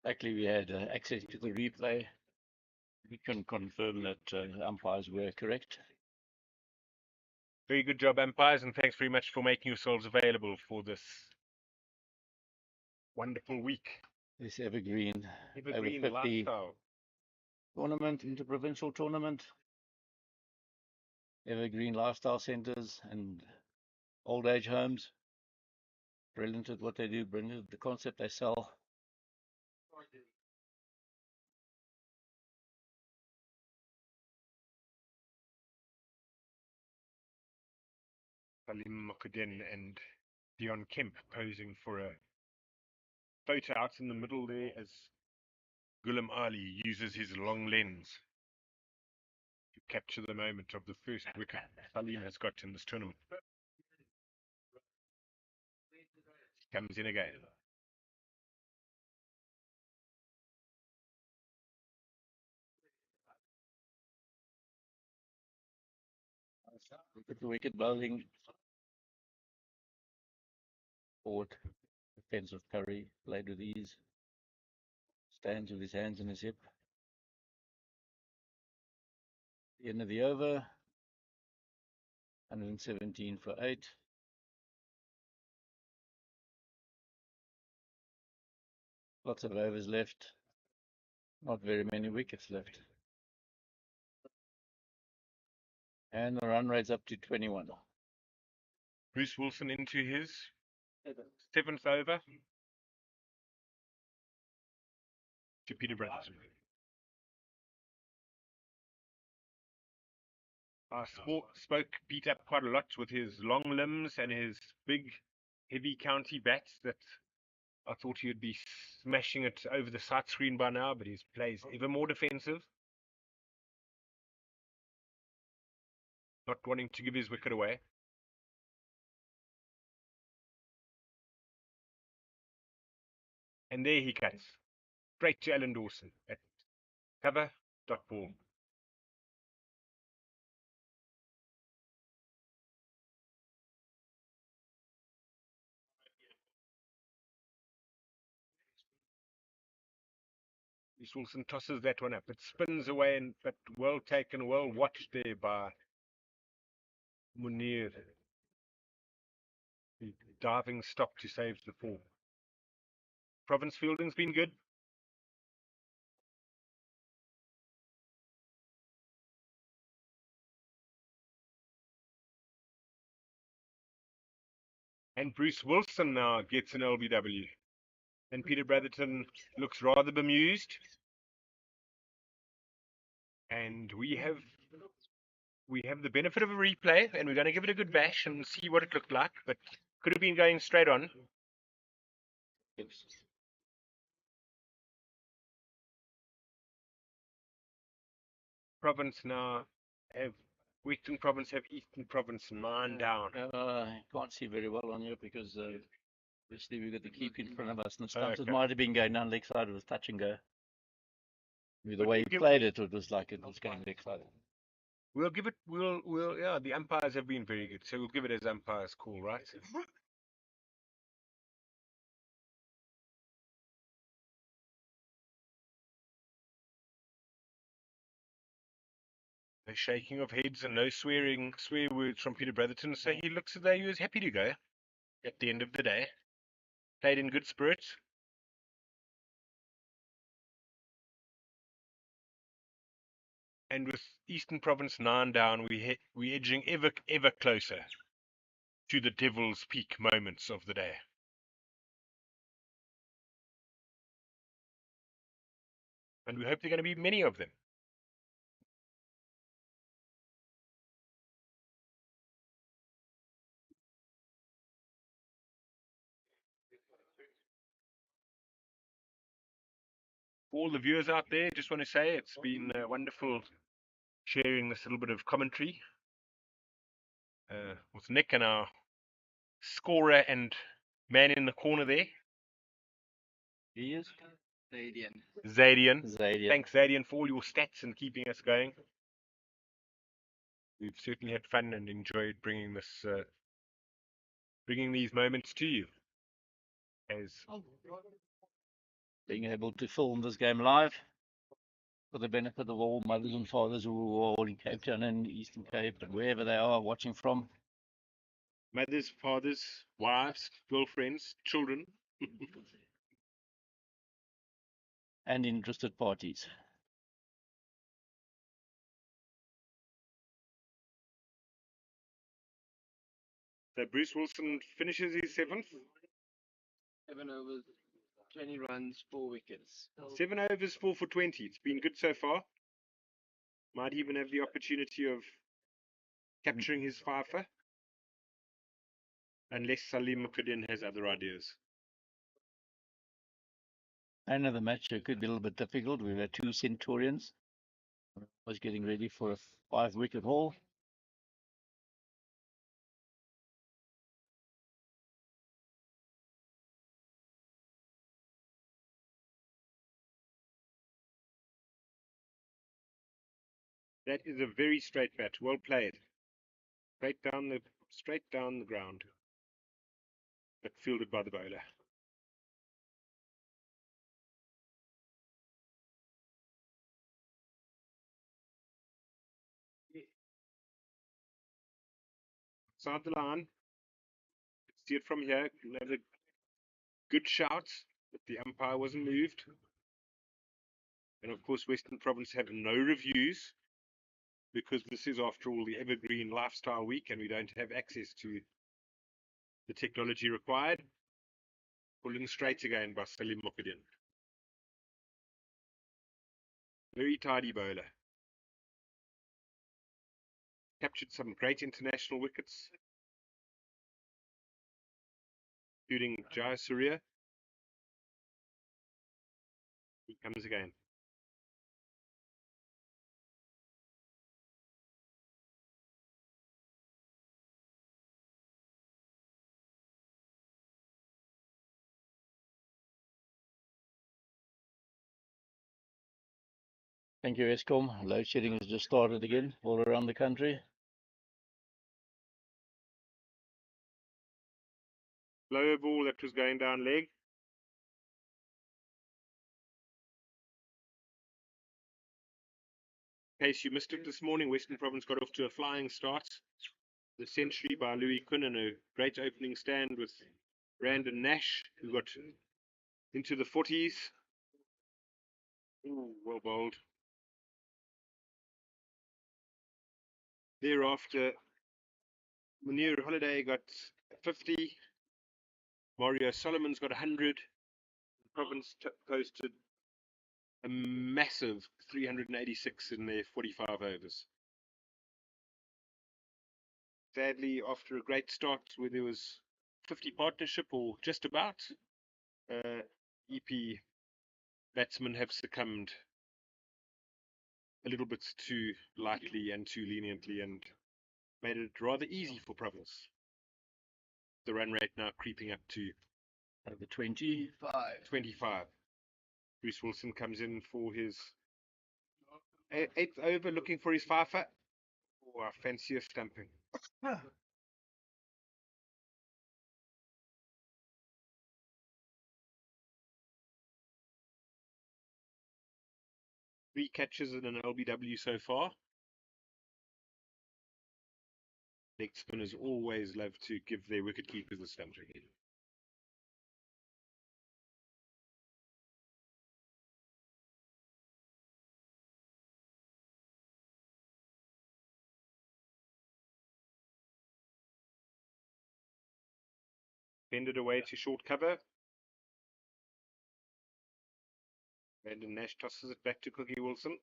Luckily, we had access to the replay. We can confirm that umpires were correct. Very good job, umpires, and thanks very much for making yourselves available for this wonderful week. This Evergreen over 50 lifestyle tournament, interprovincial tournament. Evergreen lifestyle centers and old age homes. Brilliant at what they do, brilliant at the concept they sell. Salim Mokadin and Dion Kemp posing for a photo out in the middle there as Ghulam Ali uses his long lens to capture the moment of the first wicket Salim has got in this tournament. Comes in again. Look at the wicket bowling. Forward defensive Curry played with ease. Stands with his hands in his hip. The end of the over. 117 for 8. Lots of overs left. Not very many wickets left. And the run rate's up to 21. Bruce Wilson into his 7th over to Peter Branson. I spoke Pete up quite a lot with his long limbs and his big, heavy county bats that I thought he would be smashing it over the sight screen by now, but his play is ever more defensive. Not wanting to give his wicket away. And there he cuts. Straight to Alan Dawson at cover.ball. Bruce Wilson tosses that one up. It spins away, but well taken, well watched there by Munir. The diving stop to save the form. Province fielding's been good. And Bruce Wilson now gets an LBW. And Peter Bratherton looks rather bemused. And we have the benefit of a replay, and we're going to give it a good bash and see what it looked like, but could have been going straight on. Province now have Western Province have Eastern Province 9 down. I can't see very well on here because obviously we've got the keep in front of us, and sometimes it Okay. might have been going down leg side with touch and go. The But way we'll he give- played it, it was like it was going leg side. We'll give it. We'll. Yeah, the umpires have been very good, so we'll give it as umpires call, right? No shaking of heads and no swear words from Peter Brotherton. So he looks as though he was happy to go at the end of the day. Played in good spirits. And with Eastern Province 9 down, we're edging ever closer to the devil's peak moments of the day. And we hope there are going to be many of them. For all the viewers out there, just want to say it's been wonderful sharing this little bit of commentary with Nick and our scorer and man in the corner there, He is Zadian. Zadian. Thanks, Zadian, for all your stats and keeping us going. We've certainly had fun and enjoyed bringing these moments to you. As Being able to film this game live for the benefit of all mothers and fathers who are all in Cape Town and Eastern Cape and wherever they are watching from. mothers, fathers, wives, girlfriends, children. And interested parties. So Bruce Wilson finishes his 7th. 7 overs, 20 runs, 4 wickets. 7 overs, 4 for 20. It's been good so far. Might even have the opportunity of capturing his fifer. Unless Salim Mukadin has other ideas. And the match could be a little bit difficult. We've had 2 Centurions. Was getting ready for a 5-wicket haul. That is a very straight bat. Well played. Straight down the ground. But fielded by the bowler. Outside the line. See it from here. Another good shout, but the umpire wasn't moved. And of course, Western Province have no reviews because this is, after all, the Evergreen Lifestyle Week and we don't have access to the technology required. Pulling straight again by Salim Mukadin. Very tidy bowler. Captured some great international wickets, including Jaya Surya. He comes again. Thank you, Eskom. Load shedding has just started again all around the country. Lower ball that was going down leg. In case you missed it this morning, Western Province got off to a flying start. The century by Louis Kuhn and a great opening stand with Brandon Nash, who got into the 40s. Ooh, well bowled. Thereafter, Munir Holiday got 50. Mario Solomon's got 100. The Province posted a massive 386 in their 45 overs. Sadly, after a great start where there was 50 partnership or just about, EP batsmen have succumbed a little bit too lightly and too leniently and made it rather easy for Province. The run rate now creeping up to Over 25. Bruce Wilson comes in for his 8th over, looking for his fifer. Oh, I fancy a stumping. 3 catches in an LBW so far. Leg spinners always love to give their wicket keepers a stumping. Bended away to short cover. Brandon Nash tosses it back to Cookie Wilson.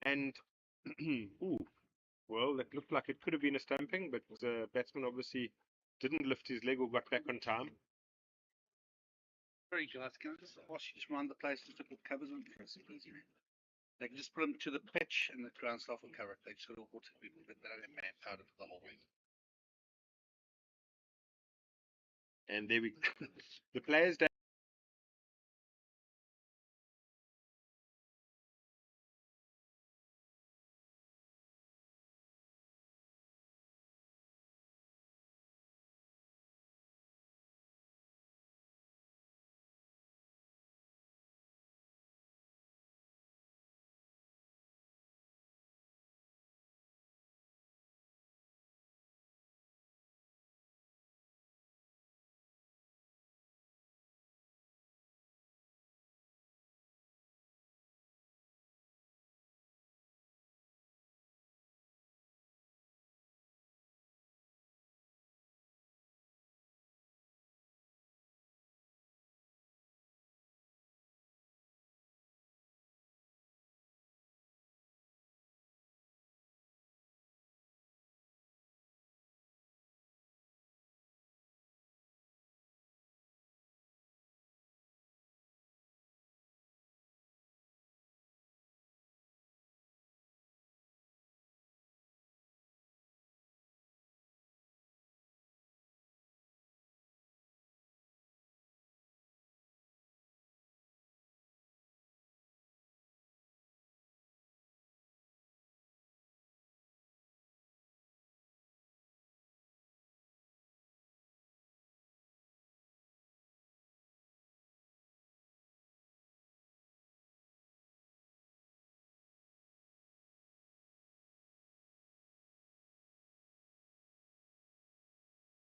And, ooh, well, that looked like it could have been a stumping, but the batsman obviously didn't lift his leg or got back on time. Sorry, guys, can I just ask you to remind the players to put covers on for us, please? They can just put them to the pitch and the ground staff will cover it. They just got to water people, but they don't have manpower for the whole way. And there we the players don't